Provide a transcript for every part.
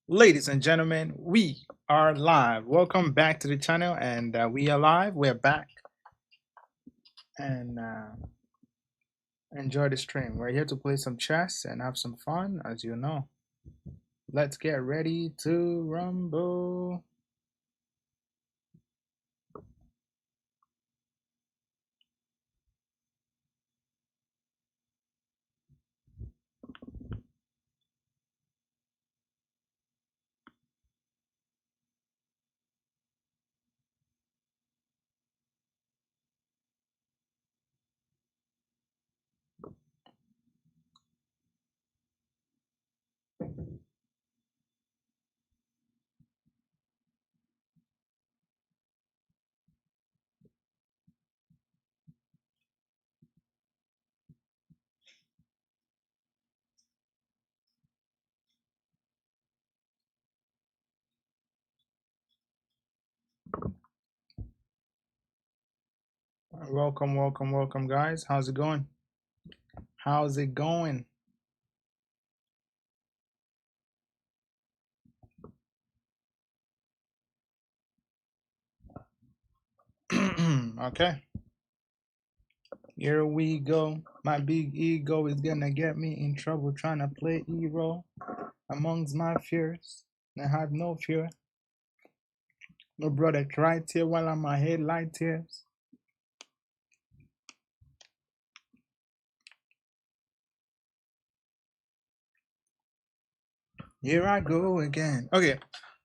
Ladies and gentlemen, we are live. Welcome back to the channel, and we are live. We're back, and enjoy the stream. We're here to play some chess and have some fun, as you know. Let's get ready to rumble. Welcome, welcome, welcome, guys. How's it going? How's it going? Okay, here we go. My big ego is gonna get me in trouble trying to play hero amongst my fears. I have no fear. No brother cried here while on my head light tears. Here I go again. Okay,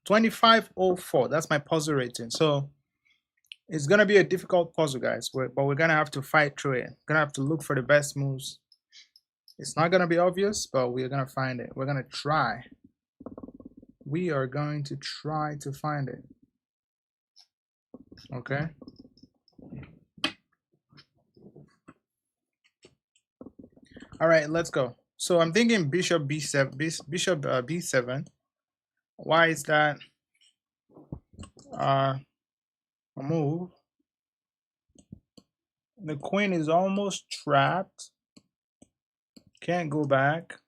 2504. That's my puzzle rating. So it's gonna be a difficult puzzle, guys. But we're gonna have to fight through it. Gonna have to look for the best moves. It's not gonna be obvious, but we're gonna find it. We're gonna try. We are going to try to find it. Okay. All right, let's go. So I'm thinking bishop b7, bishop b7. Why is that? A move. The queen is almost trapped. Can't go back.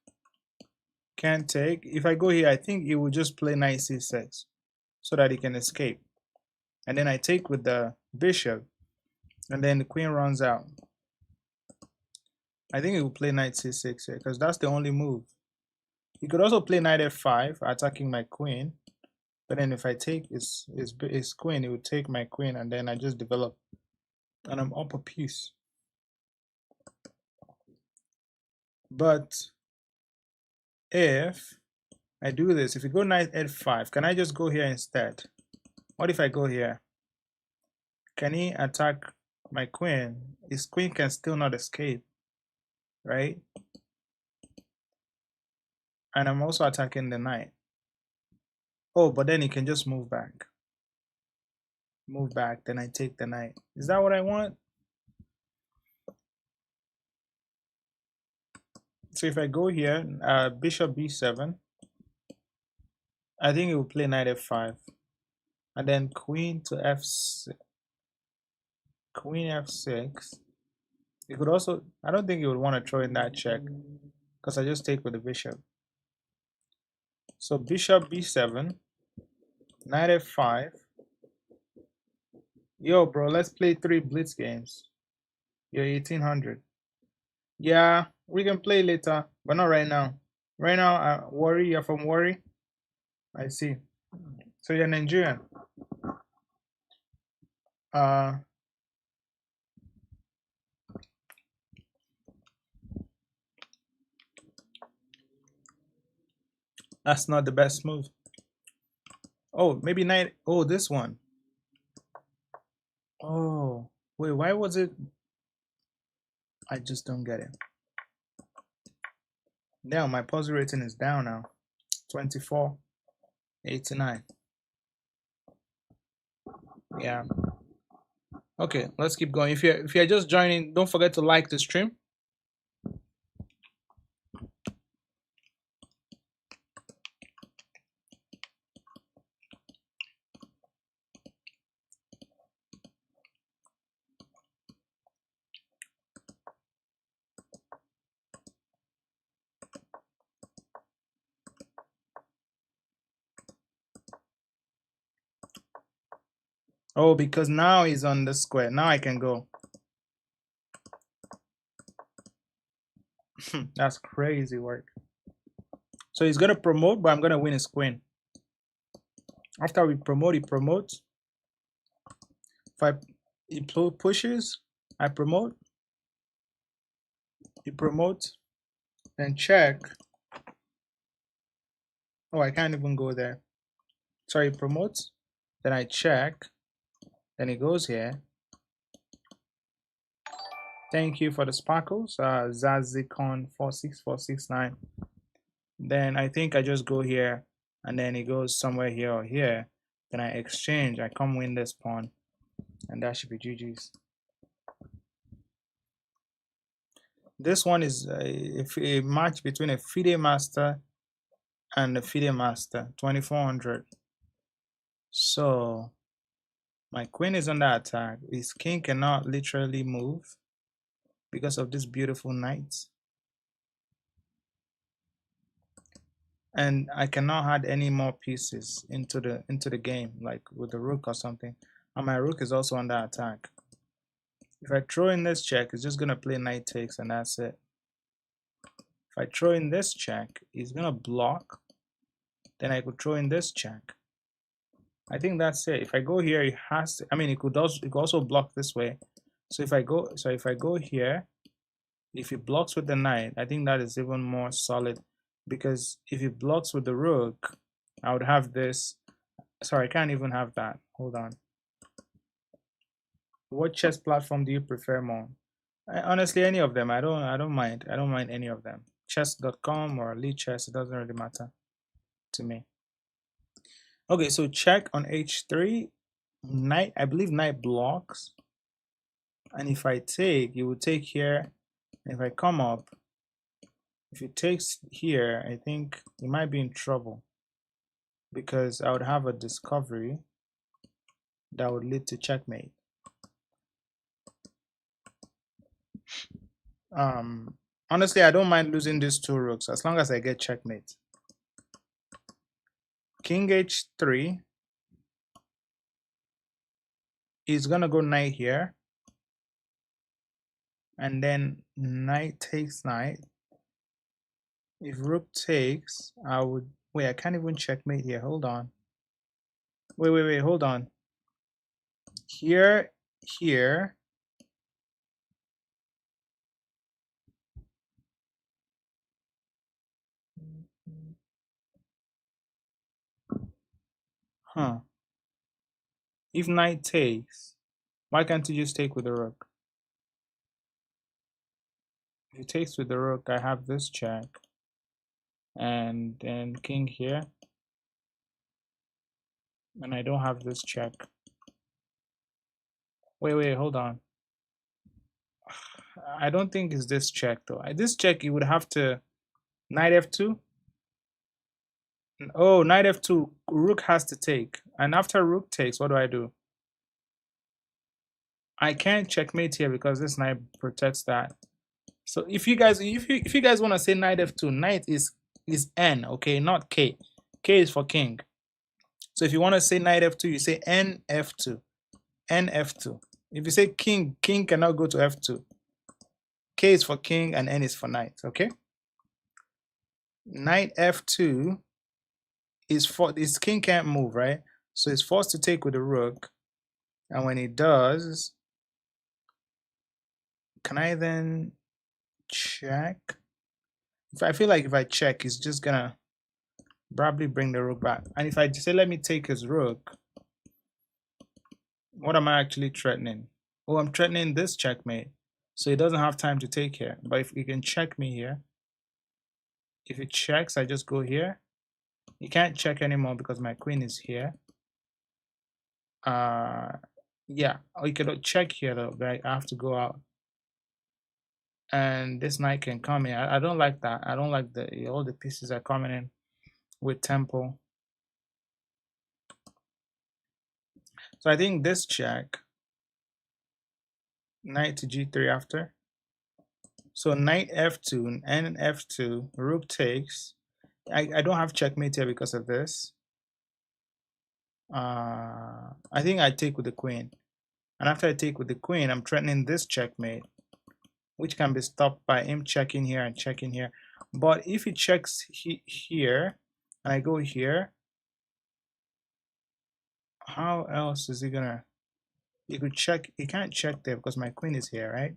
Can't take. If I go here, I think it will just play knight c6 so that he can escape. And then I take with the bishop, and then the queen runs out. I think it will play knight c6 here because that's the only move. He could also play knight f5, attacking my queen. But then if I take his queen, it would take my queen, and then I just develop, and I'm up a piece. But if I do this, if you go knight f5, can I just go here instead? What if I go here? Can he attack my queen? His queen can still not escape, right? And I'm also attacking the knight. Oh, but then he can just move back. Move back, then I take the knight. Is that what I want? So if I go here, bishop b7, I think it will play knight f5. And then queen to f6. Queen f6. You could also, I don't think you would want to throw in that check because I just take with the bishop. So bishop b7, knight f5. Yo, bro, let's play 3 blitz games. You're 1800. Yeah, we can play later, but not right now. Right now, Worry, you're from Worry? I see. So you're Nigerian. Uh, that's not the best move. Oh, maybe knight. Oh, this one. Oh, wait, why was it? I just don't get it. Now my puzzle rating is down now. 2489. Yeah. Okay, let's keep going. If you're just joining, don't forget to like the stream. Oh, because now he's on the square. Now I can go. That's crazy work. So he's gonna promote, but I'm gonna win his queen. After we promote, he promotes. If he pushes, I promote. He promotes, then check. Oh, I can't even go there. Sorry, he promotes. Then I check. Then he goes here. Thank you for the sparkles, Zazicon 46469. Then I think I just go here, and then it goes somewhere here or here. Then I exchange. I come win this pawn, and that should be GG's. This one is a match between a FIDE master and a FIDE master, 2400. So my queen is under attack. His king cannot literally move because of this beautiful knight. And I cannot add any more pieces into the game, like with the rook or something. And my rook is also under attack. If I throw in this check, it's just gonna play knight takes, and that's it. If I throw in this check, he's gonna block. Then I could throw in this check. I think that's it. If I go here, it has to. I mean, it could also block this way. So if I go here, if it blocks with the knight, I think that is even more solid, because if it blocks with the rook, I would have this. Sorry, I can't even have that. Hold on. What chess platform do you prefer more? Honestly, any of them. I don't mind. I don't mind any of them. Chess.com or Lichess, it doesn't really matter to me. Okay, so check on h3. Knight, I believe knight blocks. And if I take, you would take here. If I come up, if it takes here, I think you might be in trouble, because I would have a discovery that would lead to checkmate. Honestly, I don't mind losing these two rooks as long as I get checkmate. King h3 is gonna go knight here, and then knight takes knight. If rook takes, I would wait. I can't even checkmate here. Hold on. Wait. Hold on. Here. Huh. If knight takes, why can't you just take with the rook? If he takes with the rook, I have this check, and then king here, and I don't have this check. Wait, hold on. I don't think it's this check though. This check, you would have to knight f2. Oh, knight f2, rook has to take, and after rook takes, what do I do? I can't checkmate here because this knight protects that. So if you guys want to say knight f2, knight is n, okay, not k. K is for king. So if you want to say knight f2, you say n f2, n f2. If you say king cannot go to f2. K is for king and n is for knight, okay? Knight f2 is for this king can't move, right? So it's forced to take with the rook. And when it does, can I then check? If I feel like if I check, he's just gonna probably bring the rook back. And if I say let me take his rook, what am I actually threatening? Oh, I'm threatening this checkmate. So he doesn't have time to take here. But if he can check me here, if it checks, I just go here. He can't check anymore because my queen is here. Yeah, or you could check here though, but I have to go out. And this knight can come in. I don't like that. I don't like all the pieces are coming in with tempo. So I think this check, knight to g3 after. So knight f2 and f2, rook takes. I don't have checkmate here because of this. I think I take with the queen. And after I take with the queen, I'm threatening this checkmate, which can be stopped by him checking here and checking here. But if he checks here, and I go here, how else is he gonna? He could check. He can't check there because my queen is here, right?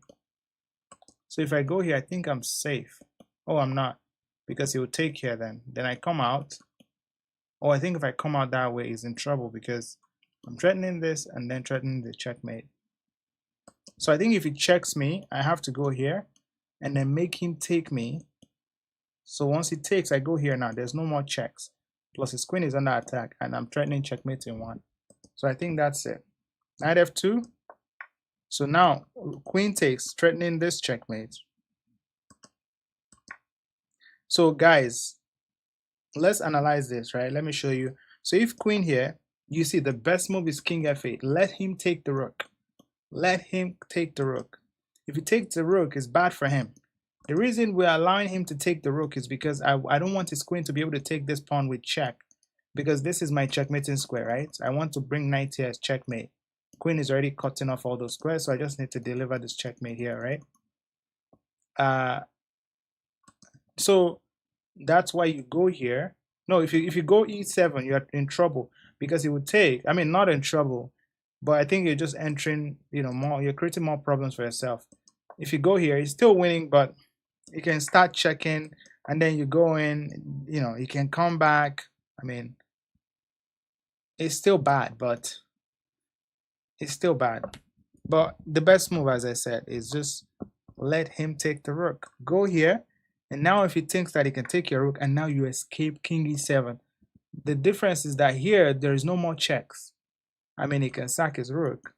So if I go here, I think I'm safe. Oh, I'm not, because he will take here then. Then I come out. Oh, I think if I come out that way, he's in trouble because I'm threatening this and then threatening the checkmate. So I think if he checks me, I have to go here and then make him take me. So once he takes, I go here now. There's no more checks. Plus his queen is under attack and I'm threatening checkmate in one. So I think that's it. Knight f2. So now queen takes, threatening this checkmate. So guys, let's analyze this, right? Let me show you. So if queen here, you see the best move is king f8. Let him take the rook. Let him take the rook. If he takes the rook, it's bad for him. The reason we're allowing him to take the rook is because I don't want his queen to be able to take this pawn with check, because this is my checkmating square, right? I want to bring knight here as checkmate. Queen is already cutting off all those squares, so I just need to deliver this checkmate here, right? So that's why you go here. No, if you go e7, you're in trouble because it would take. I mean, not in trouble, but I think you're just entering, more. You're creating more problems for yourself. If you go here, he's still winning, but you can start checking, and then you go in. You can come back. I mean, it's still bad, but it's still bad. But the best move, as I said, is just let him take the rook. Go here, and now if he thinks that he can take your rook, and now you escape king e7. The difference is that here there is no more checks. I mean, he can sack his rook.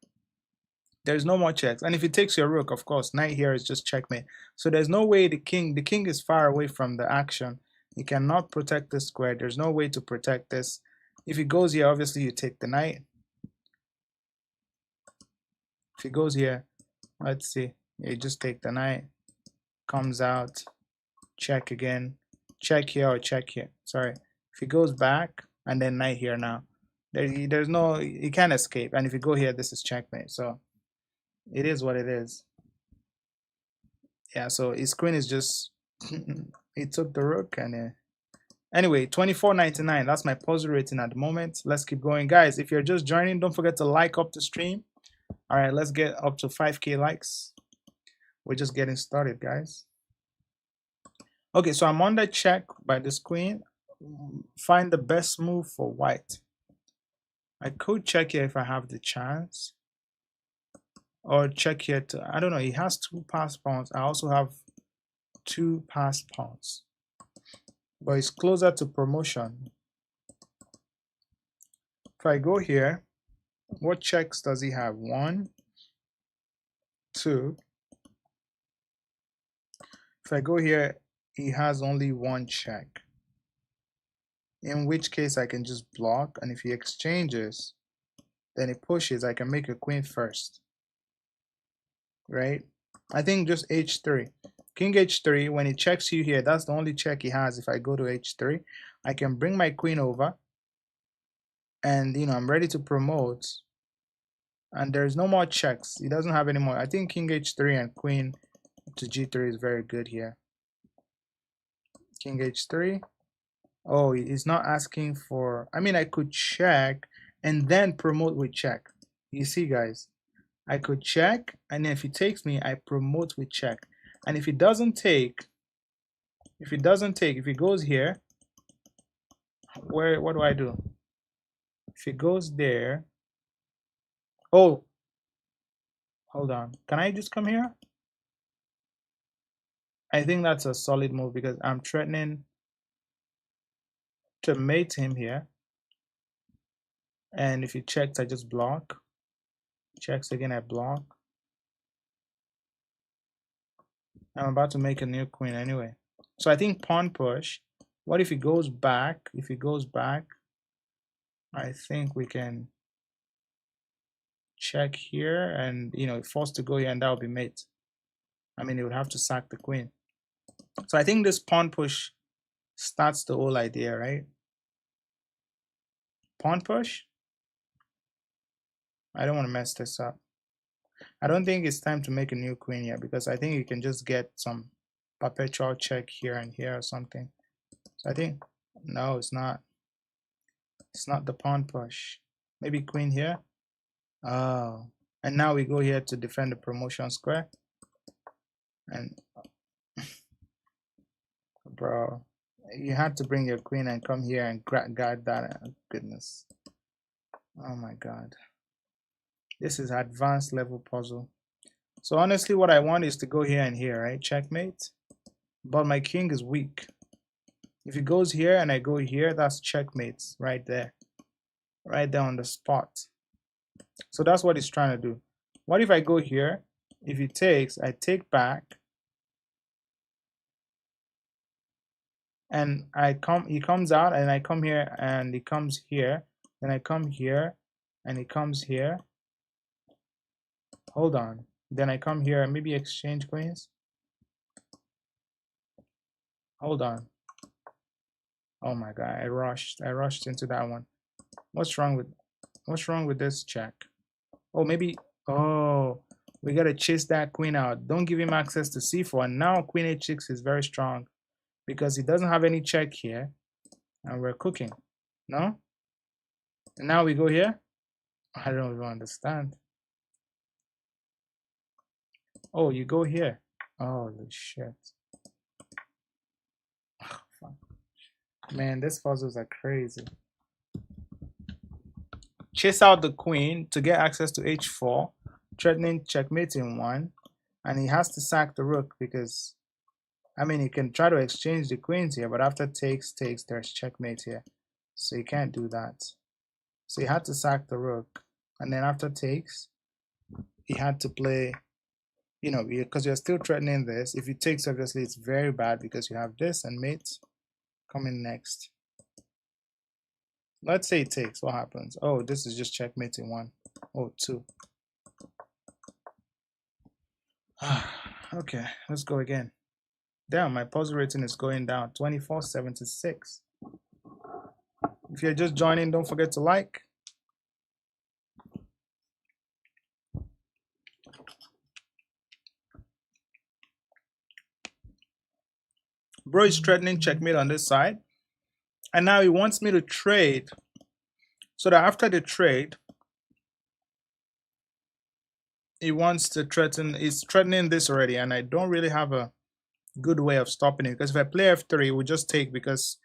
There's no more checks, and if he takes your rook, of course, knight here is just checkmate. So there's no way the king is far away from the action. He cannot protect this square. There's no way to protect this. If he goes here, obviously you take the knight. If he goes here, let's see, you just take the knight, comes out, check again, check here or check here. Sorry. If he goes back and then knight here now, there's no, he can't escape. And if you go here, this is checkmate. So it is what it is. Yeah, so his queen is just he took the rook, and anyway, 24.99. That's my puzzle rating at the moment. Let's keep going, guys. If you're just joining, don't forget to like up the stream. All right, let's get up to 5K likes. We're just getting started, guys. Okay, so I'm under check by this queen. Find the best move for white. I could check here if I have the chance, or check here to, I don't know, he has 2 passed pawns. I also have 2 passed pawns, but it's closer to promotion. If I go here, what checks does he have? 1, 2. If I go here, he has only 1 check, in which case I can just block, and if he exchanges, then he pushes, I can make a queen first, right? I think just h3. King h3, when he checks you here, that's the only check he has. If I go to h3, I can bring my queen over, and I'm ready to promote, and there's no more checks. He doesn't have any more. I think king h3 and queen to g3 is very good here. King h3. Oh, he's not asking for, I mean, I could check and then promote with check. You see, guys, I could check, and then if he takes me, I promote with check. And if he doesn't take, if he goes here, what do I do? If he goes there, oh, hold on, can I just come here? I think that's a solid move because I'm threatening to mate him here, and if he checks, I just block. Checks again, I block. I'm about to make a new queen anyway. So I think pawn push. What if he goes back? If he goes back, I think we can check here, and forced to go here, and that would be mate. I mean, he would have to sack the queen. So I think this pawn push starts the whole idea, right? Pawn push. I don't want to mess this up. I don't think it's time to make a new queen yet because I think you can just get some perpetual check here and here or something. So I think, no, it's not. It's not the pawn push. Maybe queen here. Oh, and now we go here to defend the promotion square. And bro, you had to bring your queen and come here and guard that. Goodness. Oh my God. This is advanced level puzzle. So honestly, what I want is to go here and here, right? Checkmate. But my king is weak. If he goes here and I go here, that's checkmates right there. Right there on the spot. So that's what he's trying to do. What if I go here? If he takes, I take back. And he comes out and I come here and he comes here. Then I come here and he comes here. Hold on. Then I come here and maybe exchange queens. Hold on. Oh my God, I rushed into that one. What's wrong with this check? Oh, maybe, oh, we gotta chase that queen out. Don't give him access to c4. And now queen h6 is very strong because he doesn't have any check here and we're cooking. No? And now we go here? I don't even understand. Oh, you go here. Holy shit. Man, these puzzles are crazy. Chase out the queen to get access to h4, threatening checkmate in 1, and he has to sack the rook because, I mean, he can try to exchange the queens here, but after takes, there's checkmate here. So he can't do that. So he had to sack the rook, and then after takes, he had to play, you know, because you're still threatening this. If he takes, obviously, it's very bad because you have this and mate coming next. Let's say it takes. What happens? Oh, this is just checkmate in 1. Oh, 2. Okay, let's go again. Damn, my puzzle rating is going down. 2476. If you're just joining, don't forget to like. Bro is threatening checkmate on this side. And now he wants me to trade. So that after the trade, he wants to threaten, he's threatening this already. And I don't really have a good way of stopping it. Because if I play f3, we'll just take because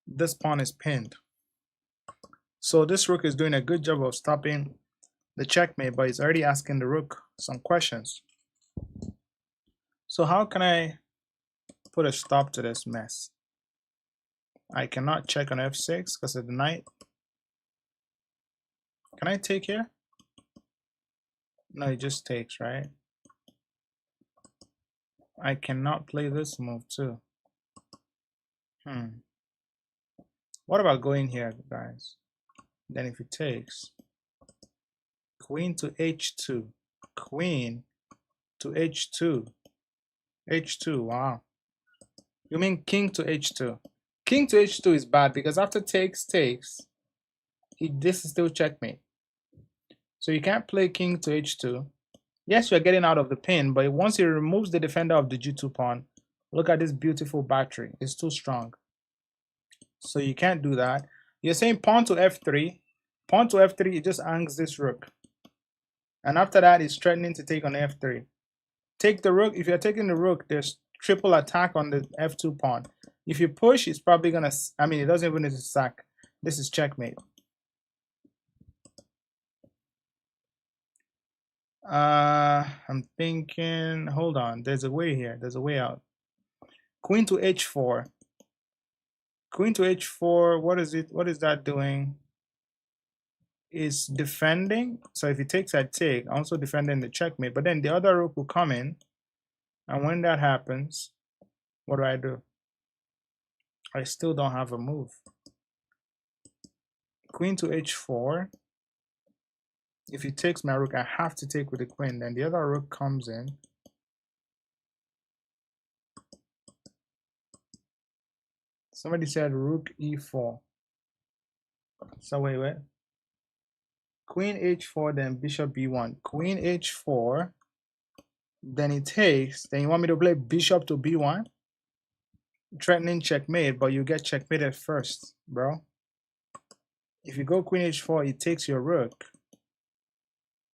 this pawn is pinned. So this rook is doing a good job of stopping the checkmate, but he's already asking the rook some questions. So how can I put a stop to this mess? I cannot check on f6 because of the knight. Can I take here? No, it just takes, right? I cannot play this move too. What about going here, guys? Then if it takes, queen to h2, queen to h2, h2, wow. You mean king to h2? King to h2 is bad because after takes, this is still checkmate. So you can't play king to h2. Yes, you're getting out of the pin, but once he removes the defender of the g2 pawn, look at this beautiful battery. It's too strong. So you can't do that. You're saying pawn to f3. Pawn to f3, it just hangs this rook. And after that, it's threatening to take on f3. Take the rook. If you're taking the rook, there's triple attack on the f2 pawn. If you push, it's probably going to, I mean, it doesn't even need to sack. This is checkmate. I'm thinking, hold on. There's a way here. There's a way out. Queen to h4. Queen to h4, what is it? What is that doing? Is defending. So if he takes, I take. Also defending the checkmate. But then the other rook will come in. And when that happens, what do? I still don't have a move. Queen to h4. If he takes my rook, I have to take with the queen. Then the other rook comes in. Somebody said rook e4. So wait. queen h4, then bishop b1. Queen h4, then it takes. Then you want me to play bishop to b1? Threatening checkmate, but you get checkmated first, bro. If you go queen h4, it takes your rook.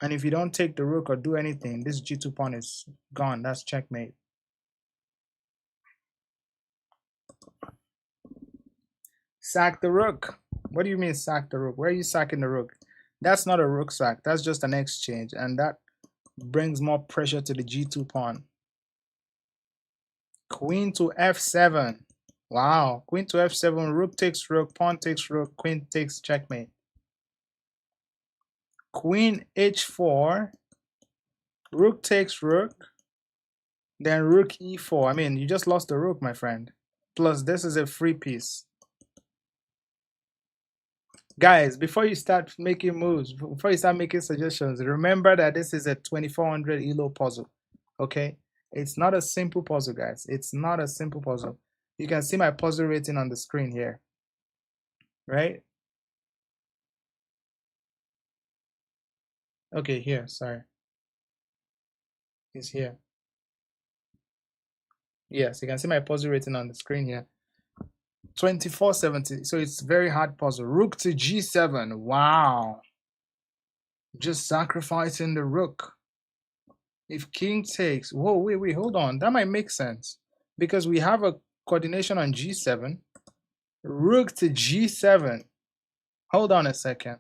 And if you don't take the rook or do anything, this g2 pawn is gone. That's checkmate. Sack the rook. What do you mean sack the rook? Where are you sacking the rook? That's not a rook sack. That's just an exchange. And that brings more pressure to the g2 pawn. Queen to f7. Wow. Queen to f7. Rook takes rook. Pawn takes rook. Queen takes checkmate. Queen h4. Rook takes rook. Then rook e4. I mean, you just lost the rook, my friend. Plus, this is a free piece. Guys, before you start making moves, before you start making suggestions, remember that this is a 2400 ELO puzzle, okay? It's not a simple puzzle, guys. It's not a simple puzzle. You can see my puzzle rating on the screen here, right? Okay, here, sorry. It's here. Yes, you can see my puzzle rating on the screen here. 2470, so it's very hard puzzle. Rook to g7, wow. Just sacrificing the rook. If king takes, whoa, wait, hold on. That might make sense because we have a coordination on g7. Rook to g7. Hold on a second.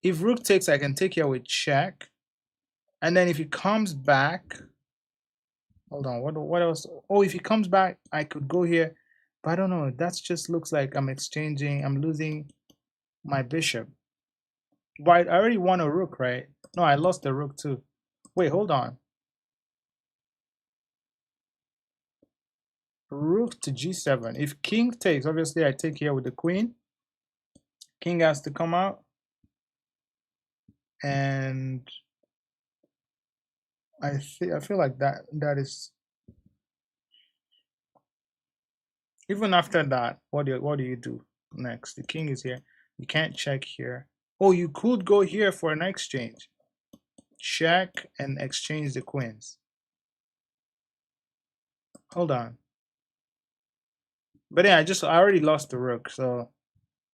If rook takes, I can take here with check. And then if he comes back, hold on, what else? Oh, if he comes back, I could go here. But I don't know. That just looks like I'm losing my bishop. But I already won a rook, right? No, I lost the rook too. Wait, hold on. Rook to g7. If king takes, obviously I take here with the queen. King has to come out. And I feel like that is, even after that, what do you do next? The king is here. You can't check here. Oh, you could go here for an exchange. Check and exchange the queens. Hold on. But yeah, I already lost the rook, so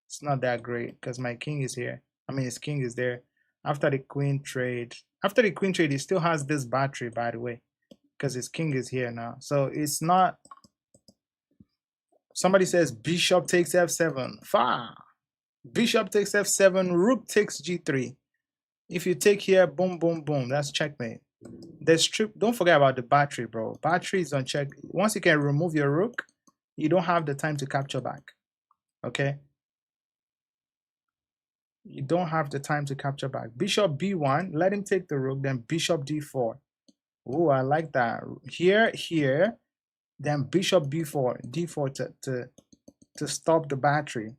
it's not that great because my king is here. I mean, his king is there. After the queen trade, he still has this battery, by the way, because his king is here now. So it's not. Somebody says bishop takes f7. Far. Bishop takes f7. Rook takes g3. If you take here, boom, boom, boom. That's checkmate. Don't forget about the battery, bro. Battery is on check. Once you can remove your rook, you don't have the time to capture back. Okay? You don't have the time to capture back. Bishop b1, let him take the rook, then bishop d4. Oh, I like that. Here, then bishop b4, d4 to stop the battery.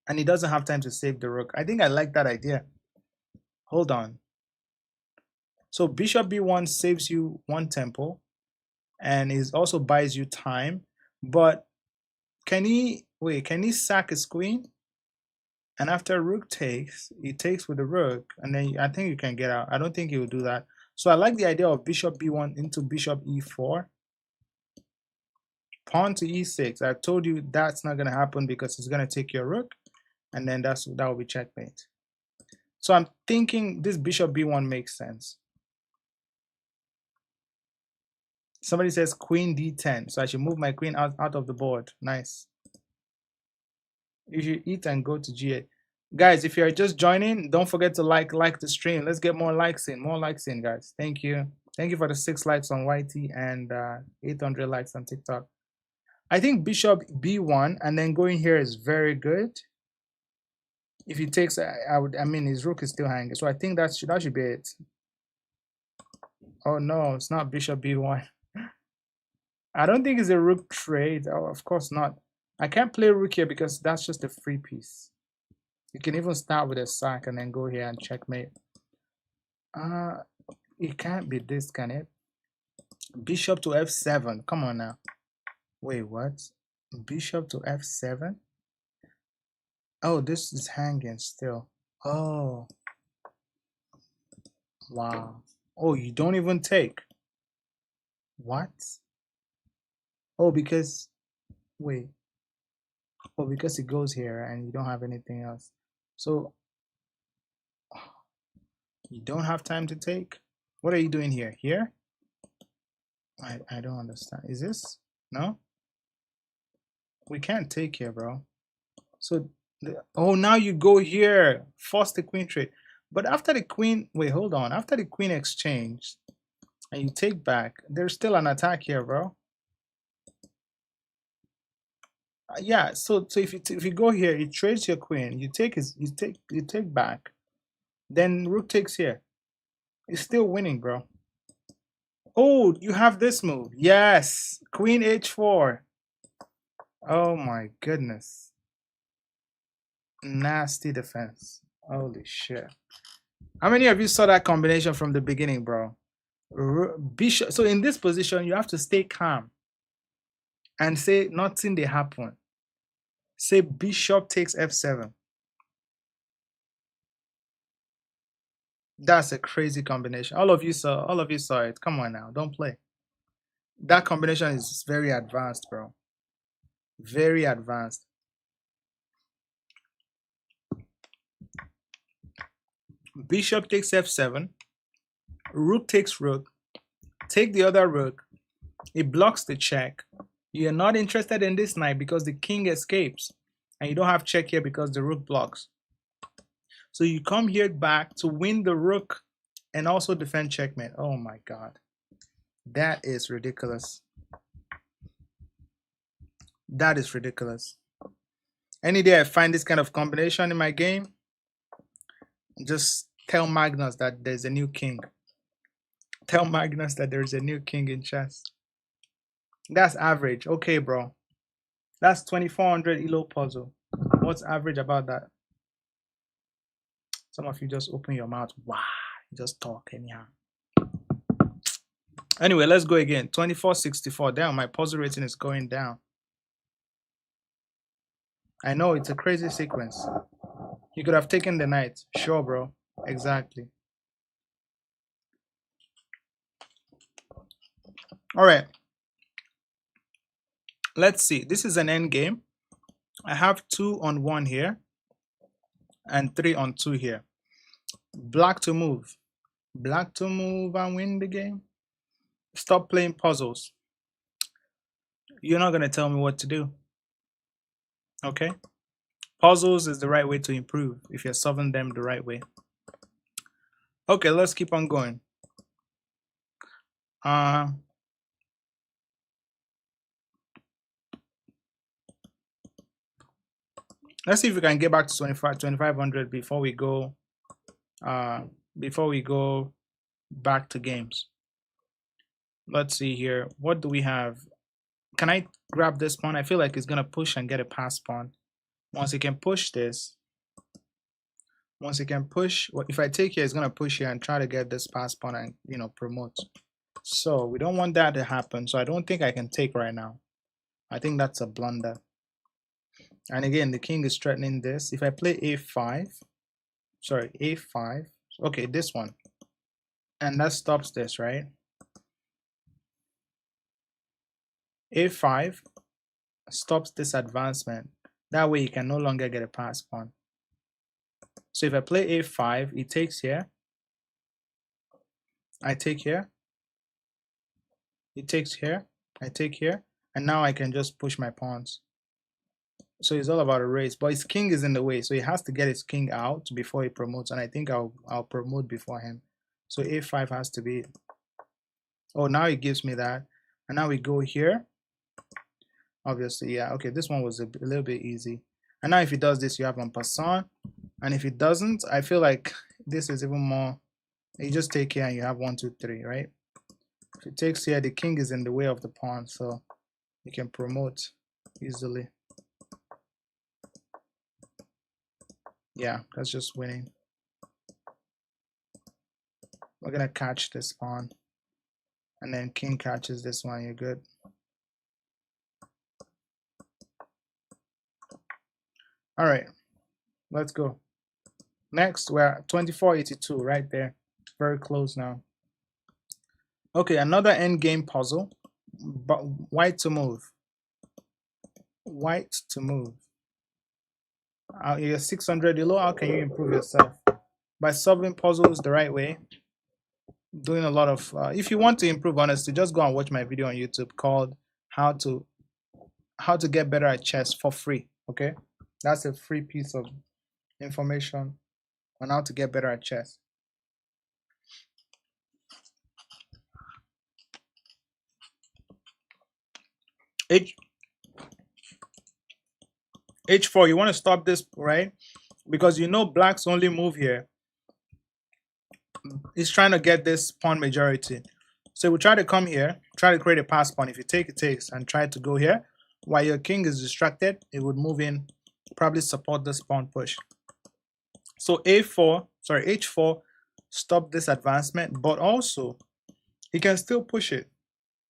And he doesn't have time to save the rook. I think I like that idea. Hold on. So bishop b1 saves you one tempo, and it also buys you time. But can he sack his queen? And after rook takes, he takes with the rook, and then I think you can get out. I don't think he will do that. So I like the idea of bishop b1 into bishop e4. Pawn to e6. I told you that's not going to happen because it's going to take your rook, and then that will be checkmate. So I'm thinking this bishop b1 makes sense. Somebody says queen d10, so I should move my queen out of the board. Nice. You should eat and go to g8. Guys, if you're just joining, don't forget to like the stream. Let's get more likes in, guys. Thank you. Thank you for the 6 likes on YT and 800 likes on TikTok. I think bishop b1 and then going here is very good. If he takes, I mean, his rook is still hanging, so I think that should be it. Oh no, it's not bishop b1. I don't think it's a rook trade. Oh, of course not. I can't play rook here because that's just a free piece. You can even start with a sack and then go here and checkmate. It can't be this, can it? Bishop to f7. Come on now. Wait, what? Bishop to f7? Oh, this is hanging still. Oh, Wow. Oh, you don't even take. What? Oh, because wait. Oh, because it goes here and you don't have anything else. So you don't have time to take? What are you doing here? Here? I don't understand. Is this? No? We can't take here, bro. So oh, now you go here. Force the queen trade. But after the queen, wait, hold on. After the queen exchange and you take back, there's still an attack here, bro. Yeah, so if you go here, you trade your queen, you take back, then rook takes here. It's still winning, bro. Oh, you have this move. Yes, queen h4. Oh my goodness, nasty defense. Holy shit. How many of you saw that combination from the beginning, bro? Bishop. So in this position, you have to stay calm and say nothing they happen. Say bishop takes f7. That's a crazy combination. All of you saw it. Come on now, don't play. That combination is very advanced, bro. Very advanced. Bishop takes f7. Rook takes rook. Take the other rook. It blocks the check. You're not interested in this knight because the king escapes. And you don't have check here because the rook blocks. So you come here back to win the rook and also defend checkmate. Oh my god. That is ridiculous. That is ridiculous. Any day I find this kind of combination in my game, just tell Magnus that there's a new king. Tell Magnus that there's a new king in chess. That's average. Okay, bro. That's 2400 ELO puzzle. What's average about that? Some of you just open your mouth. Wow. You just talk anyhow. Anyway, let's go again. 2464. Damn, my puzzle rating is going down. I know it's a crazy sequence. You could have taken the knight. Sure, bro. Exactly. All right. Let's see. This is an end game. I have 2 on 1 here and 3 on 2 here. Black to move. Black to move and win the game. Stop playing puzzles. You're not going to tell me what to do. Okay? Puzzles is the right way to improve if you're solving them the right way. Okay, let's keep on going. Let's see if we can get back to 2500 before we go back to games. Let's see here. What do we have? Can I grab this pawn? I feel like it's gonna push and get a pass pawn. Once it can push this, once it can push, if I take here, it's gonna push here and try to get this pass pawn and promote. So we don't want that to happen. So I don't think I can take right now. I think that's a blunder. And again, the king is threatening this. If I play a5, sorry, a5, okay, this one, and that stops this, right? a5 stops this advancement. That way you can no longer get a pass pawn. So if I play a5, it takes here, I take here, it takes here, I take here, and now I can just push my pawns. So it's all about a race, but his king is in the way, so he has to get his king out before he promotes, and I think I'll promote before him. So a5 has to be, oh, now it gives me that, and now we go here. Obviously, yeah, okay, this one was a little bit easy. And now if he does this, you have en passant, and if he doesn't, I feel like this is even more. You just take here and you have 1 2 3, right? If it takes here, the king is in the way of the pawn, so you can promote easily. Yeah, that's just winning. We're gonna catch this pawn, and then king catches this one. You're good. All right, let's go. Next, we're at 2482 right there. Very close now. Okay, another endgame puzzle. But white to move. White to move. You're 600 ELO. How can you improve yourself? By solving puzzles the right way. Doing a lot of. If you want to improve, honestly, just go and watch my video on YouTube called "How to Get Better at Chess" for free. Okay, that's a free piece of information on how to get better at chess. H4, you want to stop this, right? Because you know black's only move here. He's trying to get this pawn majority. So we try to come here, try to create a pass pawn. If you take, it takes, and try to go here. While your king is distracted, it would move in, probably support this pawn push. So H4, stop this advancement, but also he can still push it.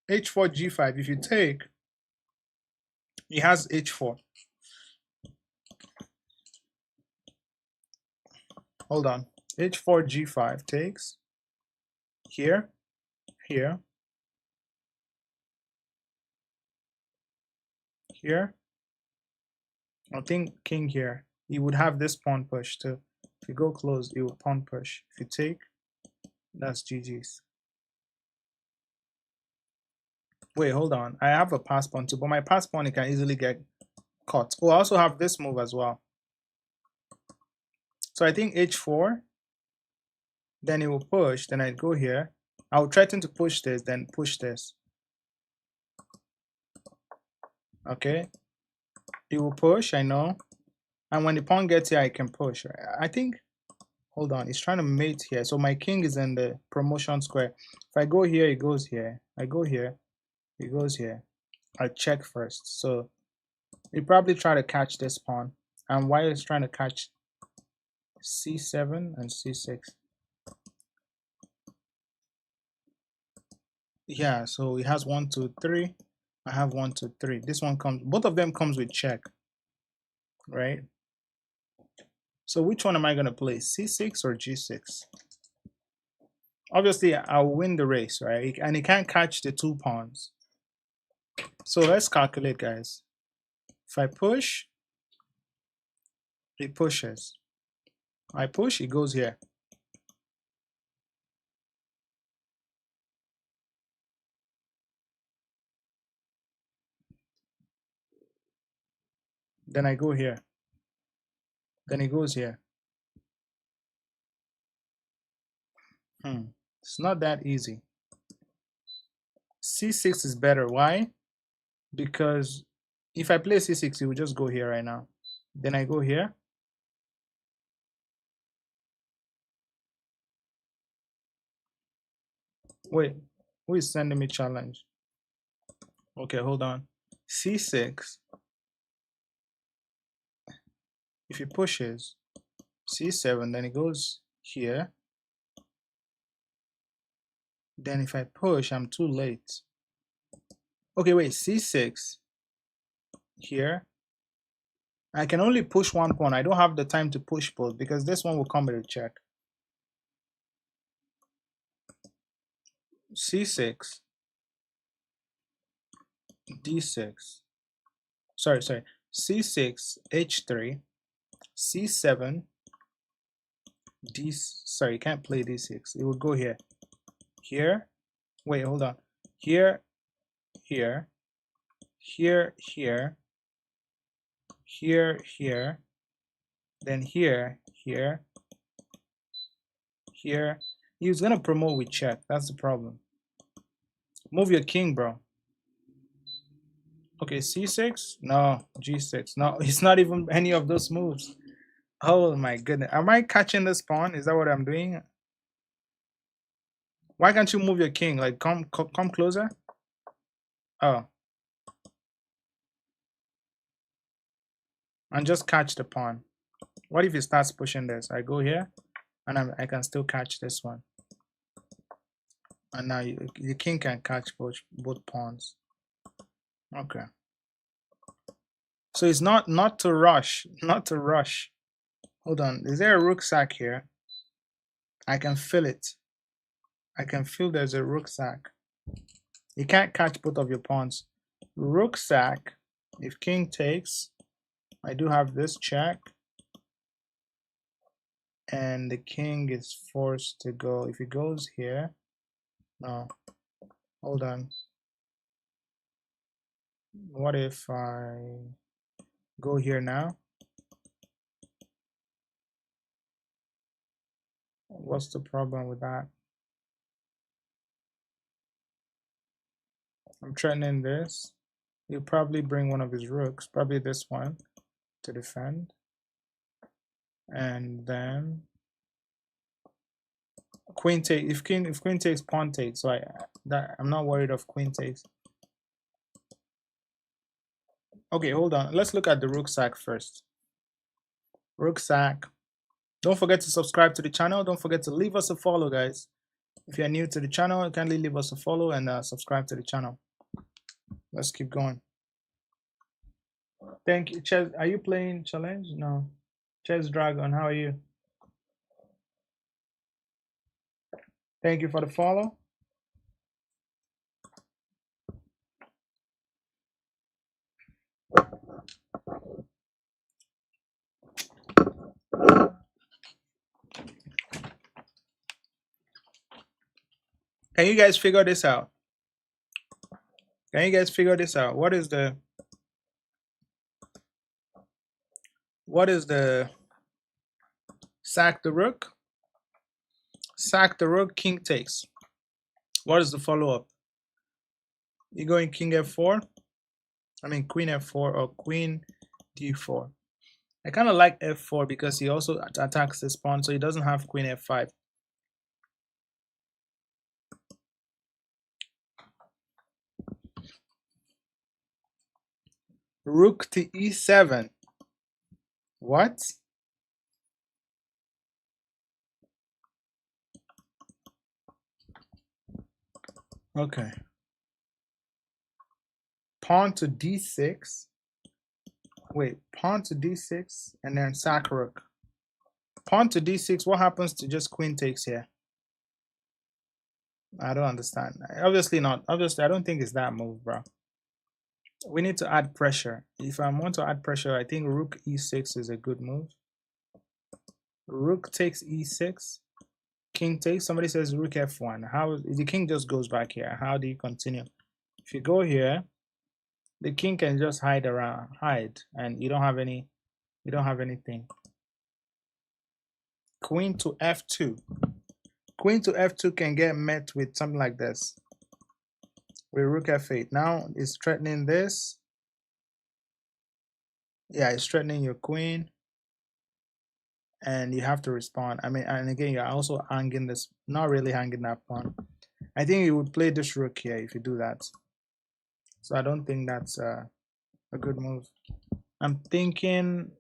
H4, G5, if you take, he has H4. Hold on. H4, G5 takes. Here. Here. I think king here. He would have this pawn push too. If you go close, he will pawn push. If you take, that's GG's. Wait, hold on. I have a pass pawn too, but my pass pawn, it can easily get caught. Oh, I also have this move as well. So I think H4, then it will push, then I go here. I will threaten to push this, then push this. Okay. It will push, I know. And when the pawn gets here, I can push. I think, hold on, he's trying to mate here. So my king is in the promotion square. If I go here, it goes here. I go here, it goes here. I check first. So he probably try to catch this pawn. And while he's trying to catch C7 and C6. Yeah, so he has 1, 2, 3. I have 1, 2, 3. This one comes, both of them comes with check, right? So which one am I going to play, C6 or G6? Obviously, I'll win the race, right? And he can't catch the 2 pawns. So let's calculate, guys. If I push, he pushes. I push, he goes here. Then I go here. Then he goes here. It's not that easy. C6 is better. Why? Because if I play C6, he will just go here right now. Then I go here. Wait, who is sending me challenge? Okay, hold on. C6. If he pushes, C7, then he goes here. Then if I push, I'm too late. Okay, wait, C6 here. I can only push one pawn. I don't have the time to push both because this one will come with a check. C6, D6. Sorry. C6, H3, C7, D. Sorry, you can't play D6. It would go here. Here. Wait, hold on. Here, here, here, here, here, then here, here, here. He was gonna promote with check. That's the problem. Move your king, bro. Okay, C6? No, G6. No, it's not even any of those moves. Oh my goodness. Am I catching this pawn? Is that what I'm doing? Why can't you move your king? Like, come closer? Oh. And just catch the pawn. What if he starts pushing this? I go here, and I can still catch this one. And now the king can catch both pawns. Okay. So it's not to rush. Not to rush. Hold on. Is there a rook sack here? I can fill it. I can feel there's a rook sack. You can't catch both of your pawns. Rook sack. If king takes, I do have this check. And the king is forced to go. If he goes here, no, hold on. What if I go here now? What's the problem with that? I'm threatening this. He'll probably bring one of his rooks, probably this one, to defend. And then queen take. If queen takes, pawn takes. So I'm not worried of queen takes. Okay, hold on. Let's look at the rook sack first. Rook sack. Don't forget to subscribe to the channel. Don't forget to leave us a follow, guys. If you're new to the channel, kindly leave us a follow and subscribe to the channel. Let's keep going. Thank you. Chess, are you playing challenge? No. Chess Dragon, how are you? Thank you for the follow. Can you guys figure this out? Can you guys figure this out? What is the sack the rook? Sack the rook, king takes. What is the follow-up? You going king f4? I mean queen f4 or queen d4. I kind of like f4 because he also attacks this pawn, so he doesn't have queen f5. Rook to e7. What? Okay. Pawn to d6. Wait, pawn to d6 and then sack rook. Pawn to d6, what happens to just queen takes here? I don't understand. Obviously not. Obviously, I don't think it's that move, bro. We need to add pressure. If I want to add pressure, I think rook e6 is a good move. Rook takes e6. King takes. Somebody says rook f1. How the king just goes back here? How do you continue? If you go here, the king can just hide, and you don't have any. You don't have anything. Queen to f2. Queen to f2 can get met with something like this. With rook f8. Now it's threatening this. Yeah, it's threatening your queen. And you have to respond. I mean, and again, you're also hanging this, not really hanging that pawn. I think you would play this rook here if you do that. So I don't think that's a good move. I'm thinking,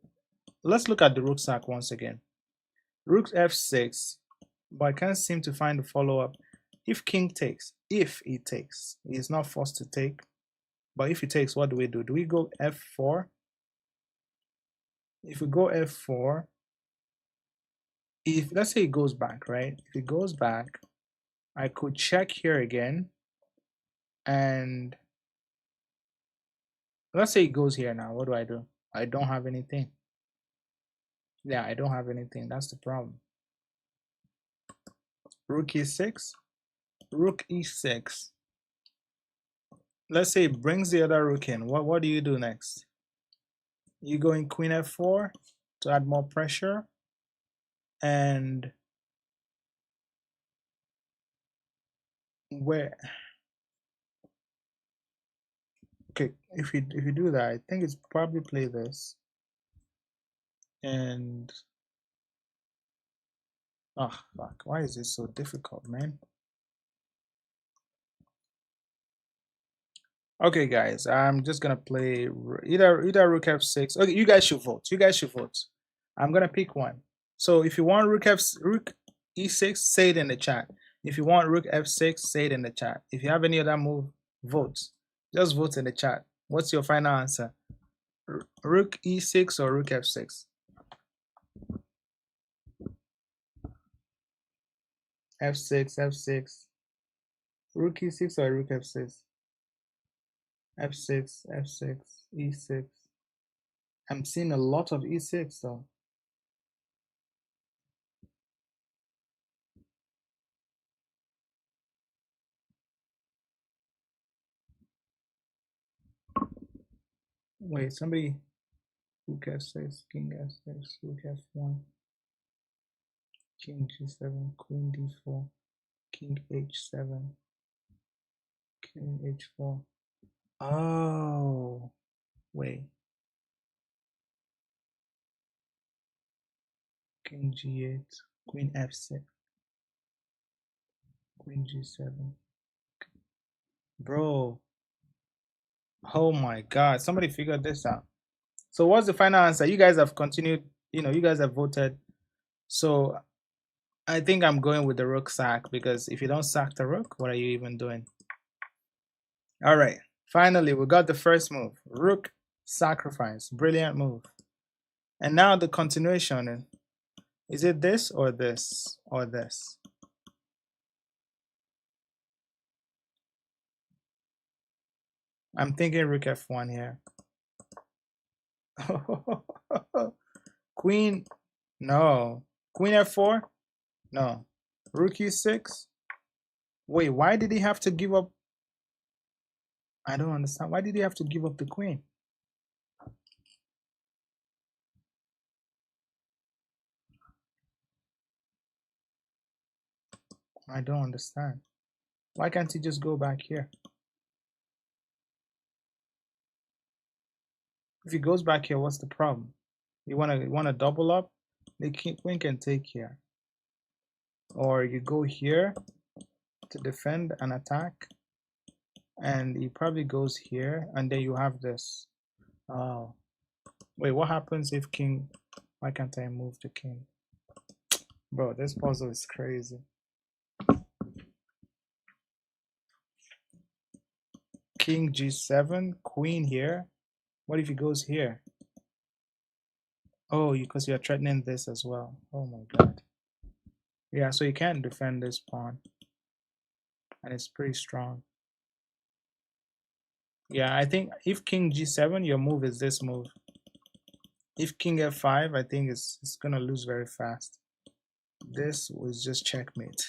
let's look at the rook sack once again. Rook f6, but I can't seem to find the follow-up. If king takes, if he takes, he's not forced to take. But if he takes, what do we do? Do we go f4? If we go f4, if let's say it goes back, right? If it goes back, I could check here again, and let's say it goes here now. What do? I don't have anything. Yeah, I don't have anything. That's the problem. Rook e6, rook e6. Let's say it brings the other rook in. What do you do next? You go in queen f4 to add more pressure, and where? Okay, if you do that, I think it's probably play this, and oh fuck, why is this so difficult, man? Okay, guys, I'm just gonna play either rook f6. Okay, you guys should vote. You guys should vote. I'm gonna pick one. So if you want rook e6, say it in the chat. If you want rook f6, say it in the chat. If you have any other move, vote. Just vote in the chat. What's your final answer? Rook e6 or rook f6? f6, f6. Rook e6 or rook f6? f6, f6, e6. I'm seeing a lot of e6 though. Wait, somebody. Rook f6, king f6, rook f1, king g7, queen d4, king h7, king h4. Oh, wait. King g8, queen f6, queen g7. Bro, oh my God, somebody figured this out. So what's the final answer? You guys have continued, you guys have voted. So I think I'm going with the rook sack, because if you don't sack the rook, what are you even doing? All right, finally, we got the first move. Rook sacrifice, brilliant move. And now the continuation, is it this or this or this? I'm thinking rook f1 here. Queen, no. Queen f4, no. Rook e6. Wait, why did he have to give up? I don't understand. Why did he have to give up the queen? I don't understand. Why can't he just go back here? If he goes back here, what's the problem? You wanna double up? The queen can take here. Or you go here to defend and attack. And he probably goes here, and then you have this. Oh. Wait, what happens if king... Why can't I move the king? Bro, this puzzle is crazy. King g7, queen here. What if he goes here? Oh, because you're threatening this as well. Oh my God. Yeah, so you can't defend this pawn. And it's pretty strong. Yeah, I think if king g7, your move is this move. If king f5, I think it's gonna lose very fast. This was just checkmate.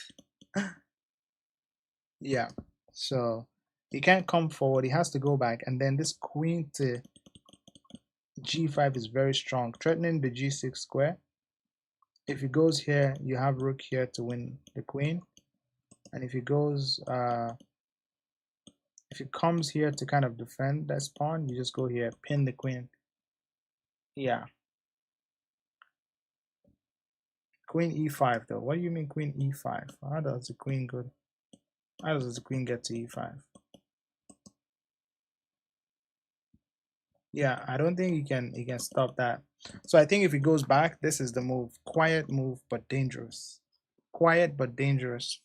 Yeah, so he can't come forward. He has to go back, and then this queen to g5 is very strong, threatening the g6 square. If he goes here, you have rook here to win the queen, and if he goes, if he comes here to kind of defend that pawn, you just go here, pin the queen. Yeah. Queen e5 though. What do you mean queen e5? How does the queen go? How does the queen get to e5? Yeah, I don't think he can stop that. So I think if he goes back, this is the move. Quiet move, but dangerous. Quiet but dangerous.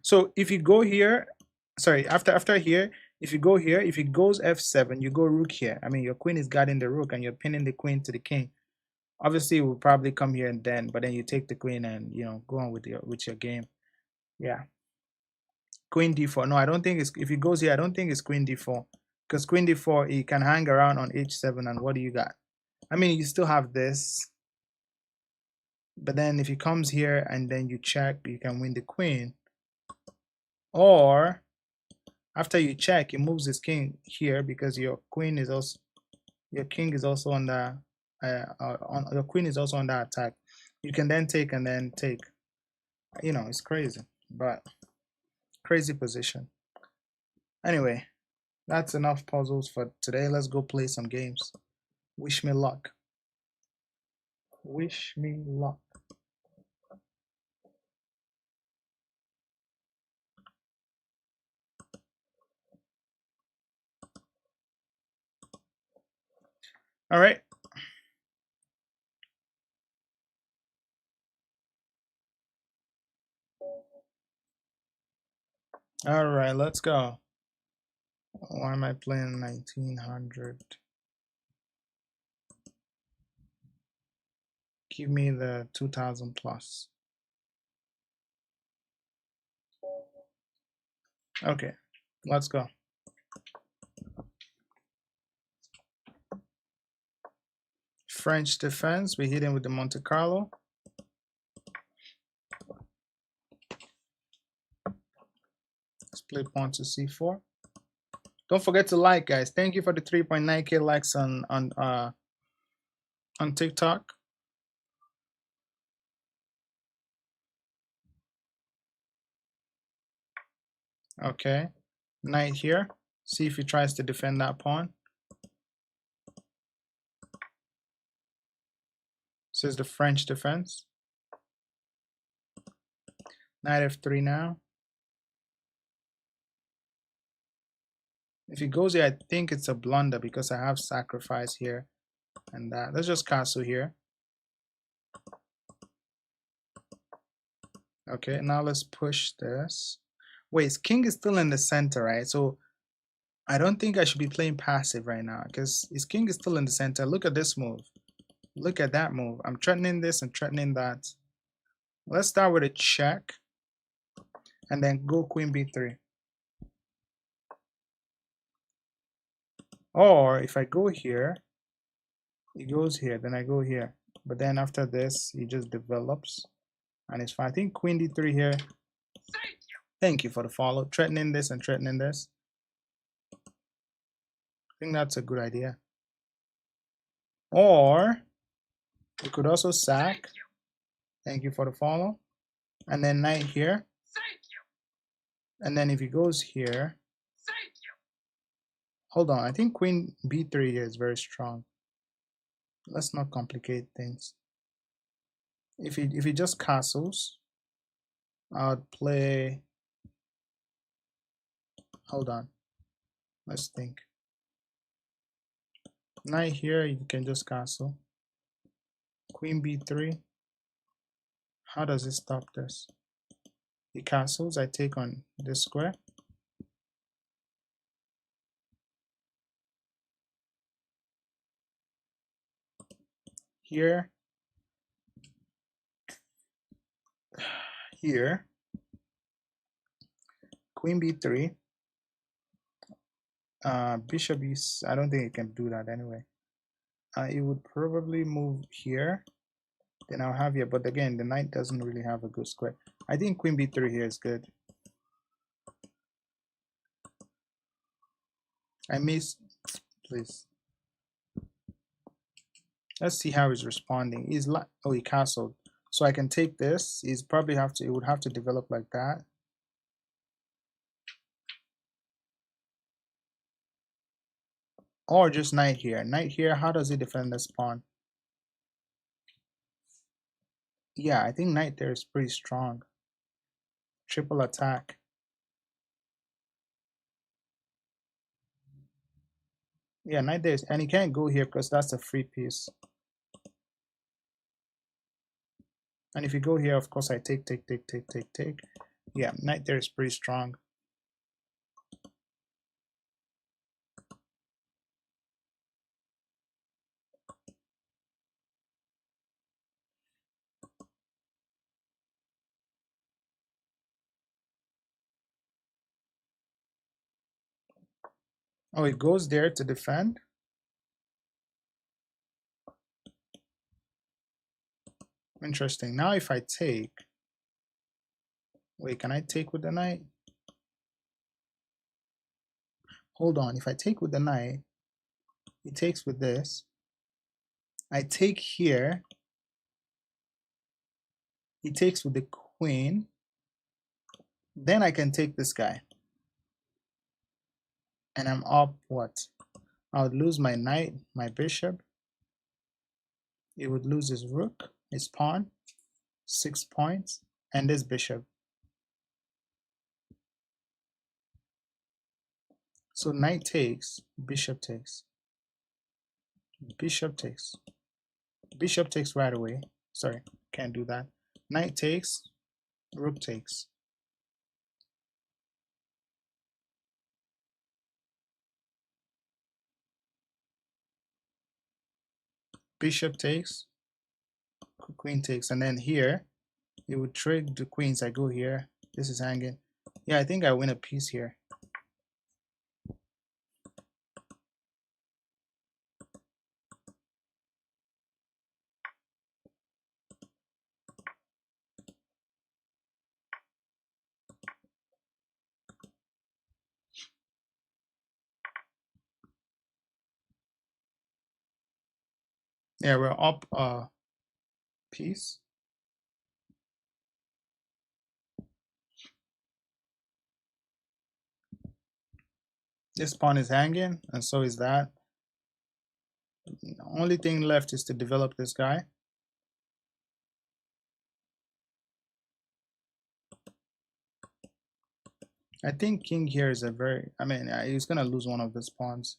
So if you go here, sorry, after here, if you go here, if he goes f7, you go rook here. I mean, your queen is guarding the rook, and you're pinning the queen to the king. Obviously, it will probably come here and then, but then you take the queen and go on with your game. Yeah. Queen d4. No, I don't think it's, if he goes here, I don't think it's queen d4, because queen d4, he can hang around on h7, and what do you got? I mean, you still have this, but then if he comes here and then you check, you can win the queen. Or after you check, he moves his king here, because your queen is also, your king is also under, your queen is also under attack. You can then take and then take. It's crazy, but crazy position. Anyway, that's enough puzzles for today. Let's go play some games. Wish me luck. Wish me luck. All right. All right, let's go. Why am I playing 1900? Give me the 2000 plus. Okay, let's go. French defense, we hit him with the Monte Carlo. Let's play pawn to c4. Don't forget to like, guys. Thank you for the 3.9k likes on TikTok. Okay, knight here. See if he tries to defend that pawn. This is the French defense. Knight f3 now. If he goes here, I think it's a blunder because I have sacrifice here and that. Let's just castle here. Okay, now let's push this. Wait, his king is still in the center, right? So I don't think I should be playing passive right now because his king is still in the center. Look at this move. Look at that move. I'm threatening this and threatening that. Let's start with a check and then go queen b3. Or if I go here, he goes here, then I go here. But then after this, he just develops and it's fine. I think queen d3 here. Thank you for the follow. Threatening this and threatening this. I think that's a good idea. Or we could also sack. Thank you for the follow. And then knight here. And then if he goes here. Hold on, I think queen b3 here is very strong. Let's not complicate things. If he just castles, I would play. Hold on. Let's think. Knight here, you can just castle. Queen b3. How does it stop this? He castles, I take on this square. Here. Here. Queen b3. Bishop is, I don't think it can do that anyway. It would probably move here. Then I'll have here, but again, the knight doesn't really have a good square. I think queen b3 here is good. I missed, please. Let's see how he's responding. He's like, oh, he castled. So I can take this. He's probably have to, it would have to develop like that. Or just knight here. Knight here, how does he defend this pawn? Yeah, I think knight there is pretty strong. Triple attack. Yeah, knight there is, and he can't go here because that's a free piece. And if you go here, of course, I take. Yeah, knight there is pretty strong. Oh, it goes there to defend. Interesting. Now if I take, wait, can I take with the knight? Hold on, if I take with the knight, he takes with this. I take here. He takes with the queen. Then I can take this guy. And I'm up what? I would lose my knight, my bishop. He would lose his rook, his pawn, 6 points, and this bishop. So knight takes, bishop takes. Bishop takes. Bishop takes right away. Sorry, can't do that. Knight takes, rook takes. Bishop takes, queen takes, and then here it would trade the queens. I go here. This is hanging. Yeah, I think I win a piece here. Yeah, we're up a piece. This pawn is hanging, and so is that. The only thing left is to develop this guy. I think king here is a very, I mean, he's gonna lose one of his pawns.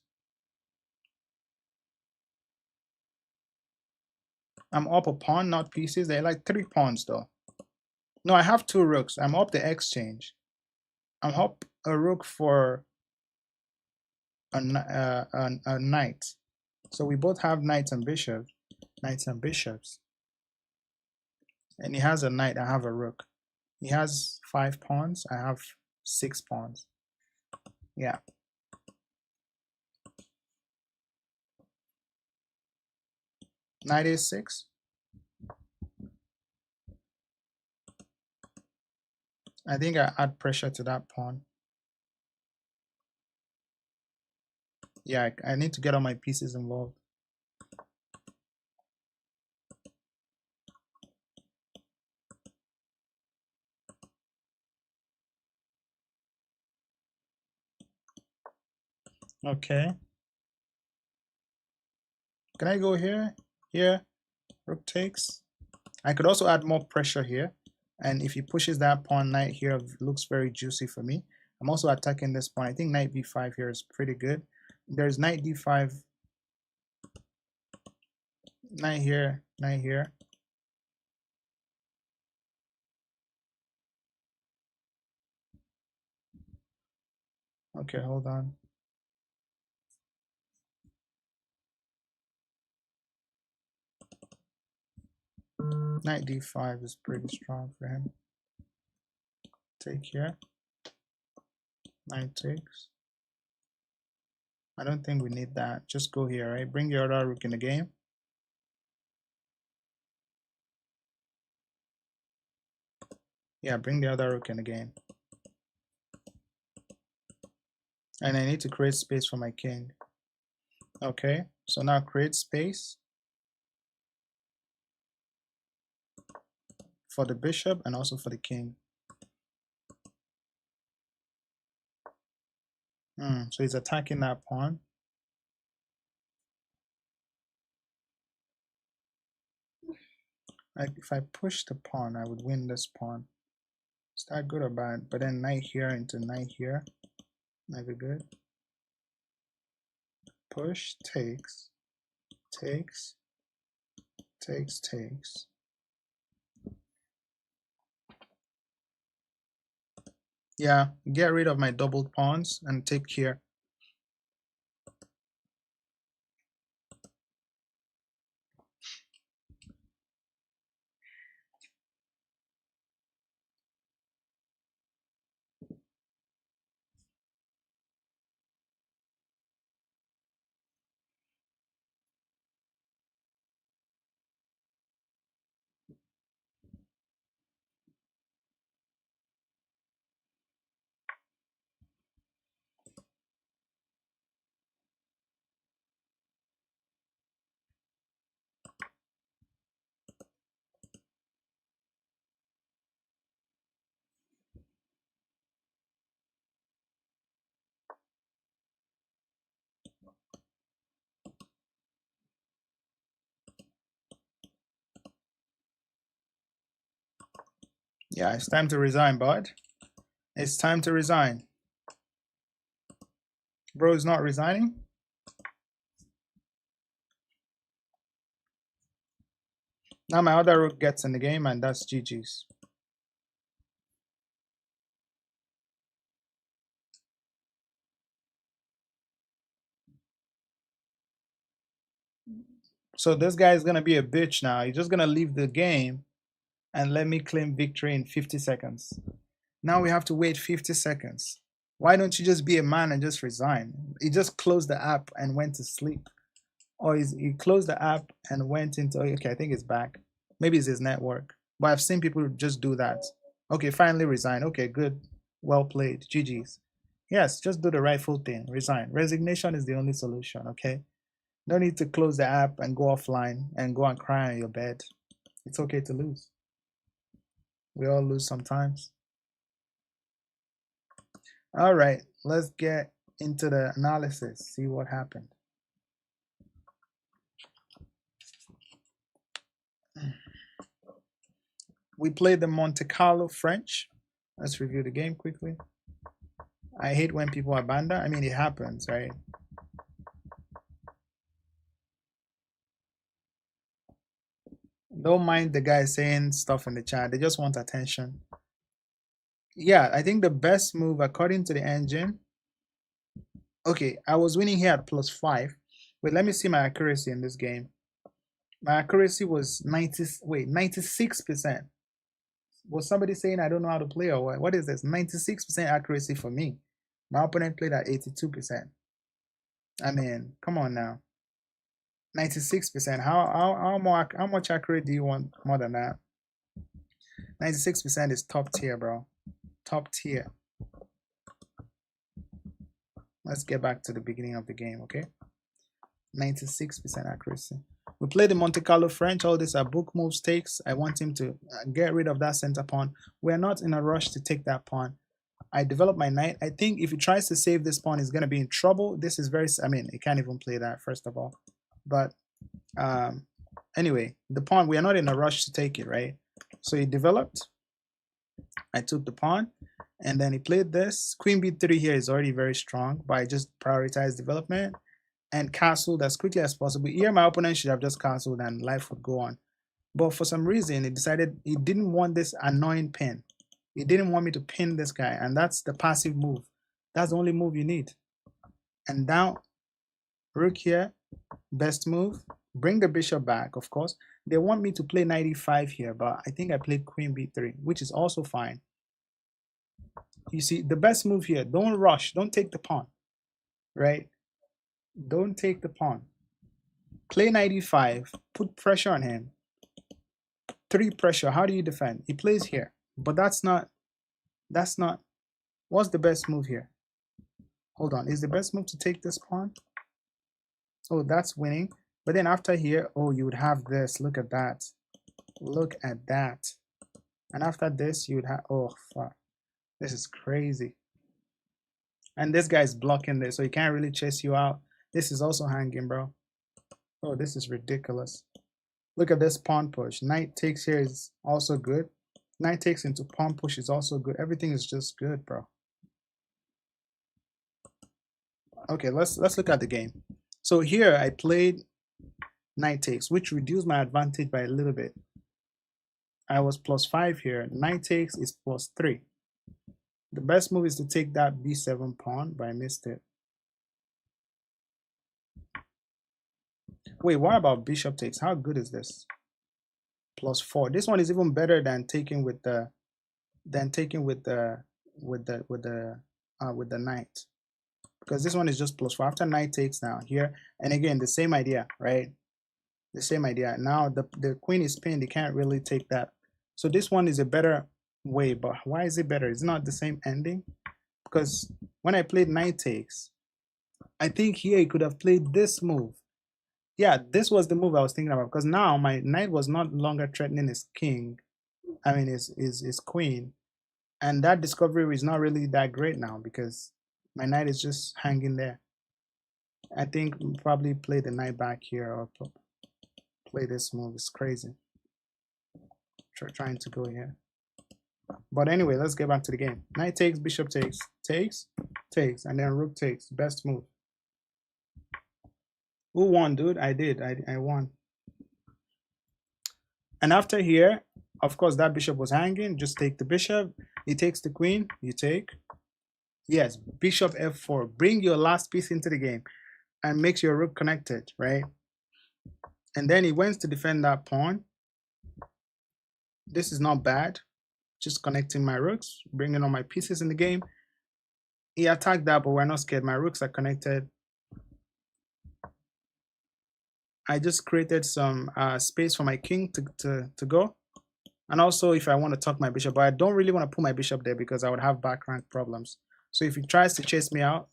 I'm up a pawn, not pieces. They're like 3 pawns though. No, I have 2 rooks. I'm up the exchange. I'm up a rook for a knight. So we both have knights and bishops. Knights and bishops. And he has a knight, I have a rook. He has 5 pawns, I have 6 pawns. Yeah. Knight a6. I think I add pressure to that pawn. Yeah, I need to get all my pieces involved. Okay. Can I go here? Here. Rook takes. I could also add more pressure here. And if he pushes that pawn, knight here looks very juicy for me. I'm also attacking this pawn. I think knight b5 here is pretty good. There's knight d5. Knight here. Knight here. Okay, hold on. Knight d5 is pretty strong for him. Take here. Knight takes. I don't think we need that. Just go here, right? Bring your other rook in the game. Yeah, bring the other rook in the game. And I need to create space for my king. Okay, so now create space for the bishop and also for the king. So he's attacking that pawn. Like if I push the pawn, I would win this pawn. Is that good or bad? But then knight here into knight here, never good. Push, takes, takes, takes, takes. Yeah, get rid of my doubled pawns and take here. Yeah, it's time to resign, bud. It's time to resign. Bro is not resigning. Now my other rook gets in the game and that's GG's. So this guy is gonna be a bitch now. He's just gonna leave the game and let me claim victory in 50 seconds. Now we have to wait 50 seconds. Why don't you just be a man and just resign? He just closed the app and went to sleep. Or he closed the app and went into, okay, I think it's back. Maybe it's his network. But I've seen people just do that. Okay, finally resign. Okay, good. Well played. GG's. Yes, just do the rightful thing. Resign. Resignation is the only solution, okay? No need to close the app and go offline and go and cry on your bed. It's okay to lose. We all lose sometimes. All right, let's get into the analysis, see what happened. We played the Monte Carlo French. Let's review the game quickly. I hate when people abandon. I mean, it happens, right? Don't mind the guy saying stuff in the chat. They just want attention. Yeah, I think the best move according to the engine. Okay, I was winning here at +5. Wait, let me see my accuracy in this game. My accuracy was 96%. Was somebody saying I don't know how to play or what? What is this? 96% accuracy for me. My opponent played at 82%. I mean, come on now. 96%. How much accurate do you want more than that? 96% is top tier, bro. Top tier. Let's get back to the beginning of the game, okay? 96% accuracy. We play the Monte Carlo French. All these are book moves takes. I want him to get rid of that center pawn. We're not in a rush to take that pawn. I develop my knight. I think if he tries to save this pawn, he's going to be in trouble. This is very, I mean, he can't even play that, first of all. But anyway, the pawn, we are not in a rush to take it, right? So he developed. I took the pawn. And then he played this. Queen b3 here is already very strong, but I just prioritized development and castled as quickly as possible. Here, my opponent should have just castled and life would go on. But for some reason, he decided he didn't want this annoying pin. He didn't want me to pin this guy, and that's the passive move. That's the only move you need. And now, rook here, best move. Bring the bishop back, of course. They want me to play knight e5 here, but I think I played queen b3, which is also fine. You see, the best move here, don't rush, don't take the pawn, right? Don't take the pawn. Play knight e5, put pressure on him. 3 pressure, how do you defend? He plays here, but that's not, what's the best move here? Hold on, is the best move to take this pawn? Oh, that's winning. But then after here, oh, you would have this, look at that. Look at that. And after this, you would have, oh, fuck. This is crazy. And this guy's blocking this, so he can't really chase you out. This is also hanging, bro. Oh, this is ridiculous. Look at this pawn push. Knight takes here is also good. Knight takes into pawn push is also good. Everything is just good, bro. Okay, let's look at the game. So here I played knight takes, which reduced my advantage by a little bit. I was +5 here. Knight takes is +3. The best move is to take that b7 pawn, but I missed it. Wait, what about bishop takes? How good is this? +4. This one is even better than taking with the knight, because this one is just +4 after knight takes now here, and again the same idea, right? The same idea. Now the queen is pinned. He can't really take that. So this one is a better way, but why is it better? It's not the same ending, because when I played knight takes, I think here he could have played this move. Yeah, this was the move I was thinking about, because now my knight was not longer threatening his king, I mean his queen, and that discovery is not really that great now because my knight is just hanging there. I think probably play the knight back here or play this move. It's crazy. Trying to go here. But anyway, let's get back to the game. Knight takes, bishop takes, takes, and then rook takes. Best move. Who won, dude? I did. I won. And after here, of course, that bishop was hanging. Just take the bishop. He takes the queen. You take. Yes, bishop f4. Bring your last piece into the game and makes your rook connected, right? And then he went to defend that pawn. This is not bad. Just connecting my rooks, bringing all my pieces in the game. He attacked that, but we're not scared. My rooks are connected. I just created some space for my king to go. And also if I want to tuck my bishop, but I don't really want to put my bishop there because I would have back rank problems. So if he tries to chase me out,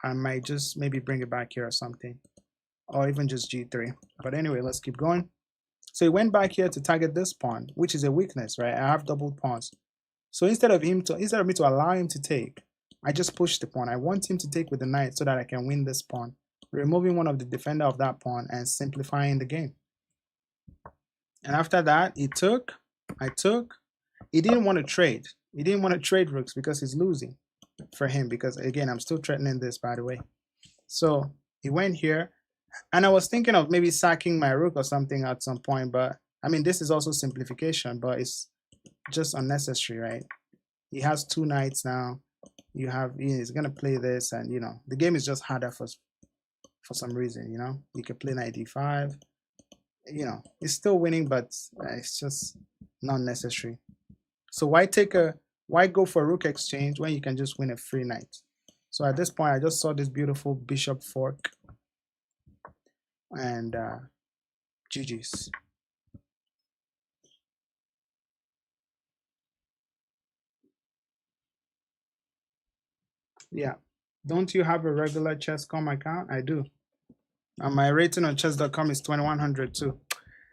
I might just maybe bring it back here or something. Or even just g3. But anyway, let's keep going. So he went back here to target this pawn, which is a weakness, right? I have double pawns. So instead of me to allow him to take, I just push the pawn. I want him to take with the knight so that I can win this pawn, removing one of the defender of that pawn and simplifying the game. And after that, I took. He didn't want to trade. He didn't want to trade rooks because he's losing for him. Because again, I'm still threatening this, by the way. So he went here, and I was thinking of maybe sacking my rook or something at some point. But I mean, this is also simplification, but it's just unnecessary, right? He has two knights now. You have he's gonna play this, and you know the game is just harder for some reason. You know, you can play knight d5. You know, it's still winning, but it's just not necessary. So why go for a rook exchange when you can just win a free knight? So at this point, I just saw this beautiful bishop fork, and GG's. Yeah. Don't you have a regular chess.com account? I do. And my rating on chess.com is 2100 too.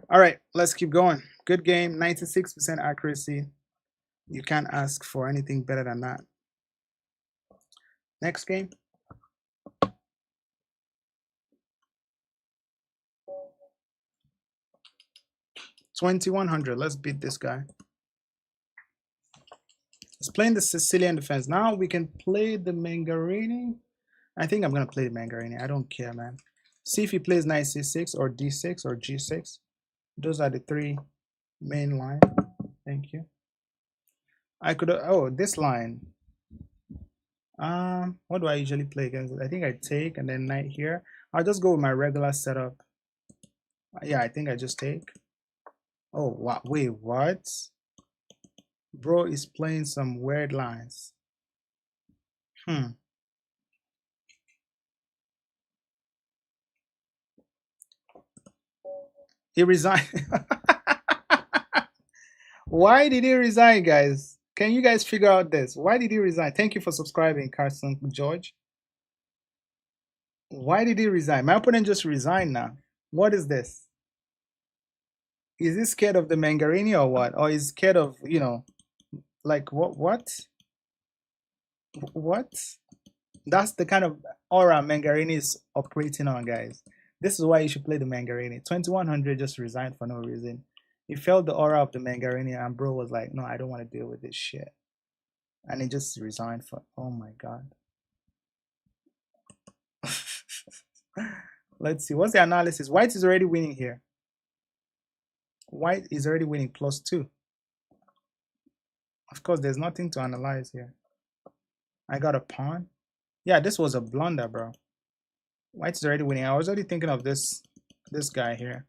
All right, let's keep going. Good game, 96% accuracy. You can't ask for anything better than that. Next game. 2100. Let's beat this guy. Let's play in the Sicilian defense. Now we can play the Mangarini. I think I'm going to play the Mangarini. I don't care, man. See if he plays knight c6 or d6 or g6. Those are the three main lines. Thank you. I could, oh, this line. What do I usually play against? I think I take and then knight here. I'll just go with my regular setup. Yeah, I think I just take. Oh, wow. Wait, what? Bro is playing some weird lines. He resigned. Why did he resign, guys? Can you guys figure out this? Why did he resign? Thank you for subscribing, Carson George. Why did he resign? My opponent just resigned now. What is this? Is he scared of the Mangarini or what? Or is scared of, you know, like what? What? That's the kind of aura Mangarini is operating on, guys. This is why you should play the Mangarini. 2100 just resigned for no reason. He felt the aura of the Mangarini, and bro was like, no, I don't want to deal with this shit. And he just resigned for, oh my god. Let's see, what's the analysis? White is already winning here. White is already winning +2. Of course, there's nothing to analyze here. I got a pawn. Yeah, this was a blunder, bro. White is already winning. I was already thinking of this guy here.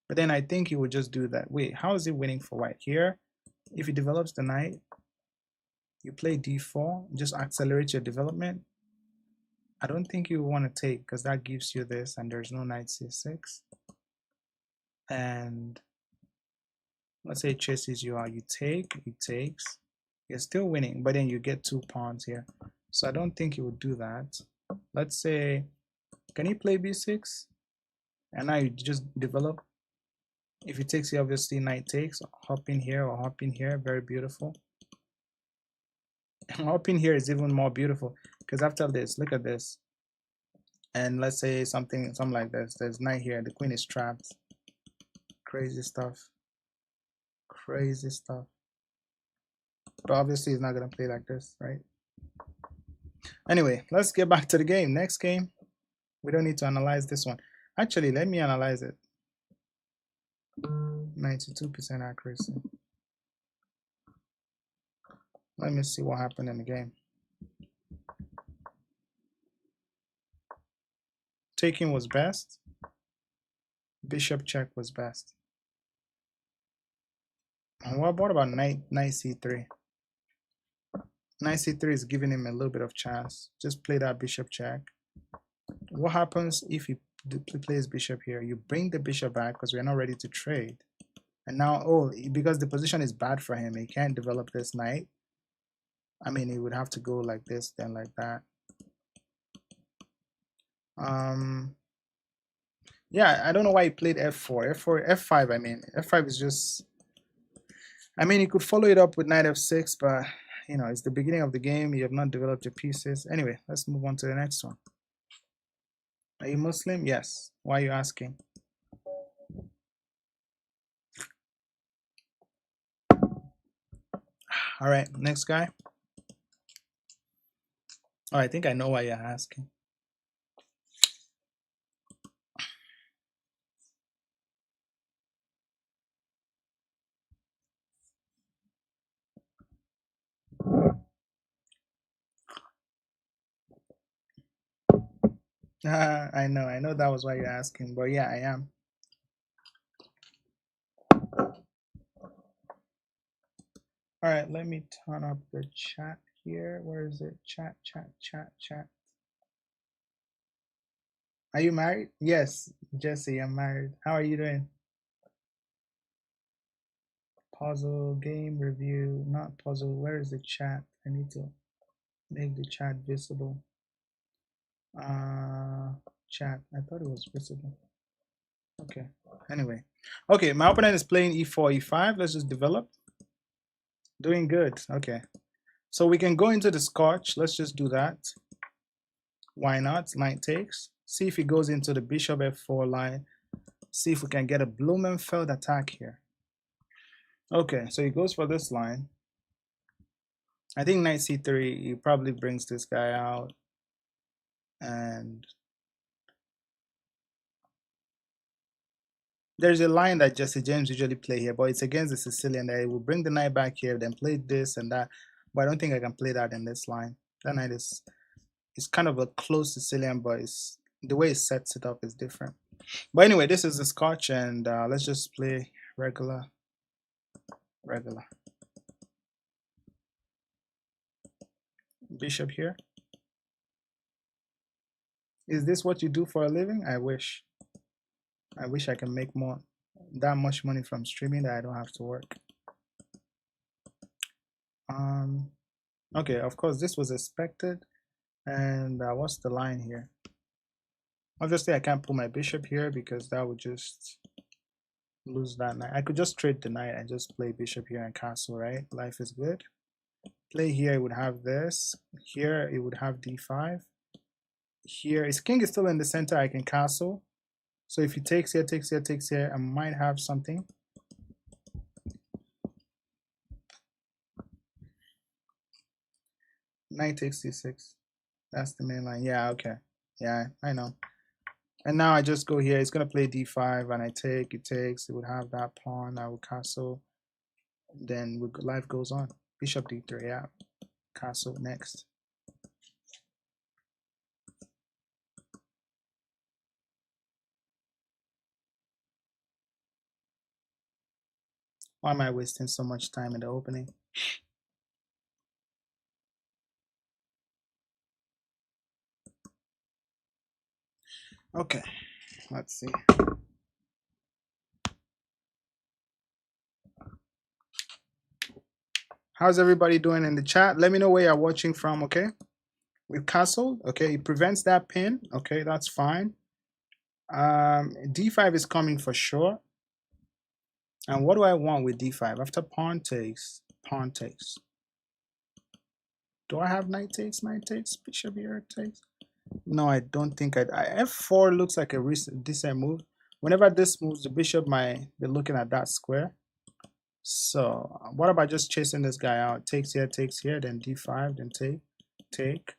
But then I think he would just do that. Wait, how is he winning for white? Here, if he develops the knight, you play d4, just accelerate your development. I don't think you want to take because that gives you this and there's no knight c6. And let's say it chases you out. You take, he takes. You're still winning, but then you get 2 pawns here. So I don't think he would do that. Let's say, can he play b6? And now you just develop. If he takes, he obviously knight takes. Hop in here or hop in here. Very beautiful. Hop in here is even more beautiful because after this, look at this. And let's say something like this. There's knight here. The queen is trapped. Crazy stuff. Crazy stuff. But obviously he's not gonna play like this, right? Anyway, let's get back to the game. Next game. We don't need to analyze this one. Actually, let me analyze it. 92% accuracy. Let me see what happened in the game. Taking was best. Bishop check was best. And what about knight c3? Knight c3 is giving him a little bit of chance. Just play that bishop check. What happens if he plays bishop here? You bring the bishop back because we're not ready to trade. And now, oh, because the position is bad for him, he can't develop this knight. I mean, he would have to go like this, then like that. Yeah, I don't know why he played f4. F5, I mean. F5 is just... I mean, he could follow it up with knight f6, but, you know, it's the beginning of the game. You have not developed your pieces. Anyway, let's move on to the next one. Are you Muslim? Yes. Why are you asking? All right, next guy. Oh, I think I know why you're asking. I know that was why you're asking, but yeah, I am. All right, let me turn up the chat here. Where is it? Chat. Are you married? Yes, Jesse, I'm married. How are you doing? Puzzle, game review, not puzzle. Where is the chat? I need to make the chat visible. Chat. I thought it was visible. Okay. Anyway. Okay, my opponent is playing e4, e5. Let's just develop. Doing good. Okay. So we can go into the scotch. Let's just do that. Why not? Knight takes. See if he goes into the bishop f4 line. See if we can get a Blumenfeld attack here. Okay, so he goes for this line. I think knight c3, he probably brings this guy out. And there's a line that Jesse James usually play here, but it's against the Sicilian that he will bring the knight back here, then play this and that. But I don't think I can play that in this line. That knight is kind of a close Sicilian, but it's, the way it sets it up is different. But anyway, this is the scotch, and let's just play regular. Bishop here. Is this what you do for a living? I wish I can make that much money from streaming that I don't have to work. Okay, of course this was expected. And what's the line here? Obviously I can't put my bishop here because that would just lose that knight. I could just trade the knight and just play bishop here and castle, right? Life is good. Play here, it would have this. Here it would have d5. Here his king is still in the center. I can castle. So if he takes here, I might have something. Knight takes c6. That's the main line. Yeah, okay. Yeah, I know. And now I just go here. It's gonna play d5, and I take. It takes. It would have that pawn. I will castle. Then life goes on. Bishop d3. Yeah, castle next. Why am I wasting so much time in the opening? Okay, let's see. How's everybody doing in the chat? Let me know where you're watching from, okay? We've castled, okay? It prevents that pin, okay? That's fine. D5 is coming for sure. And what do I want with D5? After pawn takes, pawn takes. Do I have knight takes, bishop here takes? No, I don't think F4 looks like a decent move. Whenever this moves, the bishop might be looking at that square. So what about just chasing this guy out? Takes here, then D5, then take.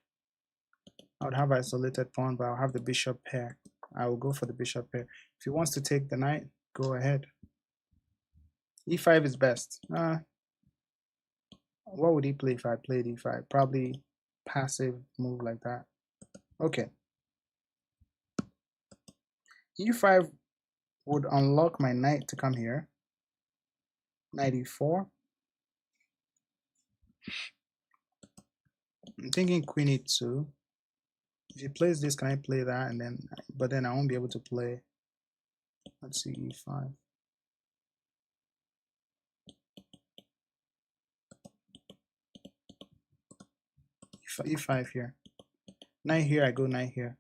I would have isolated pawn, but I'll have the bishop pair. I will go for the bishop pair. If he wants to take the knight, go ahead. E5 is best. What would he play if I played E5? Probably passive move like that. Okay. E5 would unlock my knight to come here. Knight e4. I'm thinking queen e2. If he plays this, can I play that? And then, but then I won't be able to play. Let's see, e5. E5 here. Knight here, I go knight here.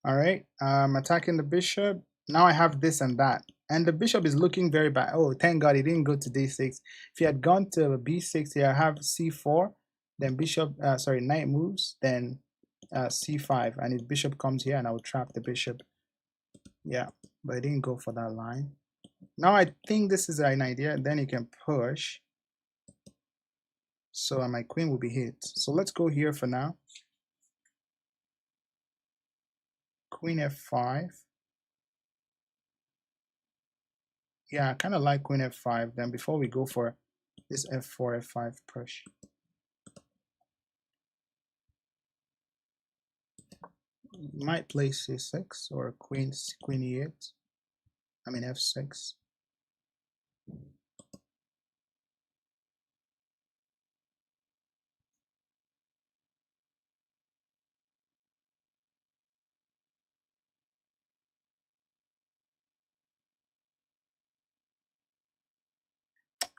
All right, attacking the bishop. Now I have this and that. And the bishop is looking very bad. Oh, thank God he didn't go to d6. If he had gone to b6 here, I have c4, then bishop, sorry, knight moves, then c5. And if bishop comes here, and I will trap the bishop. Yeah, but I didn't go for that line. Now I think this is an idea. Then you can push. So my queen will be hit. So let's go here for now. Queen f5. Yeah, I kind of like queen f5. Then before we go for this f4, f5 push. Might play c6 or queen e8. I mean f6.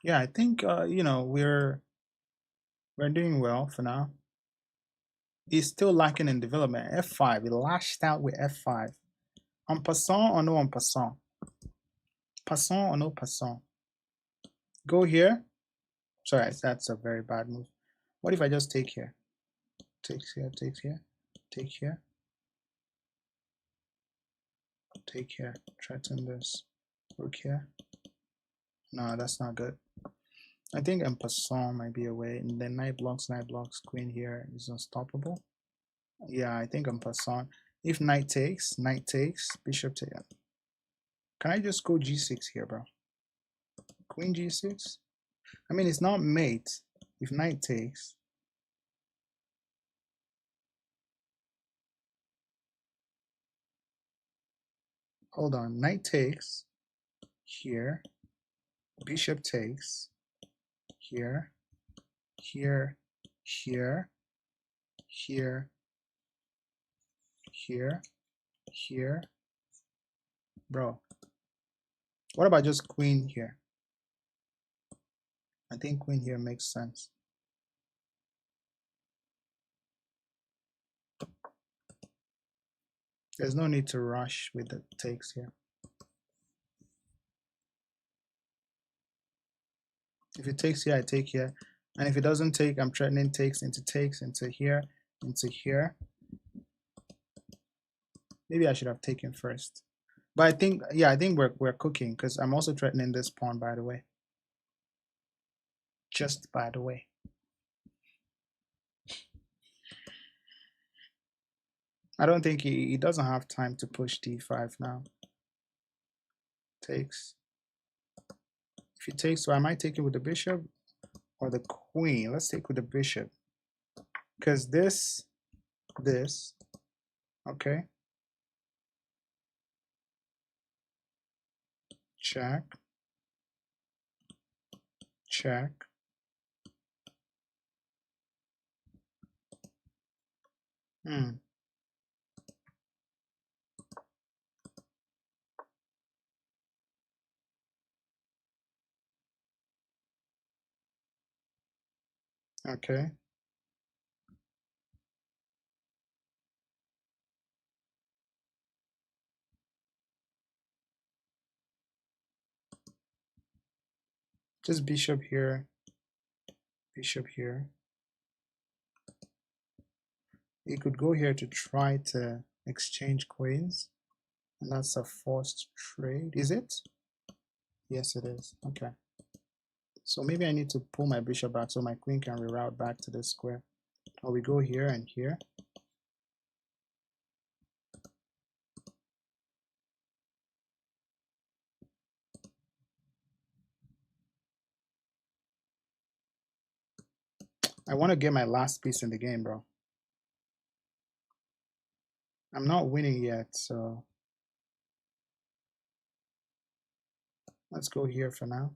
Yeah, I think you know, we're doing well for now. He's still lacking in development. F5. He lashed out with f5. En passant or no en passant? Passant or no passant? Go here. Sorry, that's a very bad move. What if I just take here? Takes here, takes here, take here, take here, threaten this. Rook here. No, that's not good. I think en passant might be a way. And then knight blocks, queen here is unstoppable. Yeah, I think en passant. If knight takes, bishop takes. Can I just go g6 here, bro? Queen g6? I mean, it's not mate. If knight takes. Hold on, knight takes here. Bishop takes here, here, here, here, here, here. Bro, what about just queen here? I think queen here makes sense. There's no need to rush with the takes here. If it takes here, I take here. And if it doesn't take, I'm threatening takes, into here, into here. Maybe I should have taken first. But I think, yeah, I think we're cooking because I'm also threatening this pawn, by the way. Just by the way. I don't think he doesn't have time to push d5 now. Takes. If he takes, so I might take it with the bishop or the queen. Let's take with the bishop. Because this, okay. Check. Check. Okay. Just bishop here. Bishop here. You could go here to try to exchange queens. And that's a forced trade. Is it? Yes, it is. Okay. So maybe I need to pull my bishop back so my queen can reroute back to this square. Or we go here and here. I want to get my last piece in the game, bro. I'm not winning yet, so let's go here for now.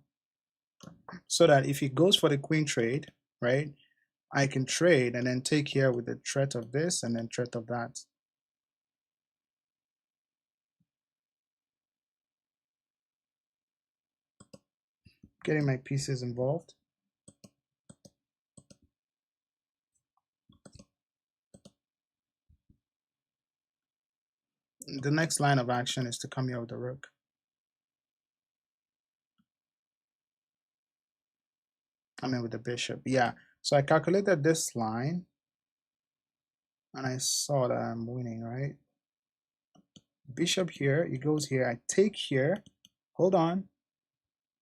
So that if he goes for the queen trade, right, I can trade and then take here with the threat of this and then threat of that. Getting my pieces involved. The next line of action is to come here with the rook. I mean with the bishop. Yeah. So I calculated this line and I saw that I'm winning, right? Bishop here, he goes here. I take here. Hold on.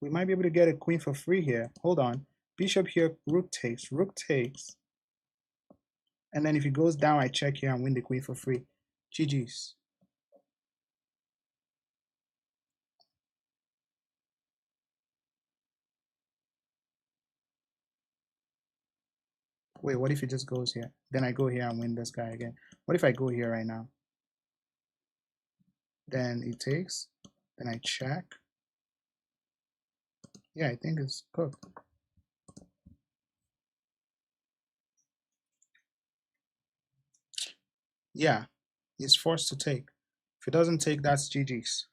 We might be able to get a queen for free here. Hold on. Bishop here, rook takes. Rook takes. And then if he goes down, I check here and win the queen for free. GG's. Wait, what if he just goes here? Then I go here and win this guy again. What if I go here right now? Then he takes. Then I check. Yeah, I think it's cooked. Yeah, he's forced to take. If he doesn't take, that's GG's.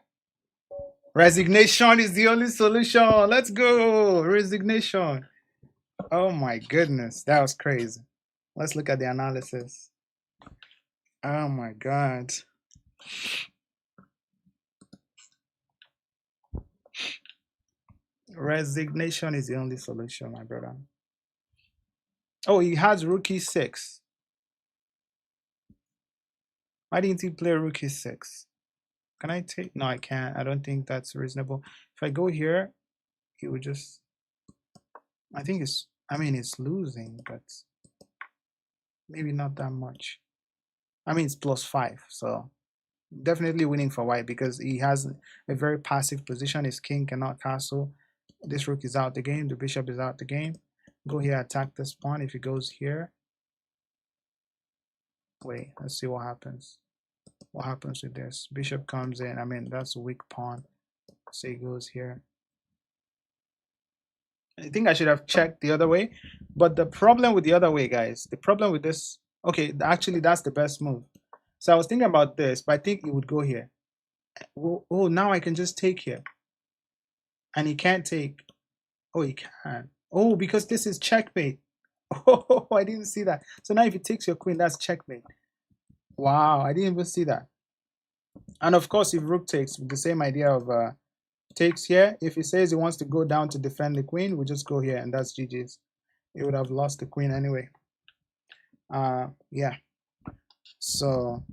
Resignation is the only solution. Let's go. Resignation. Oh my goodness. That was crazy. Let's look at the analysis. Oh my God. Resignation is the only solution, my brother. Oh, he has rook e6. Why didn't he play rook e6? Can I take? No, I can't. I don't think that's reasonable. If I go here, he would just. I think it's. I mean, it's losing, but maybe not that much. I mean, it's +5, so definitely winning for white because he has a very passive position. His king cannot castle. This rook is out the game. The bishop is out the game. Go here, attack this pawn. If he goes here, wait, let's see what happens. What happens with this? Bishop comes in. I mean, that's a weak pawn. So he goes here. I think I should have checked the other way. But the problem with the other way, guys, the problem with this, okay, actually, that's the best move. So I was thinking about this, but I think it would go here. Oh, now I can just take here. And he can't take. Oh, he can. Oh, because this is checkmate. Oh, I didn't see that. So now if he takes your queen, that's checkmate. Wow, I didn't even see that. And of course, if rook takes, the same idea of takes here. If he says he wants to go down to defend the queen, we just go here, and that's GG's. He would have lost the queen anyway. Yeah. So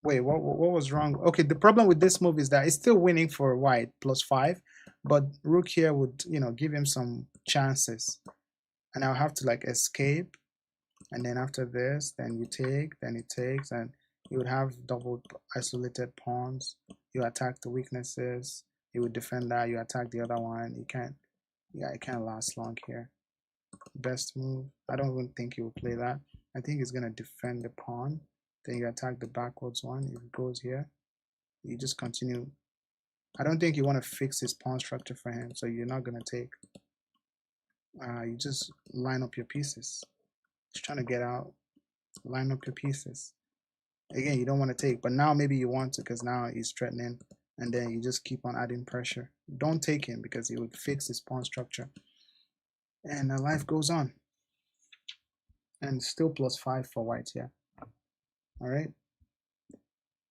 wait, what was wrong? Okay, the problem with this move is that it's still winning for white +5, but rook here would give him some chances, and I'll have to like escape, and then after this, then you take, then it takes, and you would have double isolated pawns. You attack the weaknesses. You would defend that. You attack the other one. You can't. Yeah, it can't last long here. Best move. I don't even think he will play that. I think he's gonna defend the pawn. Then you attack the backwards one. If it goes here, you just continue. I don't think you want to fix his pawn structure for him, so you're not gonna take. You just line up your pieces. He's trying to get out. Line up your pieces. Again, you don't want to take, but now maybe you want to because now he's threatening, and then you just keep on adding pressure. Don't take him because he would fix his pawn structure, and life goes on. And still +5 for white here. All right.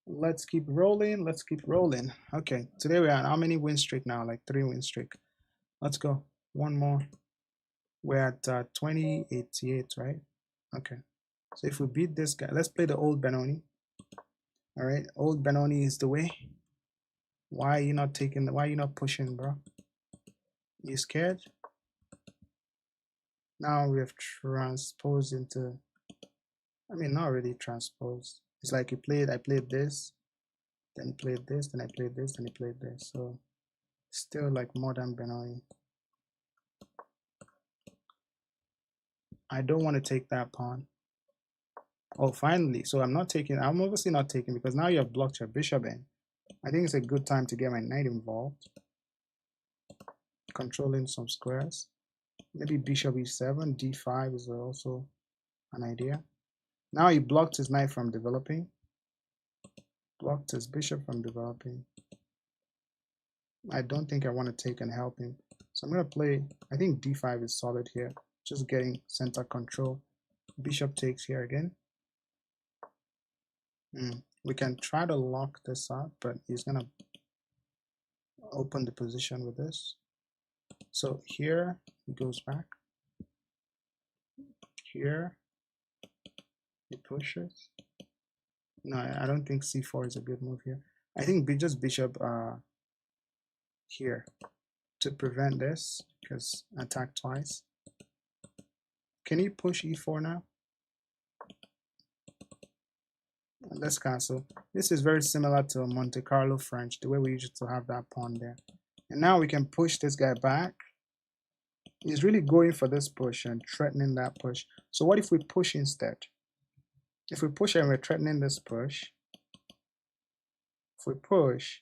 Let's keep rolling. Let's keep rolling. Okay. Today we're on how many win streak now? Like 3 win streak. Let's go. One more. We're at 2088, right? Okay. So if we beat this guy, let's play the old Benoni. All right. Old Benoni is the way. Why are you not taking? Why are you not pushing, bro? You scared? Now we have transposed into. I mean, not really transposed. It's like I played this, then he played this, then I played this, then he played this. So still like modern Benoni. I don't want to take that pawn. Oh, finally. So I'm not taking, I'm obviously not taking because now you have blocked your bishop in. I think it's a good time to get my knight involved. Controlling some squares. Maybe bishop e7, d5 is also an idea. Now he blocked his knight from developing. Blocked his bishop from developing. I don't think I want to take and help him. So I'm going to play, I think d5 is solid here. Just getting center control. Bishop takes here again. We can try to lock this up, but he's going to open the position with this. So here he goes back. Here he pushes. No, I don't think c4 is a good move here. I think just bishop here to prevent this, because attack twice. Can he push e4 now? Let's cancel. This is very similar to Monte Carlo French, the way we used to have that pawn there. And now we can push this guy back. He's really going for this push and threatening that push. So what if we push instead? If we push and we're threatening this push, if we push,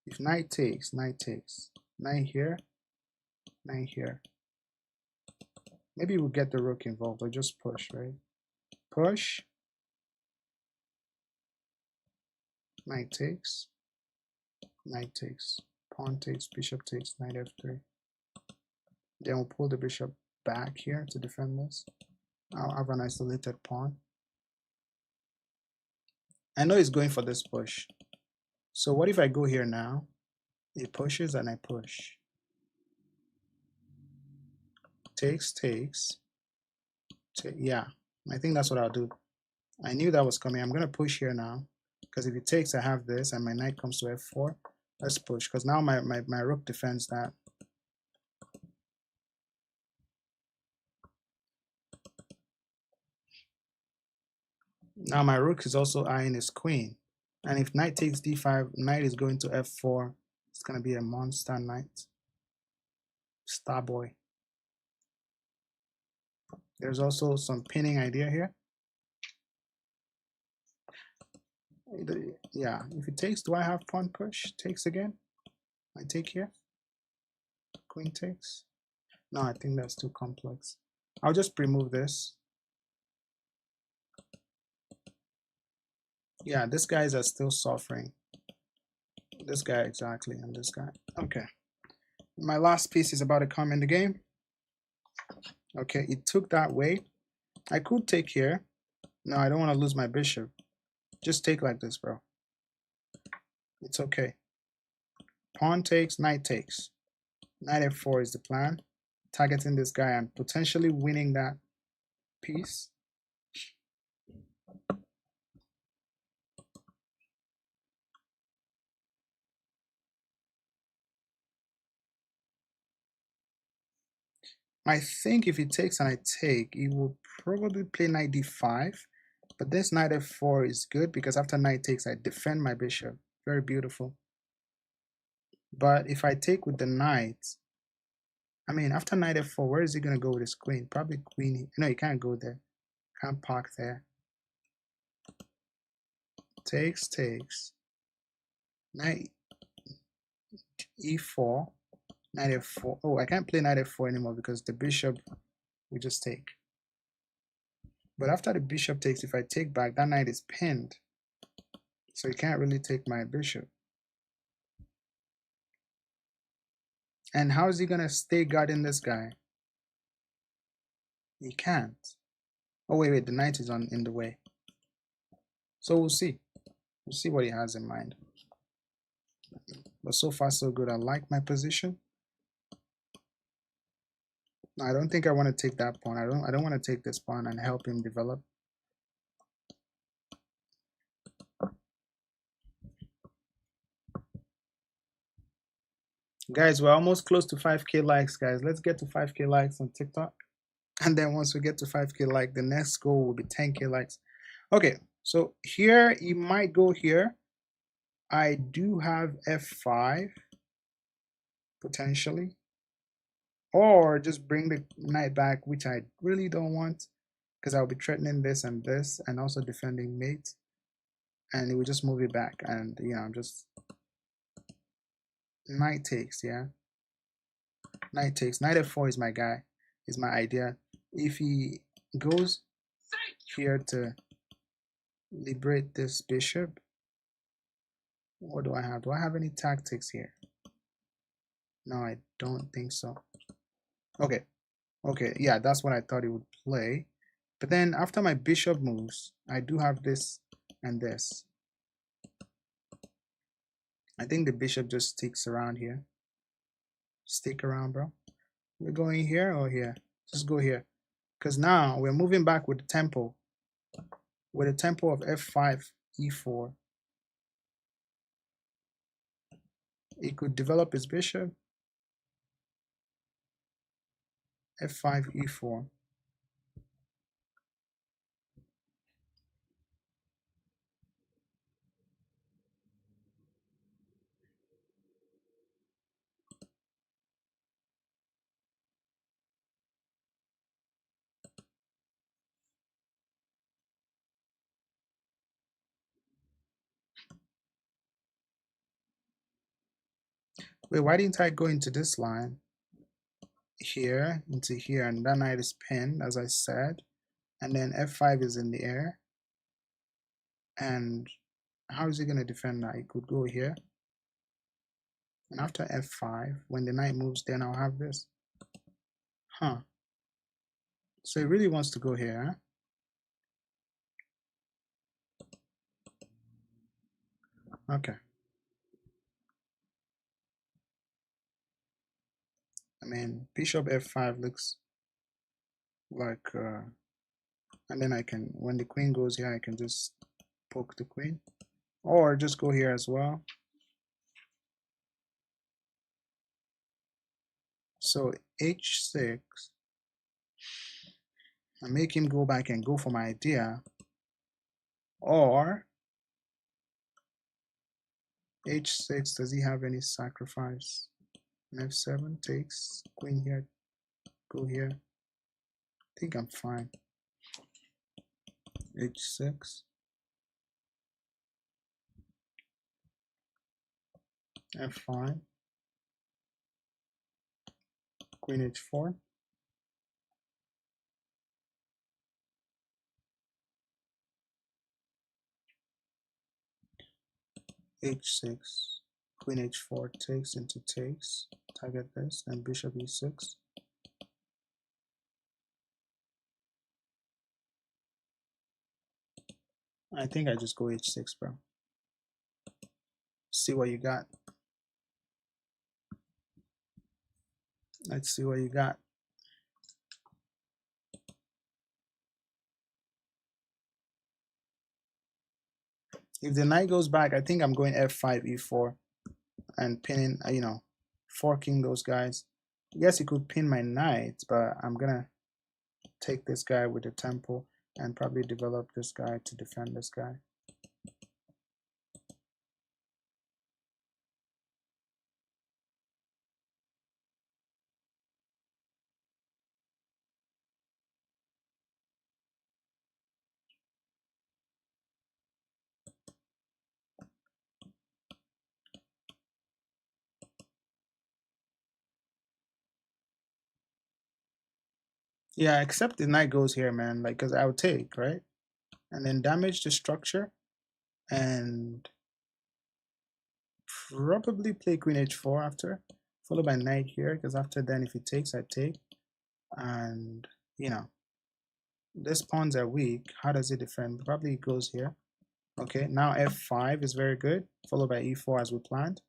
if knight takes, knight takes, knight here, knight here. Maybe we'll get the rook involved or just push, right? Push, knight takes, pawn takes, bishop takes, knight f3. Then we'll pull the bishop back here to defend this. I'll have an isolated pawn. I know he's going for this push. So what if I go here now? He pushes and I push. Takes. Yeah, I think that's what I'll do. I knew that was coming. I'm going to push here now. Because if he takes, I have this, and my knight comes to f4. Let's push, because now my rook defends that. Now my rook is also eyeing his queen. And if knight takes d5, knight is going to f4. It's going to be a monster knight. Star boy. There's also some pinning idea here. Yeah, if it takes, do I have pawn push? Takes again. I take here. Queen takes. No, I think that's too complex. I'll just remove this. Yeah, these guys are still suffering. This guy exactly, and this guy. Okay. My last piece is about to come in the game. Okay, it took that way. I could take here. No, I don't want to lose my bishop. Just take like this, bro. It's okay. Pawn takes, knight takes. Knight f4 is the plan. Targeting this guy and potentially winning that piece. I think if he takes and I take, he will probably play knight d5. But this knight f4 is good because after knight takes, I defend my bishop. Very beautiful. But if I take with the knight, I mean, after knight f4, where is he going to go with his queen? Probably queen. No, he can't go there. Can't park there. Takes. Knight e4. Knight f4. Oh, I can't play knight f4 anymore because the bishop will just take. But after the bishop takes, if I take back, that knight is pinned. So you can't really take my bishop. And how is he going to stay guarding this guy? He can't. Oh, wait, the knight is in the way. So we'll see. We'll see what he has in mind. But so far, so good. I like my position. No, I don't think I want to take that pawn. I don't want to take this pawn and help him develop. Guys, we're almost close to 5K likes, guys. Let's get to 5K likes on TikTok. And then once we get to 5K likes, the next goal will be 10K likes. Okay, so here he might go here. I do have f5 potentially, or just bring the knight back, which I really don't want. because I'll be threatening this and also defending mate, and it will just move it back, and just knight takes, yeah. Knight takes. Knight f4 is my guy, is my idea. If he goes here to liberate this bishop, what do I have? Do I have any tactics here? No, I don't think so. Okay, okay, yeah, that's what I thought he would play. But then after my bishop moves, I do have this and this. I think the bishop just sticks around here. Stick around, bro. We're going here or here? Just go here. Because now we're moving back with the tempo. With a tempo of f5, e4. He could develop his bishop. f5, e4. Wait, why didn't I go into this line? Here, into here, and that knight is pinned, as I said. And then f5 is in the air. And how is he going to defend that? He could go here. And after f5, when the knight moves, then I'll have this. Huh. So he really wants to go here, huh? Okay. I mean, bishop f5 looks like, and then I can, when the queen goes here, I can just poke the queen. Or just go here as well. So h6, and make him go back and go for my idea. Or h6, does he have any sacrifice? f7 takes, queen here, go here. I think I'm fine. h6, f5, queen h4. h6, queen h4 takes into takes, target this, and bishop e6. I think I just go h6, bro. See what you got. Let's see what you got. If the knight goes back, I think I'm going f5, e4, and pinning, forking those guys. Yes, he could pin my knight, but I'm gonna take this guy with the tempo and probably develop this guy to defend this guy. Yeah, except the knight goes here, man, like, because I'll take, right? And then damage the structure and probably play queen h4 after, followed by knight here, because after then if he takes, I take. And, these pawns are weak. How does it defend? Probably it goes here. Okay, now f5 is very good, followed by e4 as we planned.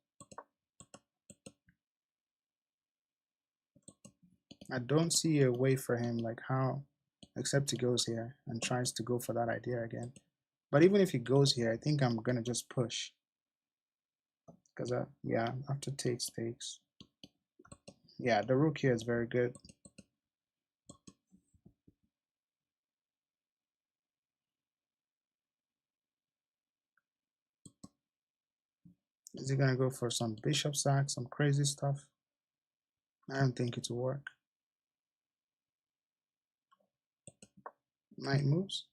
I don't see a way for him, like how, except he goes here and tries to go for that idea again. But even if he goes here, I think I'm gonna just push. Because, yeah, after takes. Yeah, the rook here is very good. Is he gonna go for some bishop sack, some crazy stuff? I don't think it will work. Knight moves.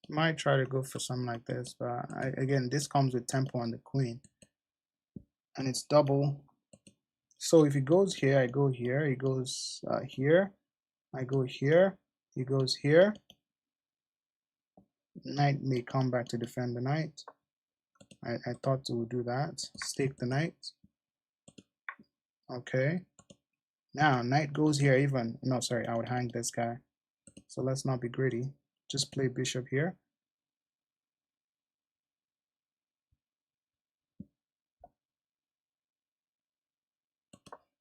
Might try to go for something like this, but again, this comes with tempo on the queen, and it's double. So if he goes here, I go here. He goes here, I go here. He goes here. Knight may come back to defend the knight. I thought it would do that. Stake the knight. Okay. Now knight goes here even. No, sorry, I would hang this guy. So let's not be greedy. Just play bishop here.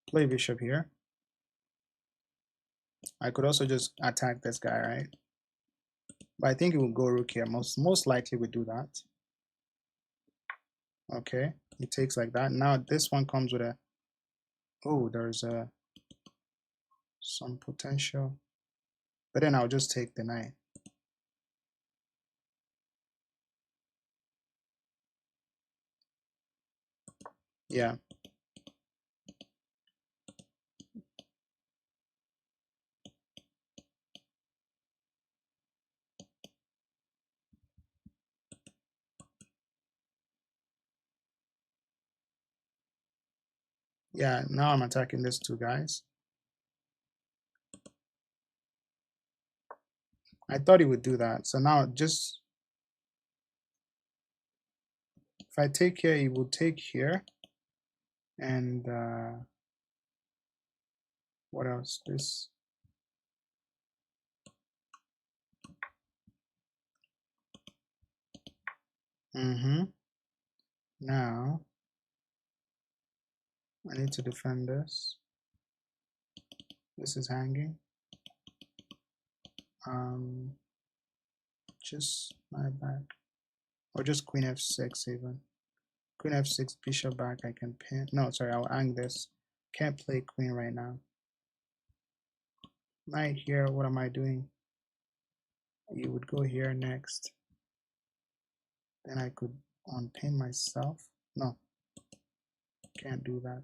Play bishop here. I could also just attack this guy, right? But I think it will go rook here. Most likely we do that. Okay, it takes like that. Now this one comes with a, oh, there's some potential. But then I'll just take the knight. Yeah. Yeah, now I'm attacking these two guys. I thought he would do that. So now just, if I take here, he will take here. And what else? This. Now I need to defend this. This is hanging. Just my back, or just queen f6 even. Queen f6, bishop back. I can pin. No, sorry, I'll hang this. Can't play queen right now. Knight here. What am I doing? You would go here next. Then I could unpin myself. No, can't do that.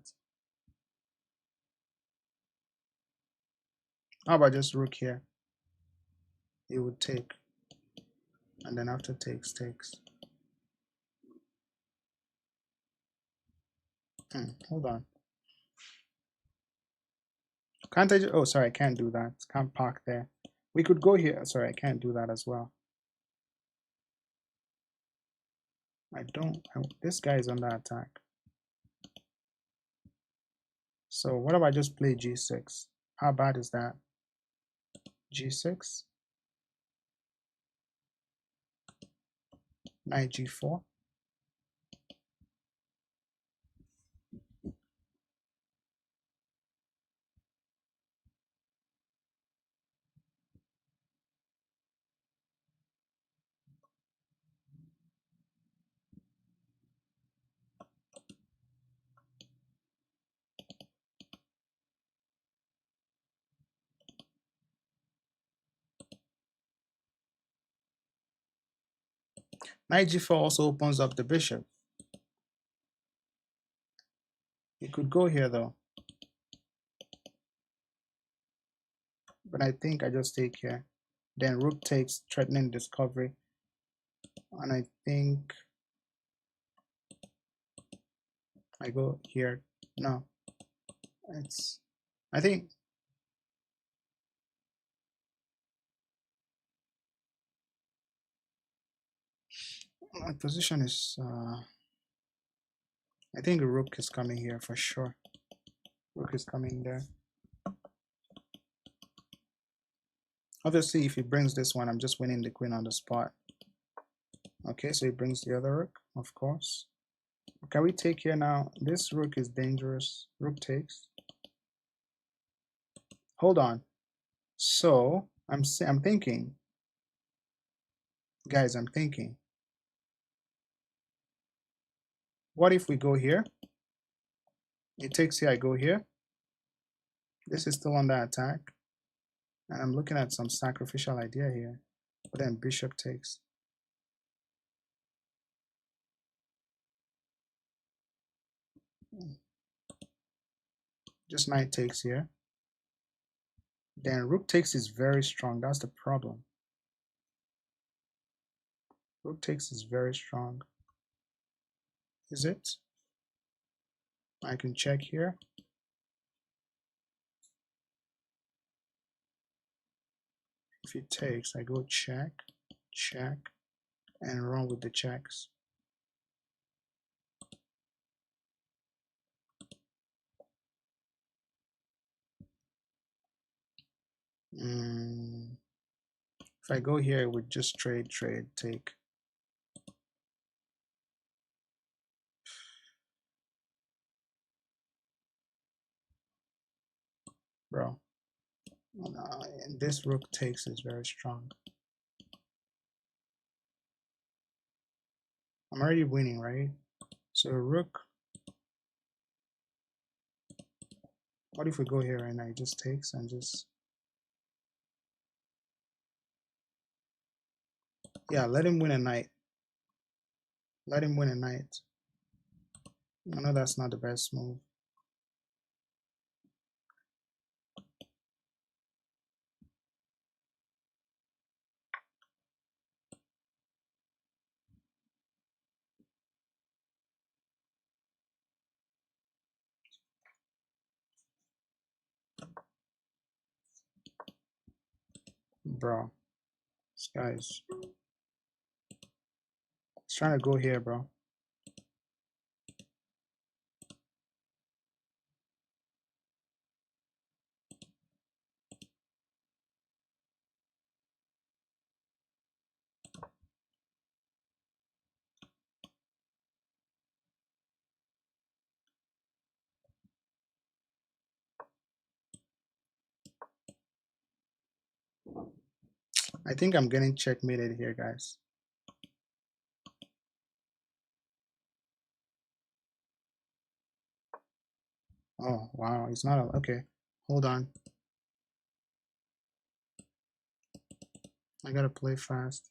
How about just rook here? It would take, and then after takes. Hold on. Can't I? Oh, sorry, I can't do that. Can't park there. We could go here. Sorry, I can't do that as well. I don't. This guy is under attack. So what if I just play g6? How bad is that? G6, knight g4. Knight g4 also opens up the bishop. You could go here though, but I think I just take here. Then rook takes, threatening discovery, and I think I go here. No, it's. I think my position is. I think the rook is coming here for sure. Rook is coming there. Obviously, if he brings this one, I'm just winning the queen on the spot. Okay, so he brings the other rook, of course. Can we take here now? This rook is dangerous. Rook takes. Hold on. So I'm thinking, guys. I'm thinking. What if we go here? It takes here. I go here. This is still under attack, and I'm looking at some sacrificial idea here. But then bishop takes. Just knight takes here. Then rook takes is very strong. That's the problem. Rook takes is very strong. Is it? I can check here. If it takes, I go check, check, and run with the checks. If I go here, it would just trade, take. Bro, this rook takes is very strong. I'm already winning, right? So rook. What if we go here and I just takes and just... Yeah, let him win a knight. Let him win a knight. I know that's not the best move. Bro, this guy's trying to go here, bro. I think I'm getting checkmated here, guys. Oh, wow. It's not a... Okay. Hold on. I gotta play fast.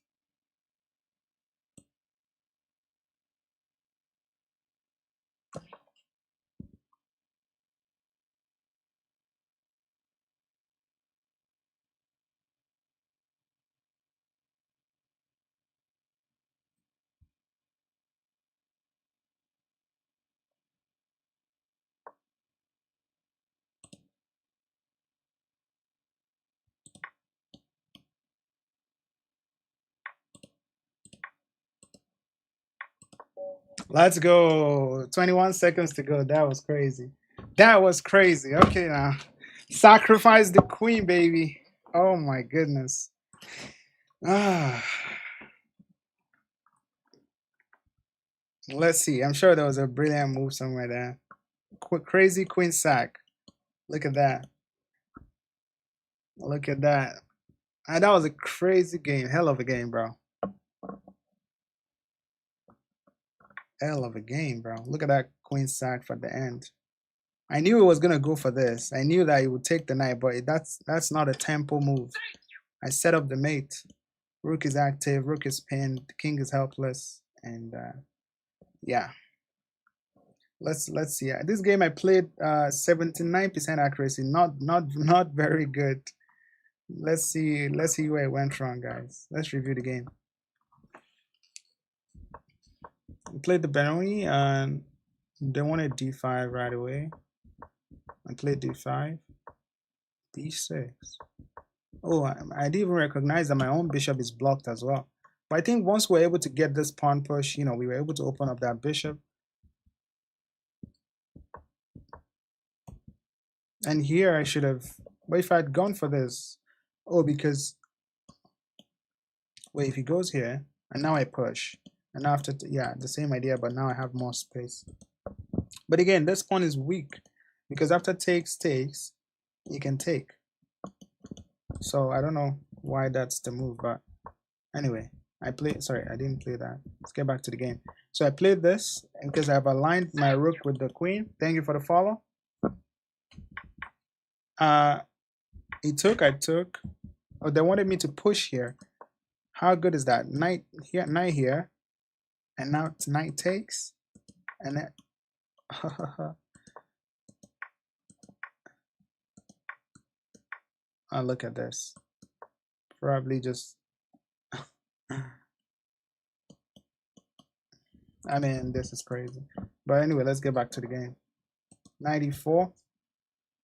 Let's go. 21 seconds to go. That was crazy. That was crazy. Okay, now. Sacrifice the queen, baby. Oh my goodness. Ah. Let's see. I'm sure there was a brilliant move somewhere there. Crazy queen sack. Look at that. Look at that. And that was a crazy game. Hell of a game, bro. Hell of a game, bro. Look at that queen sack for the end. I knew it was gonna go for this. I knew that it would take the knight, but that's not a tempo move. I set up the mate. Rook is active. Rook is pinned. The king is helpless, and yeah. Let's see. This game I played 79% accuracy. Not very good. Let's see where it went wrong, guys. Let's review the game. We played the Benoni and they wanted d5 right away. I played d5, d6. Oh, I didn't even recognize that my own bishop is blocked as well. But I think once we're able to get this pawn push, we were able to open up that bishop. And here I should have... But if I had gone for this... Oh, because... Wait, if he goes here, and now I push. And now after... Yeah, the same idea, but now I have more space. But again, this pawn is weak. Because after takes, you can take. So I don't know why that's the move, but anyway, sorry, I didn't play that. Let's get back to the game. So I played this because I've aligned my rook with the queen. Thank you for the follow. I took. Oh, they wanted me to push here. How good is that? Knight here, and now knight takes, and then oh, look at this. Probably just, I mean, this is crazy. But anyway, let's get back to the game. 94.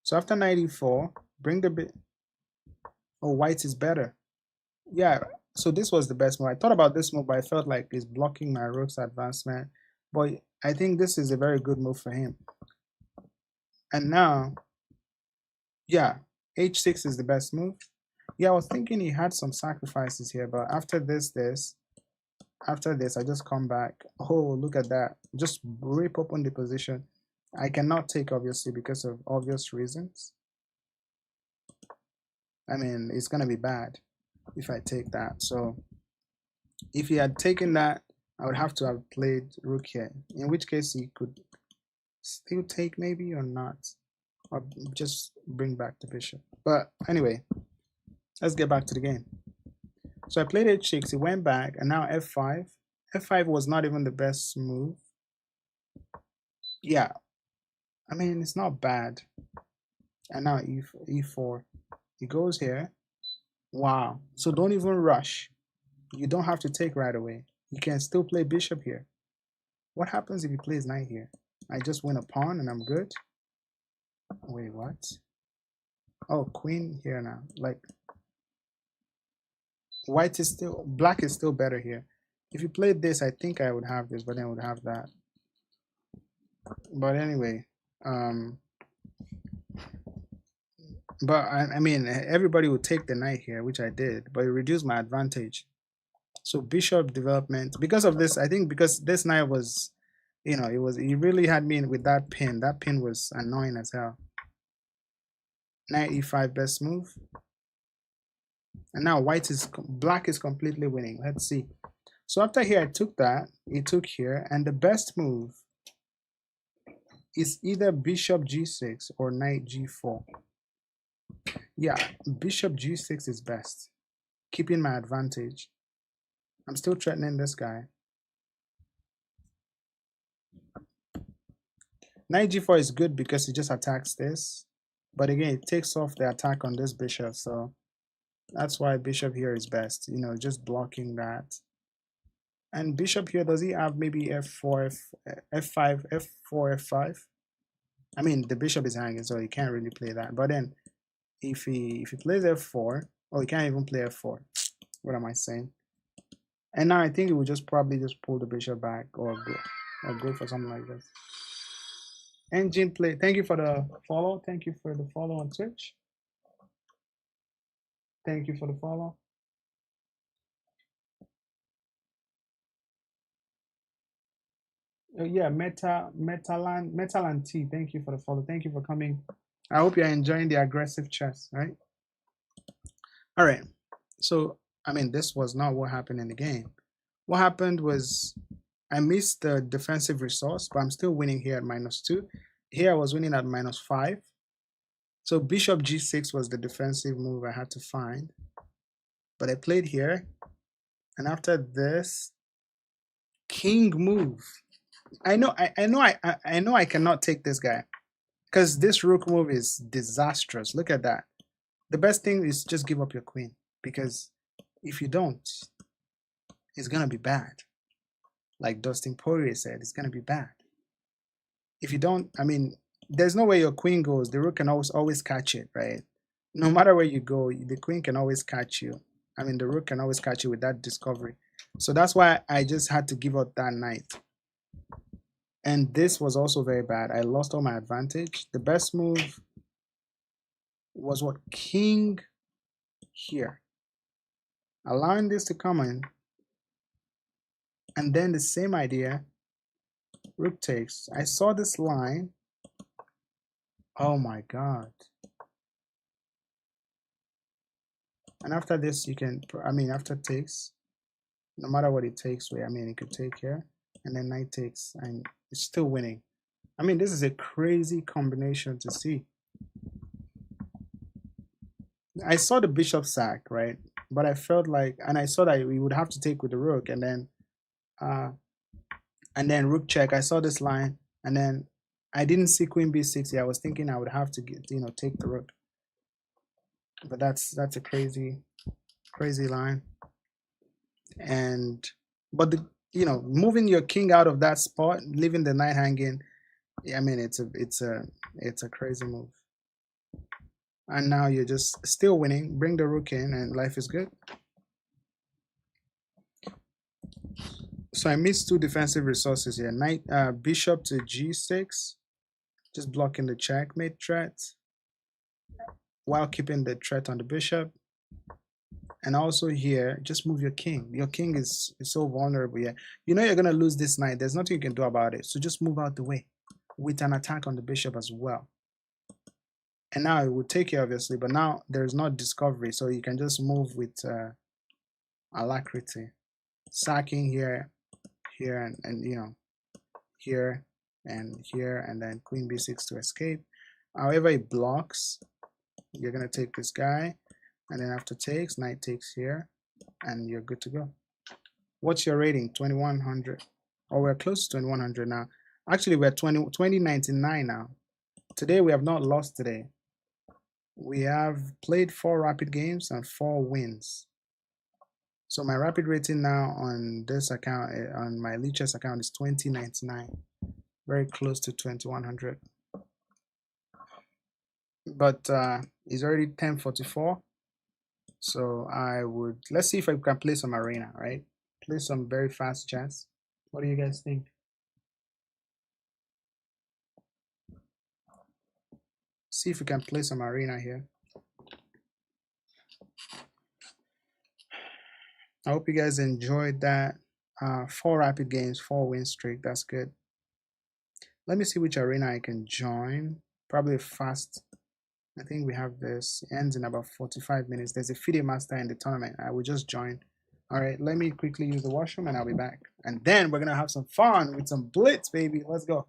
So after 94, bring the bit. Oh, white is better. Yeah. So this was the best move. I thought about this move, but I felt like it's blocking my rook's advancement. But I think this is a very good move for him. And now, yeah, h6 is the best move. Yeah, I was thinking he had some sacrifices here, but after after this, I just come back. Oh, look at that. Just rip open the position. I cannot take, obviously, because of obvious reasons. I mean, it's going to be bad if I take that. So if he had taken that, I would have to have played rook here, in which case he could still take maybe or not, or just bring back the bishop. But anyway, let's get back to the game. So I played h6, he went back, and now f5. f5 was not even the best move. Yeah, I mean, it's not bad. And now e4. He goes here. Wow. So don't even rush. You don't have to take right away. You can still play bishop here. What happens if he plays knight here? I just win a pawn and I'm good. Wait, what? Oh, queen here now. Like, black is still better here. If you played this, I think I would have this, but then I would have that. But anyway, but I mean, everybody would take the knight here, which I did, but it reduced my advantage. So bishop development, because of this, I think because this knight was, he really had me with that pin. That pin was annoying as hell. Knight e5, best move. And now black is completely winning. Let's see. So after here, I took that, he took here, and the best move is either bishop g6 or knight g4. Yeah, bishop g6 is best, keeping my advantage. I'm still threatening this guy. Knight g4 is good because he just attacks this, but again, it takes off the attack on this bishop, so that's why bishop here is best, just blocking that. And bishop here, does he have maybe f4, f5, f4, f5? I mean, the bishop is hanging, so he can't really play that. But then, if he plays f4, oh, he can't even play f4. What am I saying? And now I think he will probably just pull the bishop back or go for something like this. Engine play. Thank you for the follow. Thank you for the follow on Twitch. Thank you for the follow. Yeah, Metalan T. Thank you for the follow. Thank you for coming. I hope you're enjoying the aggressive chess, right? All right. So, I mean, this was not what happened in the game. What happened was I missed the defensive resource, but I'm still winning here at -2. Here I was winning at -5. So bishop g6 was the defensive move I had to find. But I played here. And after this, king move. I know I cannot take this guy because this rook move is disastrous. Look at that. The best thing is just give up your queen, because if you don't, it's gonna be bad. Like Dustin Poirier said, it's gonna be bad. If you don't, I mean, there's no way your queen goes. The rook can always catch it, right? No matter where you go, the queen can always catch you. I mean, the rook can always catch you with that discovery. So that's why I just had to give up that knight. And this was also very bad. I lost all my advantage. The best move was what? King here. Allowing this to come in. And then the same idea. Rook takes. I saw this line. Oh my god. And after this, you can, I mean, after takes, no matter what it takes, I mean, it could take here, and then knight takes, and it's still winning. I mean, this is a crazy combination to see. I saw the bishop sack, right? But I felt like, and I saw that we would have to take with the rook, uh, and then rook check. I saw this line, and then I didn't see queen b6 here. I was thinking I would have to get, take the rook, but that's a crazy line. And but the moving your king out of that spot, leaving the knight hanging. I mean, it's a crazy move. And now you're just still winning. Bring the rook in, and life is good. So I missed two defensive resources here. Knight, bishop to g6, just blocking the checkmate threat while keeping the threat on the bishop. And also here, just move your king. Your king is so vulnerable here. You know you're gonna lose this knight. There's nothing you can do about it. So just move out the way with an attack on the bishop as well. And now it will take you obviously, but now there's no discovery, so you can just move with alacrity, sacking here, here, and here and here, and then queen b6 to escape. However it blocks, you're gonna take this guy, and then after takes, knight takes here, and you're good to go. What's your rating? 2100. Oh, we're close to 2100 now. Actually, we're 2099 now. Today we have not lost today. We have played 4 rapid games and 4 wins. So my rapid rating now on this account, on my Lichess account, is 2099, very close to 2100. But it's already 10:44, so let's see if I can play some arena, right? Play some very fast chess. What do you guys think? See if we can play some arena here. I hope you guys enjoyed that. 4 rapid games, 4 win streak. That's good. Let me see which arena I can join. Probably fast. I think we have this. It ends in about 45 minutes. There's a FIDE master in the tournament. I will just join. All right, let me quickly use the washroom and I'll be back. And then we're going to have some fun with some blitz, baby. Let's go.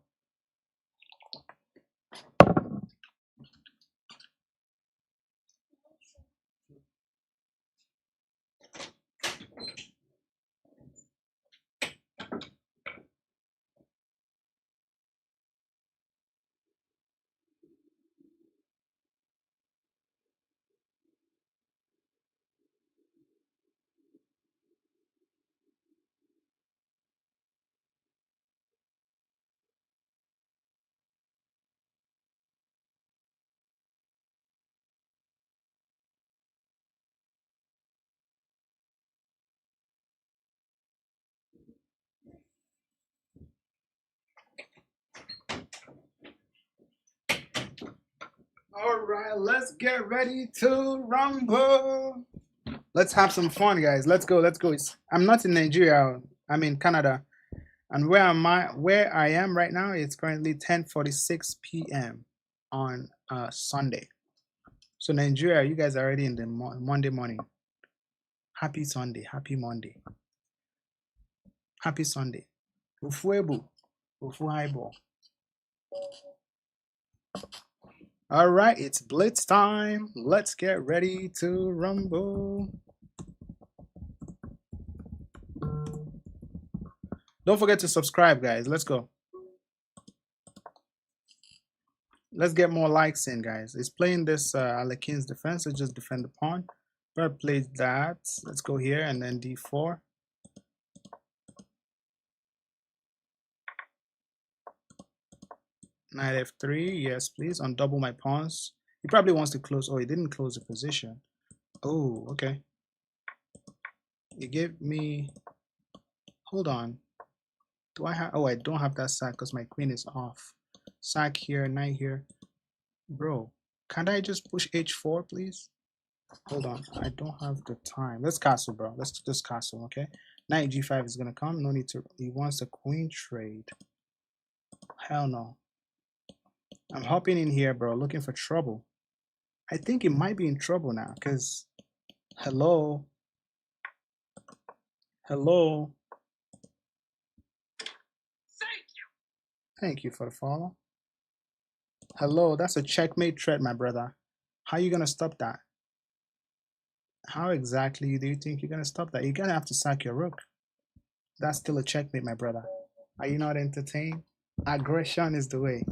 All right, let's get ready to rumble. Let's have some fun, guys. Let's go. Let's go. I'm not in Nigeria. I'm in Canada. And where am I? Where I am right now, it's currently 10:46 p.m. on Sunday. So Nigeria, you guys are already in the Monday morning. Happy Sunday. Happy Monday. Happy Sunday. Ufuebu. Ufu highball. All right, it's blitz time. Let's get ready to rumble. Don't forget to subscribe, guys. Let's go. Let's get more likes in, guys. It's playing this Alekin's defense. Let's just defend the pawn. But plays that. Let's go here and then d4. Knight f3. Yes, please. Undouble my pawns. He probably wants to close. Oh, he didn't close the position. Oh, okay. He gave me. Hold on. Do I have? Oh, I don't have that sack because my queen is off. Sack here, knight here. Bro, can't I just push h4, please? Hold on, I don't have the time. Let's castle, bro. Let's just castle, okay? Knight g5 is gonna come. No need to. He wants a queen trade. Hell no. I'm hopping in here, bro, looking for trouble. I think it might be in trouble now, because Hello. Hello. Thank you for the follow. Hello. That's a checkmate threat, my brother. How are you gonna stop that? How exactly do you think you're gonna stop that? You're gonna have to sack your rook. That's still a checkmate, my brother. Are you not entertained? Aggression is the way.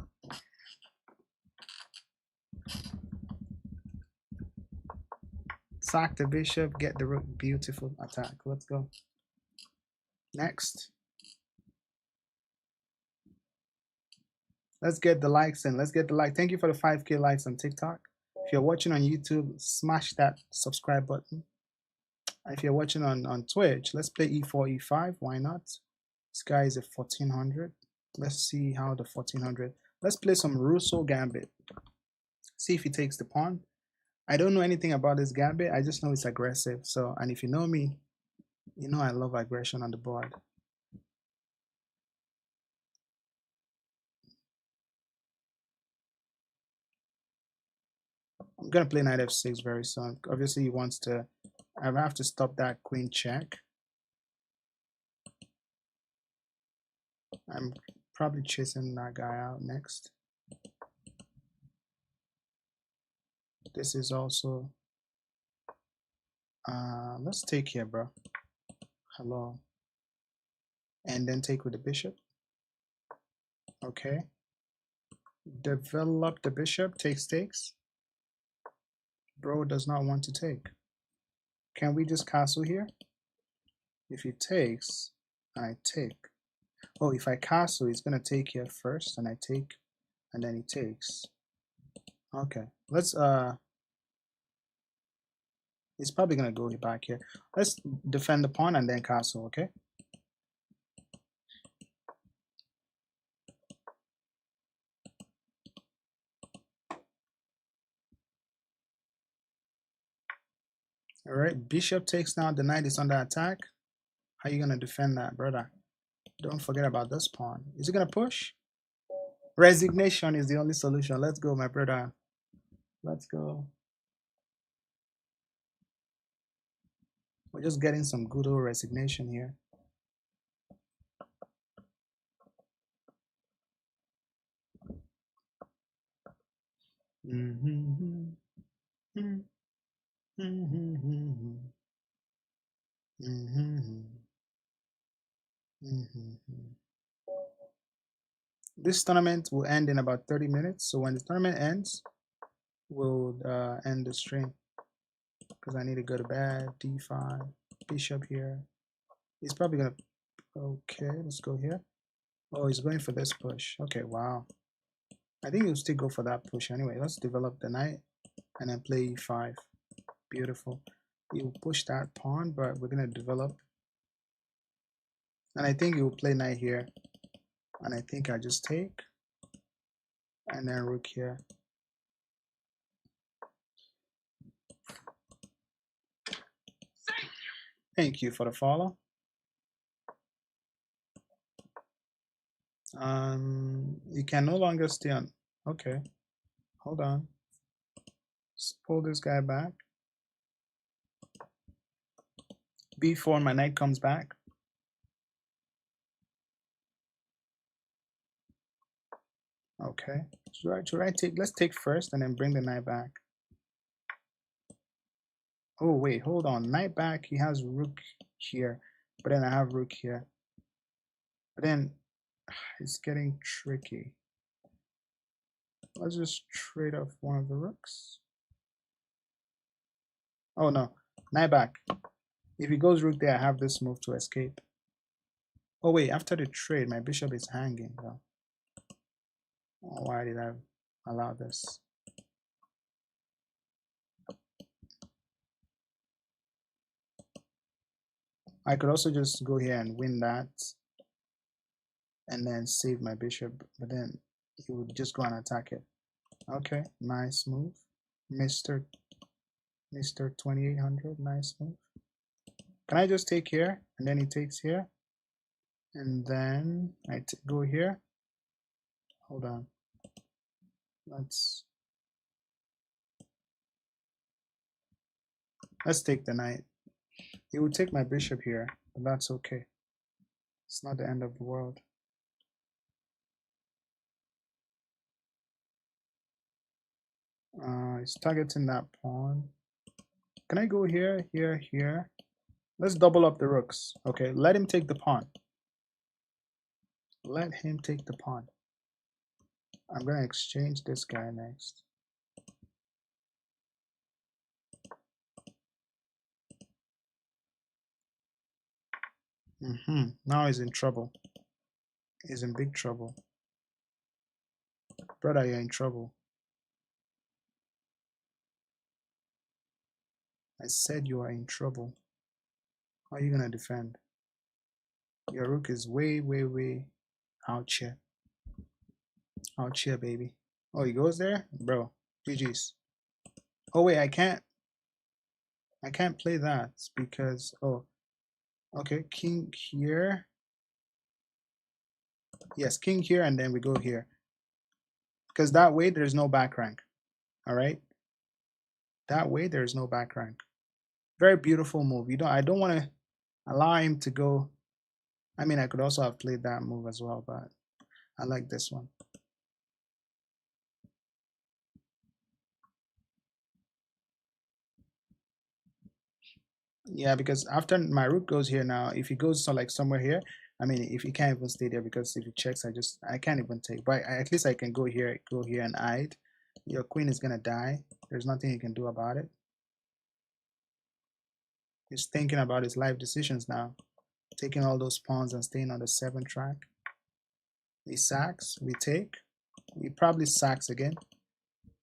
Sack the bishop, get the rook. Beautiful attack. Let's go. Next. Let's get the likes in. Let's get the like. Thank you for the 5K likes on TikTok. If you're watching on YouTube, smash that subscribe button. If you're watching on Twitch, let's play e4, e5. Why not? This guy is a 1400. Let's see how the 1400. Let's play some Russo Gambit. See if he takes the pawn. I don't know anything about this Gambit. I just know it's aggressive. So, and if you know me, you know I love aggression on the board. I'm gonna play knight f6 very soon. Obviously, he wants to. I have to stop that queen check. I'm probably chasing that guy out next. This is also. Let's take here, bro. Hello. And then take with the bishop. Okay. Develop the bishop. Takes. Bro does not want to take. Can we just castle here? If he takes, I take. Oh, if I castle, he's gonna take here first, and I take, and then he takes. Okay, let's he's probably gonna go back here. Let's defend the pawn and then castle, okay? All right, bishop takes now, the knight is under attack. How are you gonna defend that, brother? Don't forget about this pawn. Is he gonna push? Resignation is the only solution. Let's go, my brother. Let's go. We're just getting some good old resignation here. This tournament will end in about 30 minutes. So when the tournament ends, we'll end the stream because I need to go to bed. D5, bishop here. He's probably gonna. Okay, let's go here. Oh, he's going for this push. Okay, wow. I think he'll still go for that push anyway. Let's develop the knight and then play e5. Beautiful. He'll push that pawn, but we're gonna develop. And I think he will play knight here. And I think I just take. And then rook here. Thank you for the follow. You can no longer stay on. Okay, hold on. Let's pull this guy back. B4, my knight comes back. Okay, should I take? Let's take first and then bring the knight back. Oh wait, hold on. Knight back. He has rook here, but then I have rook here. But then it's getting tricky. Let's just trade off one of the rooks. Oh no, knight back. If he goes rook there, I have this move to escape. Oh wait, after the trade, my bishop is hanging though. Oh, why did I allow this? I could also just go here and win that and then save my bishop, but then he would just go and attack it. Okay, nice move. Mr. 2800, nice move. Can I just take here and then he takes here? And then I go here. Hold on. Let's Let's take the knight. He will take my bishop here, but that's okay. It's not the end of the world. He's targeting that pawn. Can I go here, here, here? Let's double up the rooks. Okay, let him take the pawn. Let him take the pawn. I'm going to exchange this guy next. Now he's in trouble. He's in big trouble. Brother, you're in trouble. I said you are in trouble. How are you going to defend? Your rook is way, way, way out here. Out here, baby. Oh, he goes there? Bro, GG's. Oh, wait, I can't play that because, oh, okay, king here. Yes, king here, and then we go here. Because that way, there's no back rank. All right? That way, there's no back rank. Very beautiful move. I don't want to allow him to go. I mean, I could also have played that move as well, but I like this one. Yeah, because after my rook goes here now, if he goes to like somewhere here, I mean, if he can't even stay there because if he checks, I can't even take. But at least I can go here and hide. Your queen is gonna die. There's nothing you can do about it. He's thinking about his life decisions now, taking all those pawns and staying on the 7th track. He sacks, we take. He probably sacks again,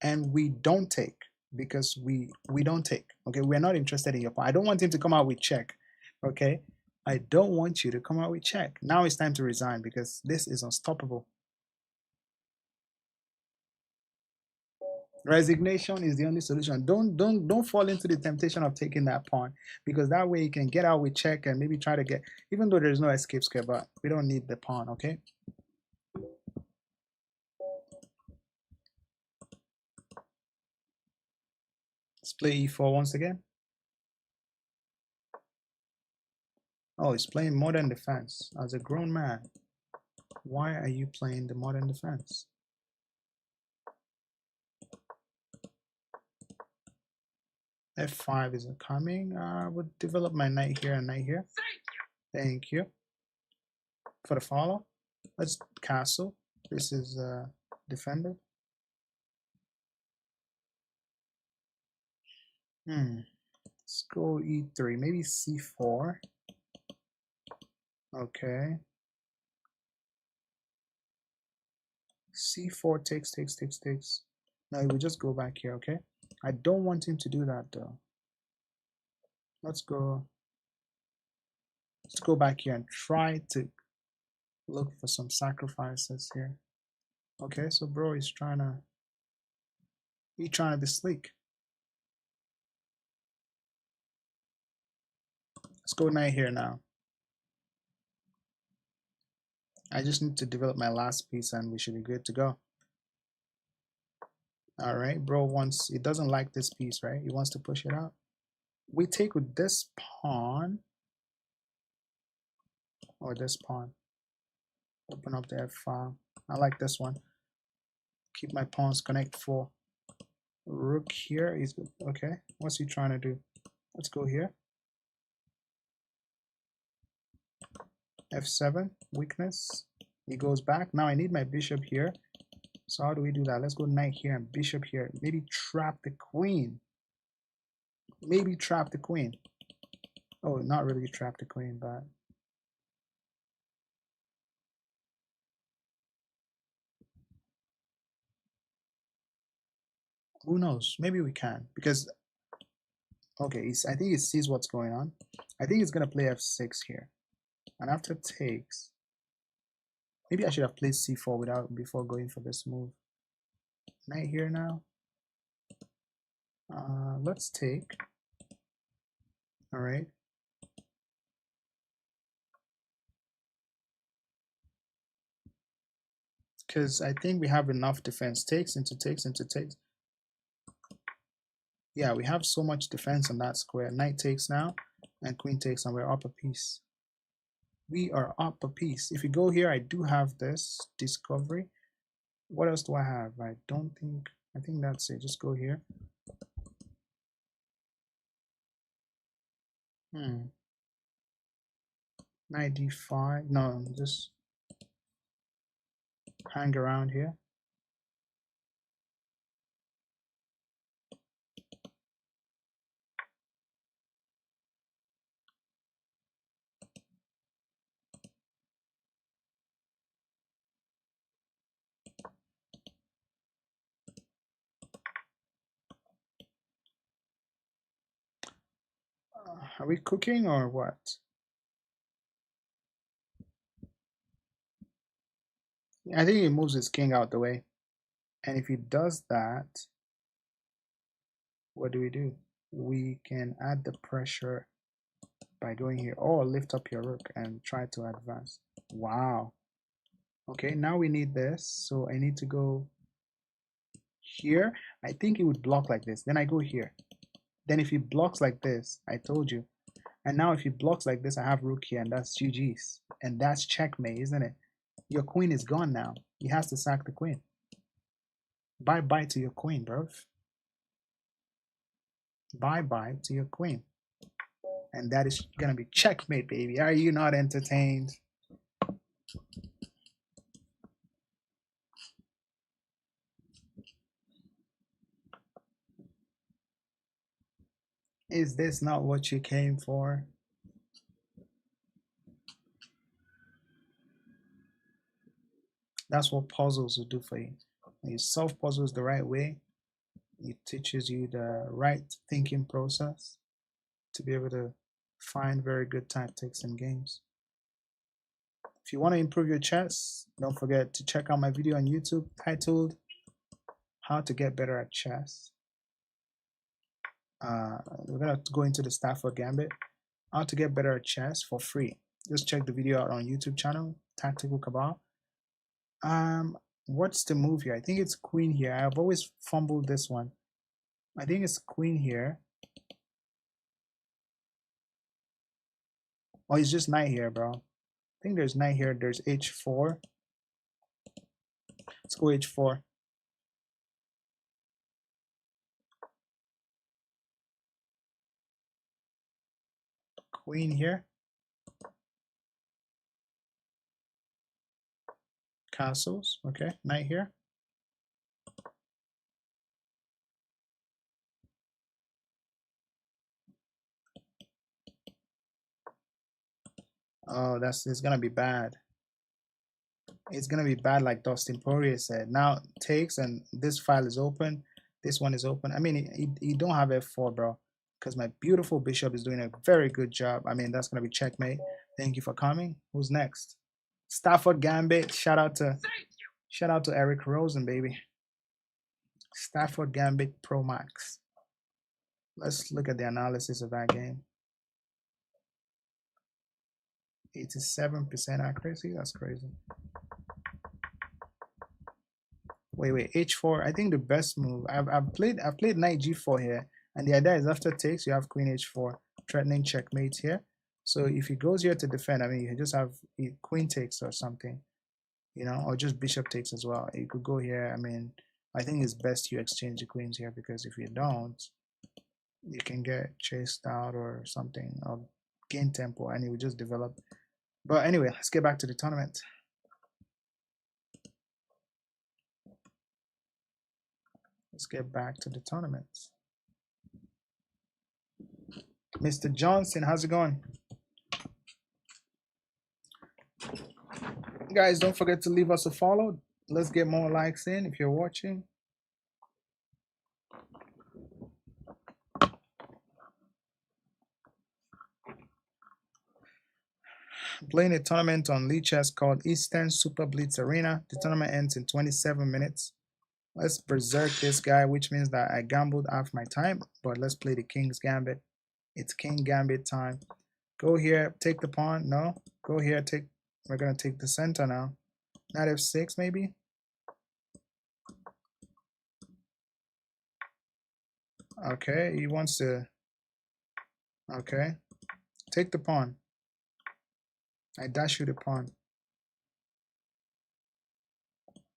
and we don't take because we don't take. Okay, we're not interested in your pawn. I don't want him to come out with check. Okay, I don't want you to come out with check. Now it's time to resign because this is unstoppable. Resignation is the only solution. Don't fall into the temptation of taking that pawn because that way you can get out with check and maybe try to get, even though there's no escape square, but we don't need the pawn. Okay. Let's play e4 once again. Oh, he's playing modern defense. As a grown man, why are you playing the modern defense? F5 isn't coming. I would develop my knight here and knight here. Thank you. For the follow, let's castle. This is defended. Let's go e3, maybe c4. Okay. c4 takes. Now we just go back here, okay? I don't want him to do that though. Let's go back here and try to look for some sacrifices here. Okay, so bro is trying to be sleek. Let's go knight here now. I just need to develop my last piece and we should be good to go. All right, bro he doesn't like this piece, right? He wants to push it out. We take with this pawn or this pawn. Open up the F file. I like this one. Keep my pawns, connect 4. Rook here is good. Okay, what's he trying to do? Let's go here. F7, weakness. He goes back. Now I need my bishop here. So how do we do that? Let's go knight here and bishop here. Maybe trap the queen. Maybe trap the queen. Oh, not really trap the queen, but who knows? Maybe we can because okay, I think it sees what's going on. I think it's gonna play f6 here, and after takes, maybe I should have played c4 before going for this move. Knight here now. Let's take. All right. Because I think we have enough defense. Takes into takes into takes. Yeah, we have so much defense on that square. Knight takes now, and queen takes, and we're up a piece. We are up a piece. If you go here, I do have this discovery. What else do I have? I think that's it. Just go here. Knight d5. No, just hang around here. Are we cooking or what? I think he moves his king out the way. And if he does that, what do? We can add the pressure by going here, or lift up your rook and try to advance. Wow. Okay, now we need this. So I need to go here. I think he would block like this. Then I go here. Then if he blocks like this, I told you. And now if he blocks like this, I have rook here, and that's GG's. And that's checkmate, isn't it? Your queen is gone now. He has to sack the queen. Bye-bye to your queen, bro. Bye-bye to your queen. And that is going to be checkmate, baby. Are you not entertained? Is this not what you came for? That's what puzzles will do for you. When you solve puzzles the right way, it teaches you the right thinking process to be able to find very good tactics in games. If you want to improve your chess, don't forget to check out my video on YouTube titled How to Get Better at Chess. We're going to go into the Stafford Gambit. How to Get Better at Chess for free. Just check the video out on YouTube channel, Tactical Cabal. What's the move here? I think it's queen here. I've always fumbled this one. I think it's queen here. Oh, it's just knight here, bro. I think there's knight here. There's h4. Let's go h4. Queen here. Castles. Okay, knight here. Oh, it's gonna be bad. It's gonna be bad, like Dustin Poirier said. Now takes, and this file is open. This one is open. I mean, you don't have f4, bro, because my beautiful bishop is doing a very good job. I mean, that's gonna be checkmate. Thank you for coming. Who's next? Stafford Gambit. Shout out to Eric Rosen, baby. Stafford Gambit Pro Max. Let's look at the analysis of that game. 87% accuracy. That's crazy. Wait, h4. I think the best move. I've played knight g4 here, and the idea is after takes you have queen h4, threatening checkmate here. So if he goes here to defend, I mean, you just have queen takes or something, you know, or just bishop takes as well. You could go here. I mean, I think it's best you exchange the queens here, because if you don't, you can get chased out or something, or gain tempo, and it will just develop. But anyway, let's get back to the tournament. Let's get back to the tournament. Mr. Johnson, how's it going? Guys, don't forget to leave us a follow. Let's get more likes in if you're watching. I'm playing a tournament on Lichess called Eastern Super Blitz Arena. The tournament ends in 27 minutes. Let's berserk this guy, which means that I gambled half my time, but let's play the King's Gambit. It's King Gambit time. Go here, take the pawn. No, go here, we're gonna take the center now. Knight f6 maybe. Okay, he wants to. Okay, take the pawn. I dash you the pawn.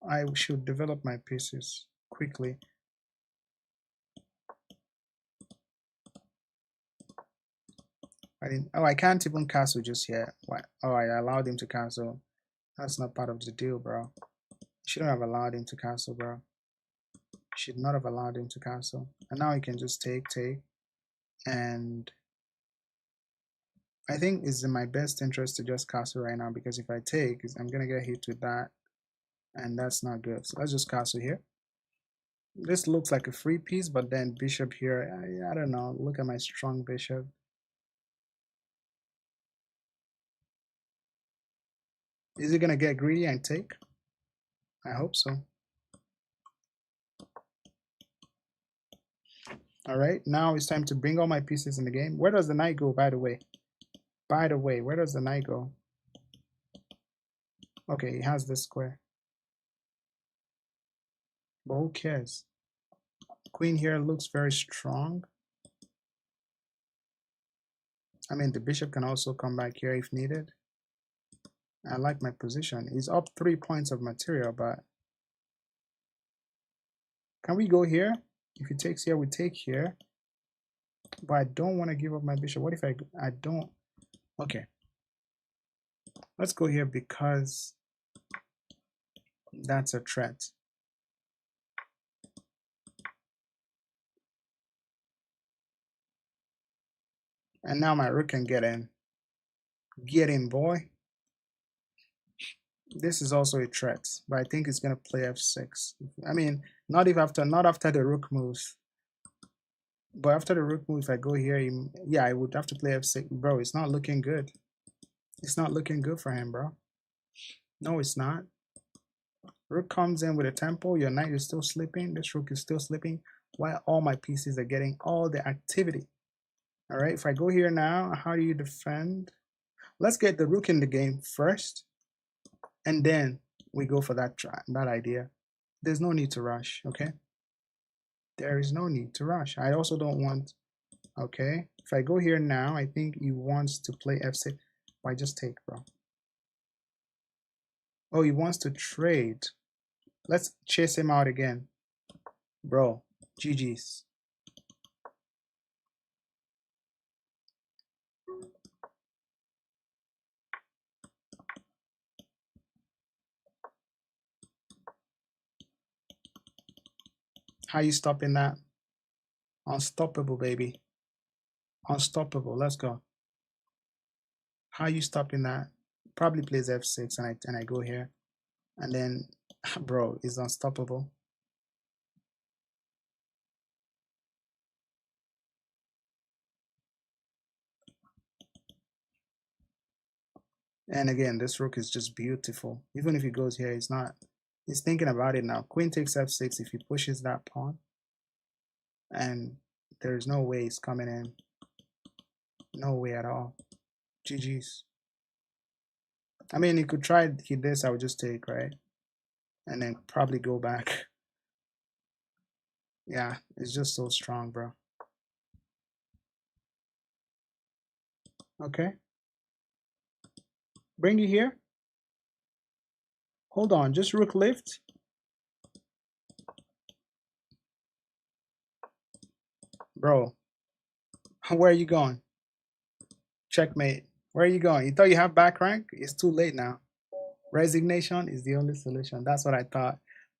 I should develop my pieces quickly. I didn't. Oh, I can't even castle just yet. Why? Oh, I allowed him to castle. That's not part of the deal, bro. Shouldn't have allowed him to castle, bro. Should not have allowed him to castle. And now he can just take. And I think it's in my best interest to just castle right now, because if I take, I'm gonna get hit with that, and that's not good. So let's just castle here. This looks like a free piece, but then bishop here, I don't know. Look at my strong bishop. Is he gonna get greedy and take? I hope so. All right, now it's time to bring all my pieces in the game. Where does the knight go, by the way? By the way, where does the knight go? Okay, he has this square. But who cares? Queen here looks very strong. I mean, the bishop can also come back here if needed. I like my position. He's up 3 points of material, but can we go here? If he takes here, we take here. But I don't want to give up my bishop. What if I don't? Okay. Let's go here because that's a threat. And now my rook can get in. Get in, boy. This is also a threat, but I think it's gonna play f6. I mean, not after the rook moves. But after the rook move, if I go here, yeah, I would have to play f6. Bro, it's not looking good. It's not looking good for him, bro. No, it's not. Rook comes in with a tempo. Your knight is still sleeping. This rook is still sleeping. While all my pieces are getting all the activity. All right, if I go here now, how do you defend? Let's get the rook in the game first, and then we go for that idea. There's no need to rush, okay? There is no need to rush. I also don't want, okay? If I go here now, I think he wants to play f6. Why just take, bro? Oh, he wants to trade. Let's chase him out again. Bro, GG's. How you stopping that? Unstoppable, baby. Unstoppable. Let's go. How you stopping that? Probably plays f6 and I go here. And then, bro, is unstoppable. And again, this rook is just beautiful. Even if he goes here, he's not. He's thinking about it now. Queen takes f6 if he pushes that pawn. And there's no way he's coming in. No way at all. GG's. I mean, he could try hit this. I would just take, right? And then probably go back. Yeah, it's just so strong, bro. Okay. Bring you here. Hold on, just rook lift. Bro, where are you going? Checkmate. Where are you going? You thought you have back rank? It's too late now. Resignation is the only solution. That's what I thought.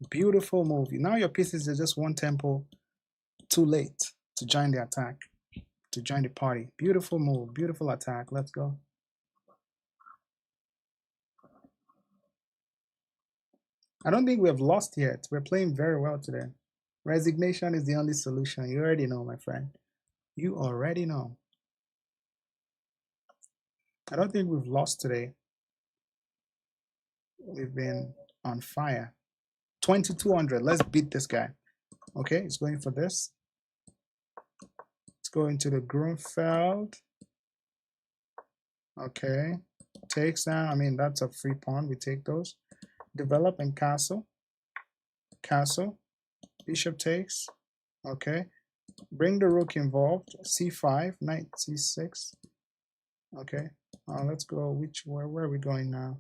Beautiful move. Now your pieces are just one tempo too late to join the attack, to join the party. Beautiful move. Beautiful attack. Let's go. I don't think we have lost yet. We're playing very well today. Resignation is the only solution. You already know, my friend. You already know. I don't think we've lost today. We've been on fire. 2200. Let's beat this guy. Okay, it's going for this. Let's go into the Grunfeld. Okay, takes now. I mean, that's a free pawn. We take those. Develop and castle. Castle. Bishop takes. Okay. Bring the rook involved. C5, knight C6. Okay. Let's go. Where are we going now?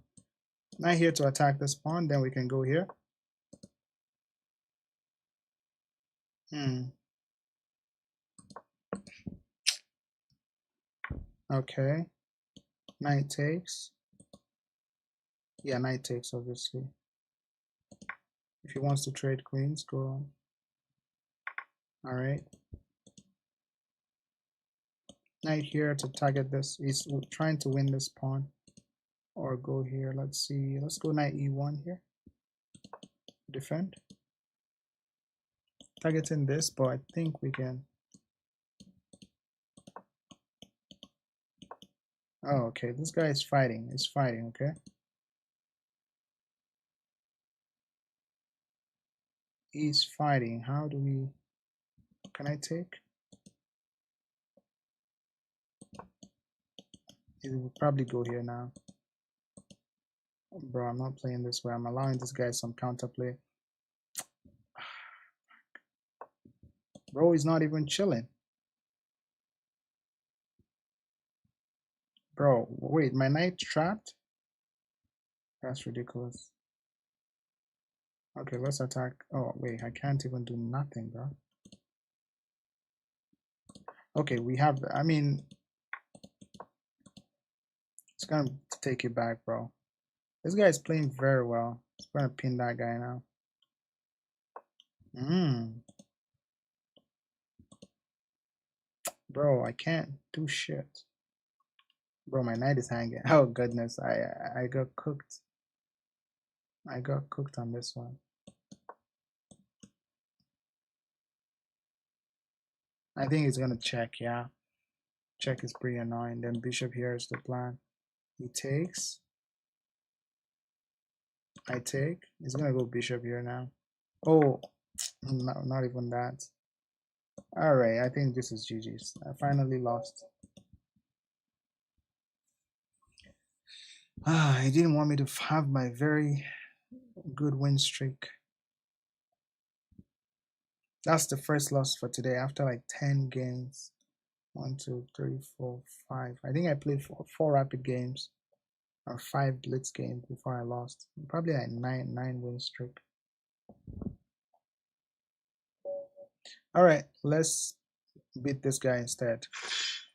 Knight here to attack this pawn. Then we can go here. Okay. Knight takes. Yeah, knight takes, obviously. If he wants to trade queens, go on. All right. Knight here to target this. He's trying to win this pawn. Or go here. Let's see. Let's go knight e1 here. Defend. Targeting this, but I think we can. Oh, okay. This guy is fighting. He's fighting, okay? He's fighting. How do we... Can I take? He will probably go here now. Bro, I'm not playing this way. I'm allowing this guy some counterplay. Bro, he's not even chilling. Bro, wait, my knight trapped? That's ridiculous. Okay, let's attack. Oh, wait, I can't even do nothing, bro. Okay, we have, I mean, it's gonna take it back, bro. This guy is playing very well. He's gonna pin that guy now. Bro, I can't do shit. Bro, my knight is hanging. Oh goodness, I got cooked. I got cooked on this one. I think he's gonna check, yeah. Check is pretty annoying. Then bishop here is the plan. He takes. I take. He's gonna go bishop here now. Oh, no, not even that. Alright, I think this is GG's. I finally lost. He didn't want me to have my very good win streak. That's the first loss for today after like 10 games. 1, 2, 3, 4, 5. I think I played four rapid games or 5 blitz games before I lost. Probably like 9 win streak. Alright, let's beat this guy instead.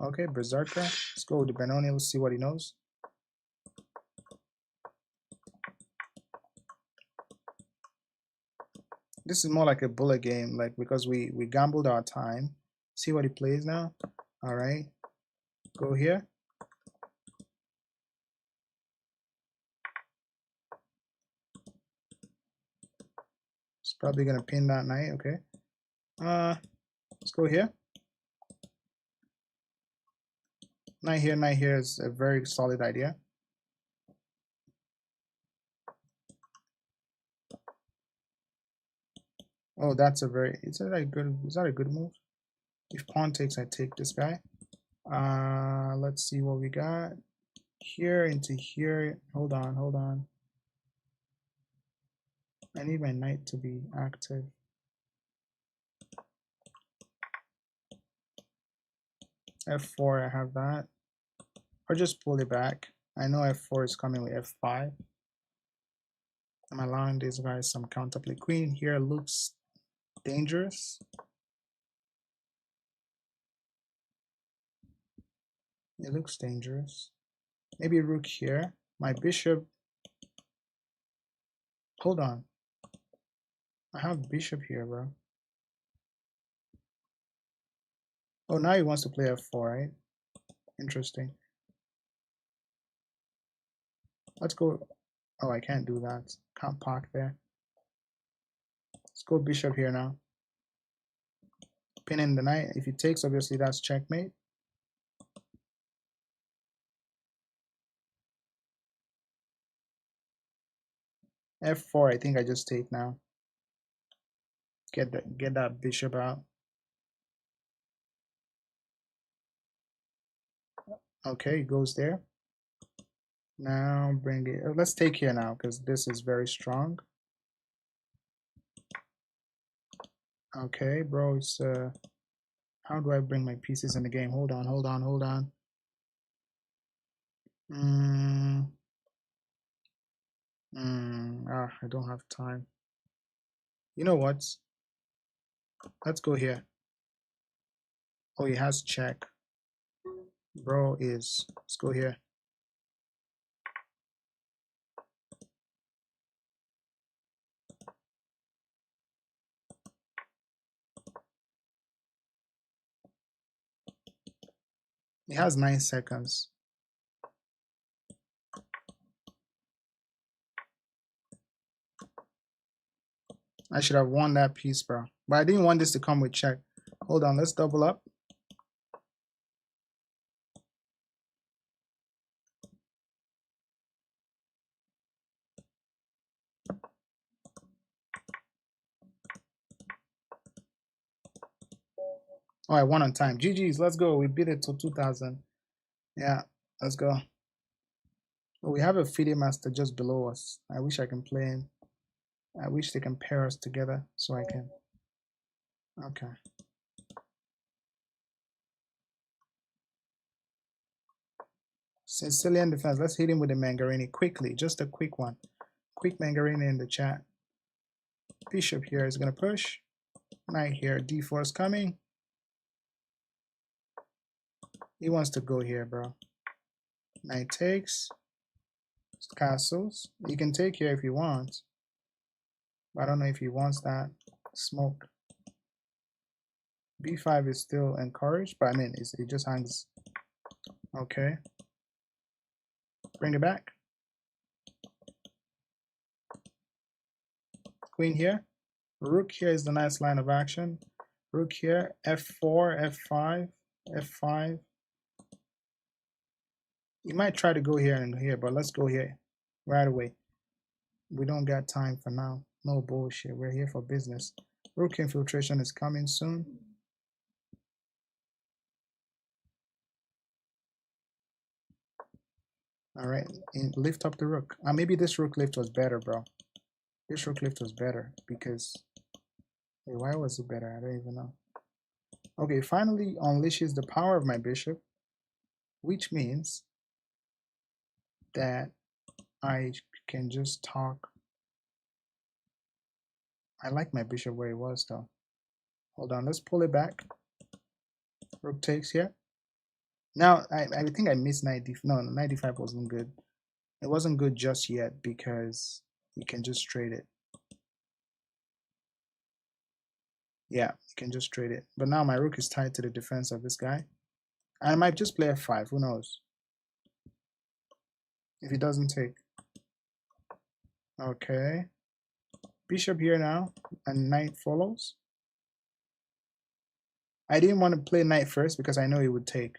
Okay, Berserker. Let's go with the Benoni. Let's see what he knows. This is more like a bullet game, like because we gambled our time. See what he plays now. All right, go here. It's probably gonna pin that knight. Okay. Let's go here. Knight here is a very solid idea. Oh, that's a very. Is that a good move? If pawn takes, I take this guy. Let's see what we got here into here. Hold on. I need my knight to be active. F4, I have that. Or just pull it back. I know F4 is coming with F5. I'm allowing these guys some counterplay. Queen here looks dangerous. It looks dangerous. Maybe rook here. My bishop. Hold on. I have bishop here, bro. Oh, now he wants to play F4, right? Interesting. Let's go. Oh, I can't do that. Can't park there. Let's go bishop here now. Pinning the knight. If he takes, obviously that's checkmate. F4, I think I just take now. Get that bishop out. Okay, it goes there. Now bring it. Let's take here now because this is very strong. Okay, bro, it's How do I bring my pieces in the game? Hold on, hold on, hold on. I don't have time. You know what? Let's go here. Oh, he has check. Bro is. Let's go here. He has 9 seconds. I should have won that piece, bro. But I didn't want this to come with check. Hold on, let's double up. Oh, I won on time. GG's, let's go. We beat it to 2000. Yeah, let's go. Oh, we have a FIDE master just below us. I wish I can play him. I wish they can pair us together so I can. Okay. Sicilian defense. Let's hit him with a Mangarini quickly. Just a quick one. Quick Mangarini in the chat. Bishop here is going to push. Knight here. D4 is coming. He wants to go here, bro. Knight takes. Castles. You can take here if you want. But I don't know if he wants that. Smoke. B5 is still encouraged, but I mean, it just hangs. Okay. Bring it back. Queen here. Rook here is the nice line of action. Rook here. F4, F5, F5. You might try to go here and here, but let's go here right away. We don't got time for now. No bullshit. We're here for business. Rook infiltration is coming soon. All right, and lift up the rook. Maybe this rook lift was better, bro. This rook lift was better because... Wait, why was it better? I don't even know. Okay, finally unleashes the power of my bishop, which means that I can just talk. I like my bishop where it was though. Hold on, let's pull it back. Rook takes here. Now, I think I missed knight d5. No, knight d5 wasn't good. It wasn't good just yet because you can just trade it. Yeah, you can just trade it. But now my rook is tied to the defense of this guy. I might just play f5, who knows? If he doesn't take. Okay. Bishop here now, and knight follows. I didn't want to play knight first because I know he would take.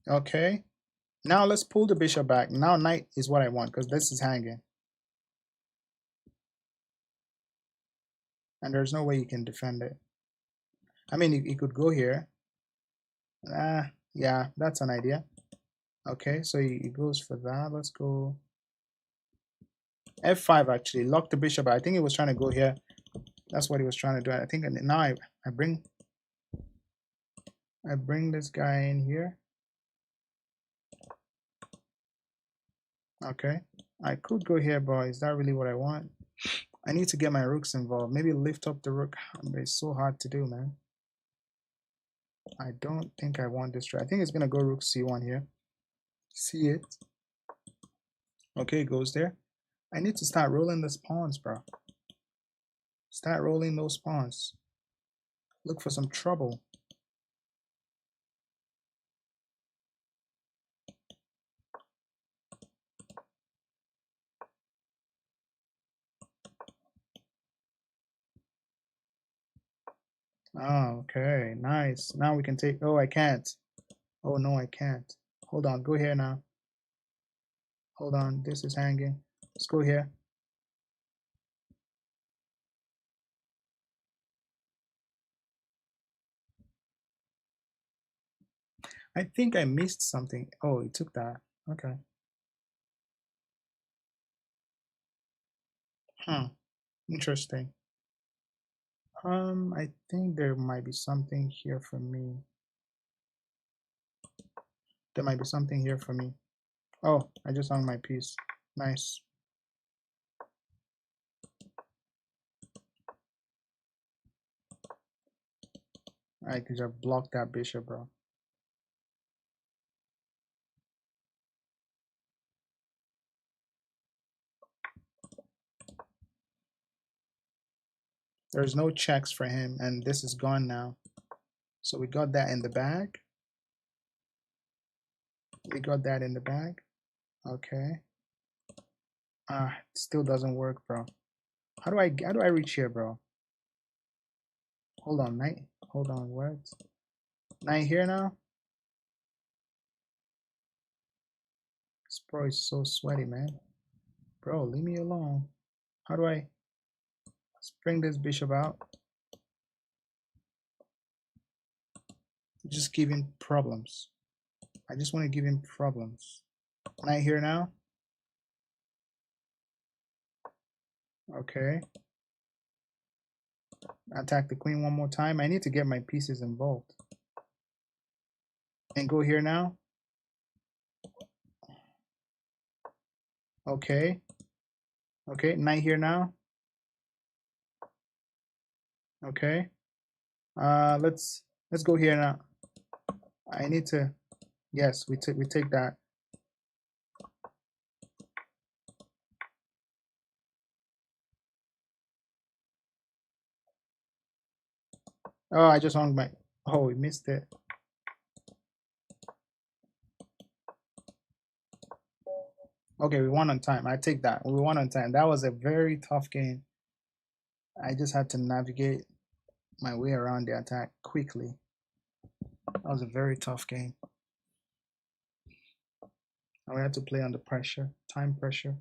Okay. Now let's pull the bishop back. Now knight is what I want because this is hanging. And there's no way you can defend it. I mean, you could go here. Yeah, that's an idea. Okay, so he goes for that. Let's go f5 actually. Lock the bishop. I think he was trying to go here. That's what he was trying to do. I think now I bring this guy in here. Okay, I could go here, but is that really what I want? I need to get my rooks involved. Maybe lift up the rook. It's so hard to do, man. I don't think I want this. I think it's gonna go rook c1 here. See it? Okay, it goes there. I need to start rolling the pawns, bro. Start rolling those pawns. Look for some trouble. Oh, okay, nice. Now we can take. Oh, I can't. Oh no, I can't. Hold on, go here now. Hold on, this is hanging. Let's go here. I think I missed something. Oh, it took that. Okay. Hmm. Interesting. I think there might be something here for me. There might be something here for me. Oh, I just hung my piece. Nice. I could just block that bishop, bro. There's no checks for him, and this is gone now. So we got that in the bag. We got that in the bag. Okay. Ah, it still doesn't work, bro. How do I reach here, bro? Hold on, knight. Hold on, what? Knight here now? This bro is so sweaty, man. Bro, leave me alone. How do I bring this bishop out? Just give him problems. I just want to give him problems. Knight here now? Okay. Attack the queen one more time. I need to get my pieces involved. And go here now? Okay. Okay, knight here now. Okay. Let's go here now. I need to. Yes, we take that. Oh, I just hung my. Oh, we missed it. Okay, we won on time. I take that. We won on time. That was a very tough game. I just had to navigate my way around the attack quickly. That was a very tough game. And we had to play under pressure, time pressure.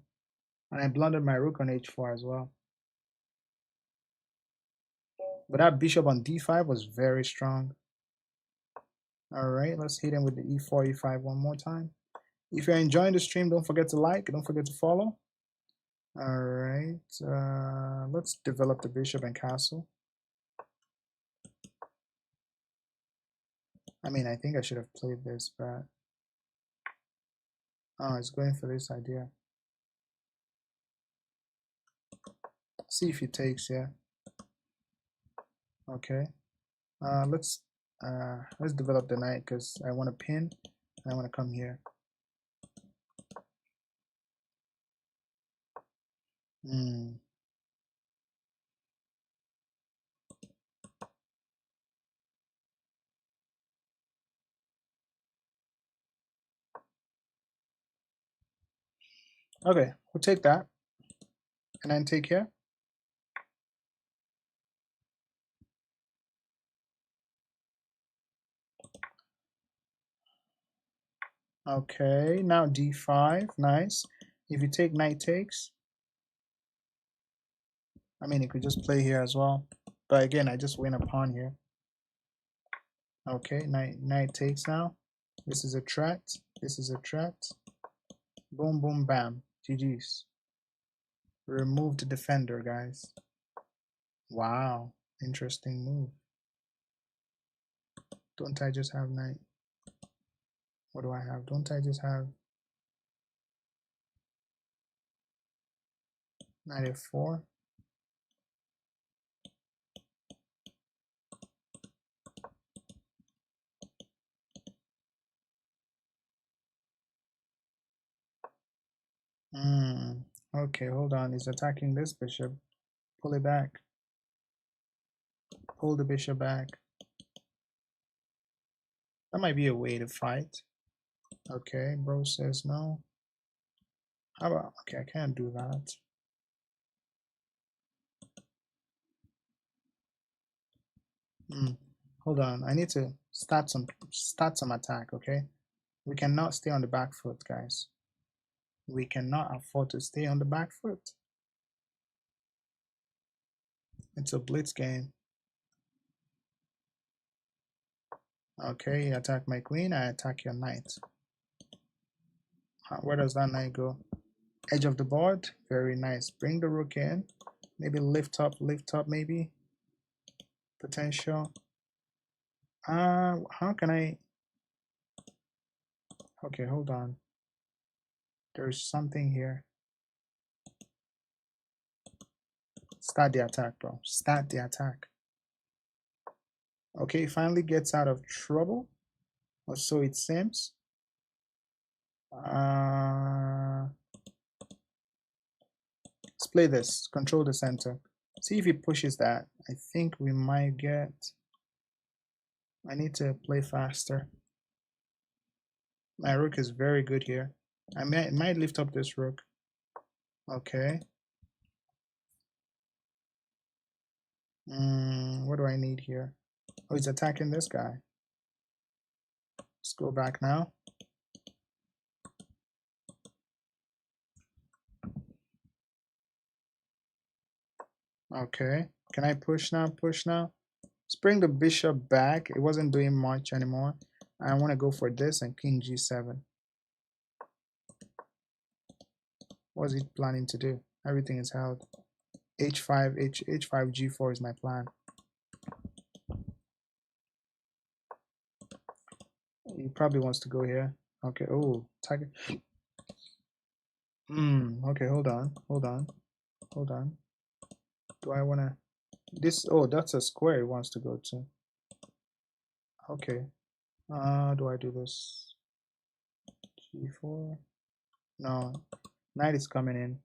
And I blundered my rook on h4 as well. But that bishop on d5 was very strong. All right, let's hit him with the e4, e5 one more time. If you're enjoying the stream, don't forget to like, don't forget to follow. All right, let's develop the bishop and castle. I mean, I think I should have played this, but oh, it's going for this idea. See if he takes, yeah. Okay. Let's develop the knight because I want to pin and I want to come here. Hmm. Okay, we'll take that and then take here. Okay, now d5, nice. If you take knight takes, I mean, you could just play here as well. But again, I just win a pawn here. Okay, knight takes now. This is a threat. This is a threat. Boom, boom, bam. GG's. Remove the defender, guys. Wow, interesting move. Don't I just have knight? What do I have? Don't I just have knight f4? Hmm. Okay, hold on. He's attacking this bishop. Pull it back. Pull the bishop back. That might be a way to fight. Okay, bro says no. How about, okay, I can't do that. Hold on, I need to start some attack, okay? We cannot stay on the back foot, guys. We cannot afford to stay on the back foot. It's a blitz game. Okay, you attack my queen, I attack your knight. Where does that knight go? Edge of the board. Very nice. Bring the rook in. Maybe lift up, maybe. Potential. How can I? Okay, hold on. There's something here. Start the attack, bro. Start the attack. Okay, finally gets out of trouble, or so it seems. Let's play this. Control the center. See if he pushes that. I think we might get. I need to play faster. My rook is very good here. I might lift up this rook. Okay. What do I need here? Oh, he's attacking this guy. Let's go back now. Okay. Can I push now? Push now. Let's bring the bishop back. It wasn't doing much anymore. I want to go for this and king g7. What's he planning to do? Everything is held. h5, h5, g4 is my plan. He probably wants to go here. Okay. Oh, tiger. Okay. Hold on. Do I want to? This. Oh, that's a square he wants to go to. Okay. Do I do this? G4. No. Knight is coming in.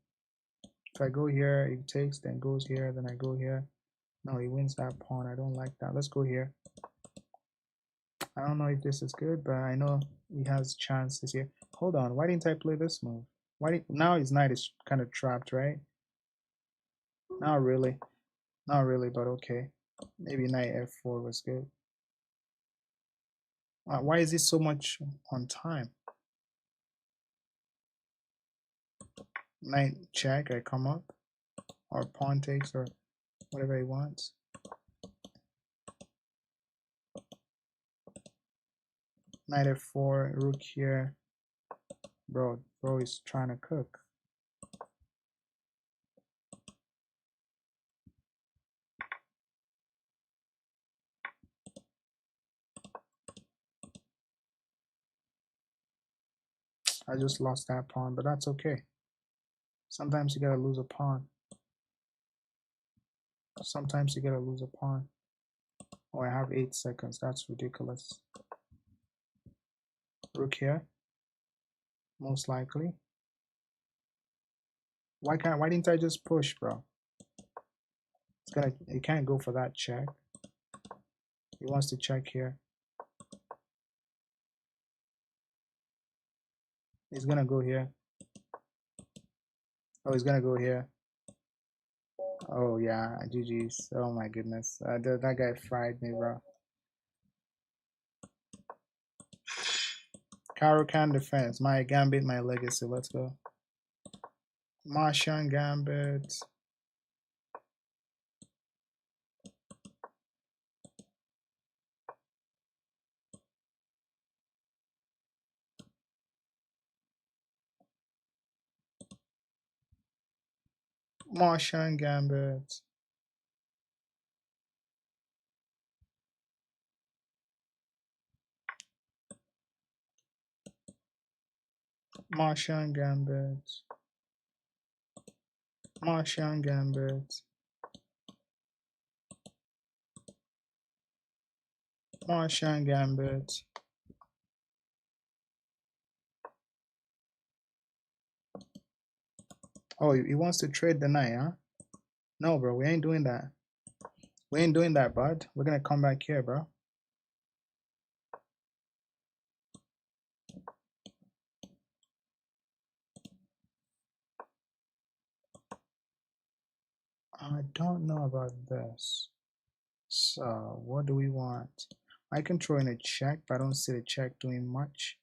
If I go here, he takes, then goes here, then I go here. No, he wins that pawn. I don't like that. Let's go here. I don't know if this is good, but I know he has chances here. Hold on. Why didn't I play this move? Now his knight is kind of trapped, right? Not really. Not really, but okay. Maybe knight f4 was good. Why is it so much on time? Knight check, I come up. Or pawn takes, or whatever he wants. Knight f4, rook here. Bro is trying to cook. I just lost that pawn, but that's okay. Sometimes you gotta lose a pawn. Sometimes you gotta lose a pawn. Oh, I have 8 seconds. That's ridiculous. Rook here. Most likely. Why didn't I just push, bro? He can't go for that check. He wants to check here. He's gonna go here. Oh, he's gonna go here. Oh yeah, GG's. Oh my goodness. That guy fried me, bro. Caro-Kann defense. My gambit, my legacy. Let's go. Martian gambit. Martian gambit. Martian gambit. Martian gambit. Martian gambit. Oh, he wants to trade the knight, huh? No, bro, we ain't doing that. We ain't doing that, bud. We're gonna come back here, bro. I don't know about this. So, what do we want? I can throw in a check, but I don't see the check doing much.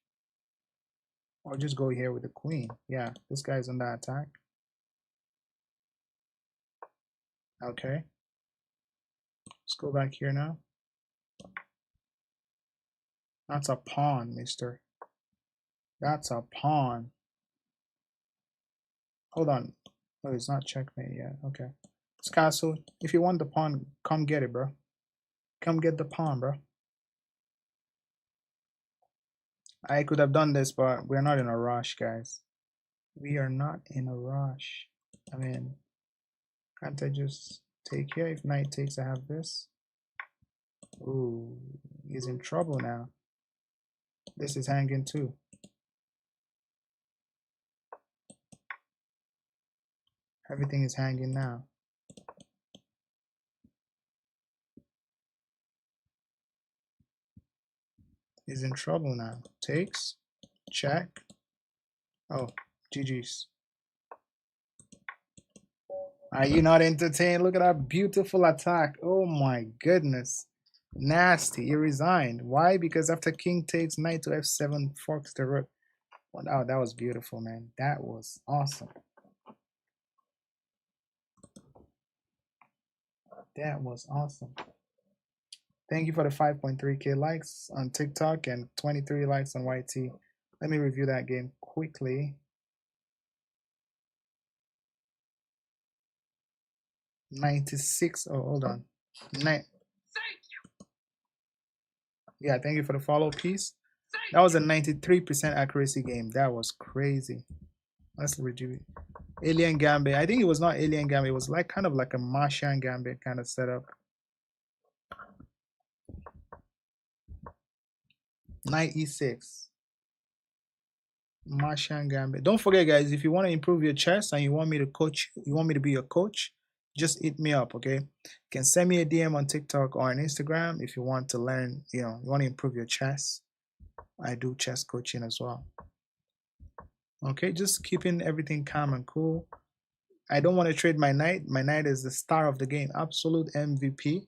Or just go here with the queen. Yeah, this guy's on that attack. Okay. Let's go back here now. That's a pawn, mister. That's a pawn. Hold on. Oh, it's not checkmate yet. Okay. It's castle. If you want the pawn, come get it, bro. Come get the pawn, bro. I could have done this, but we're not in a rush, guys. We are not in a rush. I mean, can't I just take here? If knight takes, I have this. Ooh, he's in trouble now. This is hanging too. Everything is hanging now. He's in trouble now. Takes, check. Oh, GG's. Are you not entertained? Look at that beautiful attack. Oh my goodness. Nasty. He resigned. Why? Because after king takes, knight to f7, forks the rook. Wow, that was beautiful, man. That was awesome. That was awesome. Thank you for the 5.3K likes on TikTok and 23 likes on YT. Let me review that game quickly. 96. Oh, hold on. Yeah, thank you for the follow piece. That was a 93% accuracy game. That was crazy. Let's review it. Alien Gambit. I think it was not Alien Gambit. It was like kind of like a Martian Gambit kind of setup. Knight e6. Martian Gambit. Don't forget, guys, if you want to improve your chess and you want me to coach, you want me to be your coach, just hit me up, okay? You can send me a DM on TikTok or on Instagram if you want to learn, you want to improve your chess. I do chess coaching as well. Okay, just keeping everything calm and cool. I don't want to trade my knight. My knight is the star of the game, absolute MVP.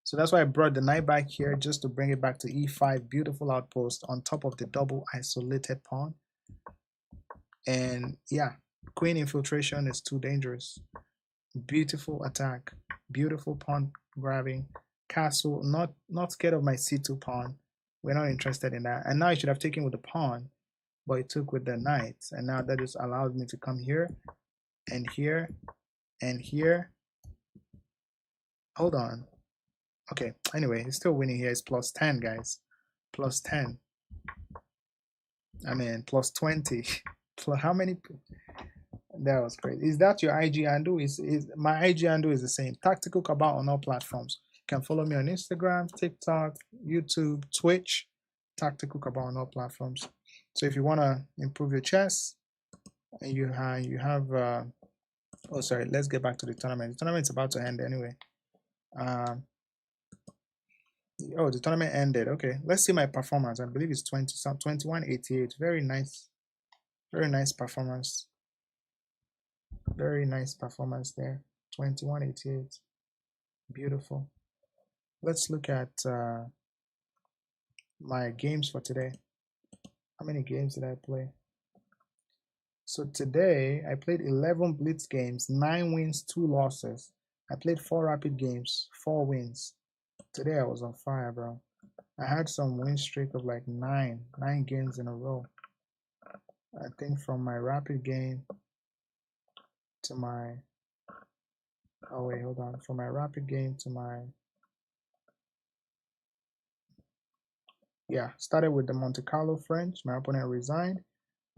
So that's why I brought the knight back here just to bring it back to e5. Beautiful outpost on top of the double isolated pawn. And yeah, queen infiltration is too dangerous. Beautiful attack, beautiful pawn grabbing, castle. Not scared of my c2 pawn. We're not interested in that. And now I should have taken with the pawn, but it took with the knight. And now that just allowed me to come here and here and here. Hold on. Okay, anyway, he's still winning here. It's plus 10, guys. Plus 10. I mean, plus 20. Plus how many? That was great. Is that your IG handle? Is my IG handle is the same. Tactical Cabal on all platforms. You can follow me on Instagram, TikTok, YouTube, Twitch. Tactical Cabal on all platforms. So if you want to improve your chess, and you have oh sorry, let's get back to the tournament. The tournament's about to end anyway. Oh, the tournament ended. Okay, let's see my performance. I believe it's 2188. Very nice performance. Very nice performance there. 2188. Beautiful. Let's look at my games for today. How many games did I play? So today I played 11 blitz games, 9 wins, 2 losses. I played 4 rapid games, 4 wins. Today I was on fire, bro. I had some win streak of like 9 games in a row. I think from my rapid game to my, oh wait, hold on. From my rapid game to my, yeah, started with the Monte Carlo French. My opponent resigned.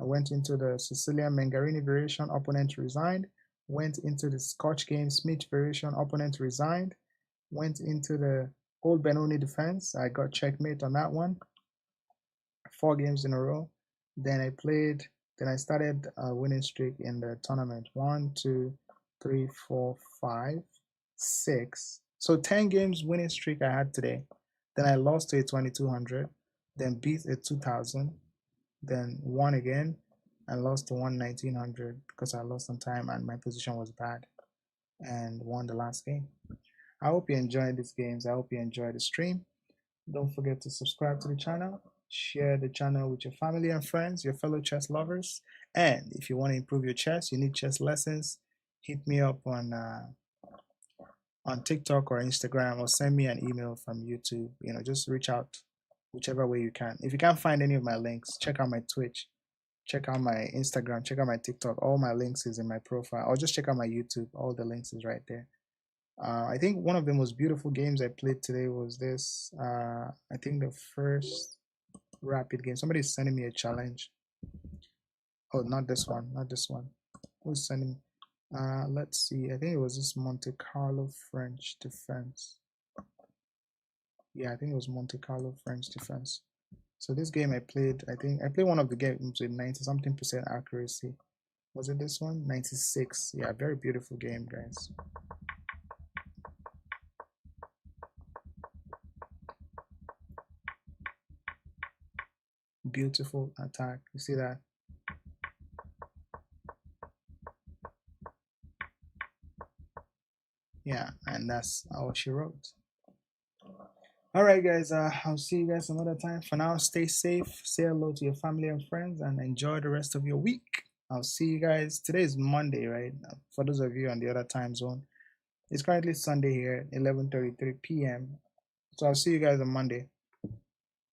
I went into the Sicilian Mengarini variation, opponent resigned. Went into the Scotch game Smith variation, opponent resigned. Went into the Old Benoni defense. I got checkmate on that one. 4 games in a row. Then I started a winning streak in the tournament. 1, 2, 3, 4, 5, 6. So 10 games winning streak I had today. Then I lost to a 2200, then beat a 2000, then won again and lost to 1900 because I lost some time and my position was bad, and won the last game. I hope you enjoyed these games. I hope you enjoyed the stream. Don't forget to subscribe to the channel, share the channel with your family and friends, your fellow chess lovers. And if you want to improve your chess, you need chess lessons, hit me up on TikTok or Instagram, or send me an email from YouTube. Just reach out whichever way you can. If you can't find any of my links, check out my Twitch. check out my Instagram, check out my TikTok. All my links is in my profile, or just check out my YouTube. All the links is right there. I think one of the most beautiful games I played today was this. I think the first rapid game. Somebody's sending me a challenge. Oh, not this one, not this one. Who's sending? Let's see. I think it was this Monte Carlo French defense. Yeah, I think it was Monte Carlo French defense. So this game I played, I think I played one of the games with 90 something percent accuracy. Was it this one? 96. Yeah, very beautiful game, guys. Beautiful attack. You see that? Yeah, and that's what she wrote. All right, guys. I'll see you guys another time. For now, stay safe. Say hello to your family and friends, and enjoy the rest of your week. I'll see you guys. Today is Monday, right? For those of you on the other time zone, it's currently Sunday here, 11:33 p.m. So I'll see you guys on Monday,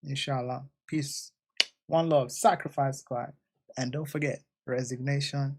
inshallah. Peace, one love, sacrifice, squad, and don't forget resignation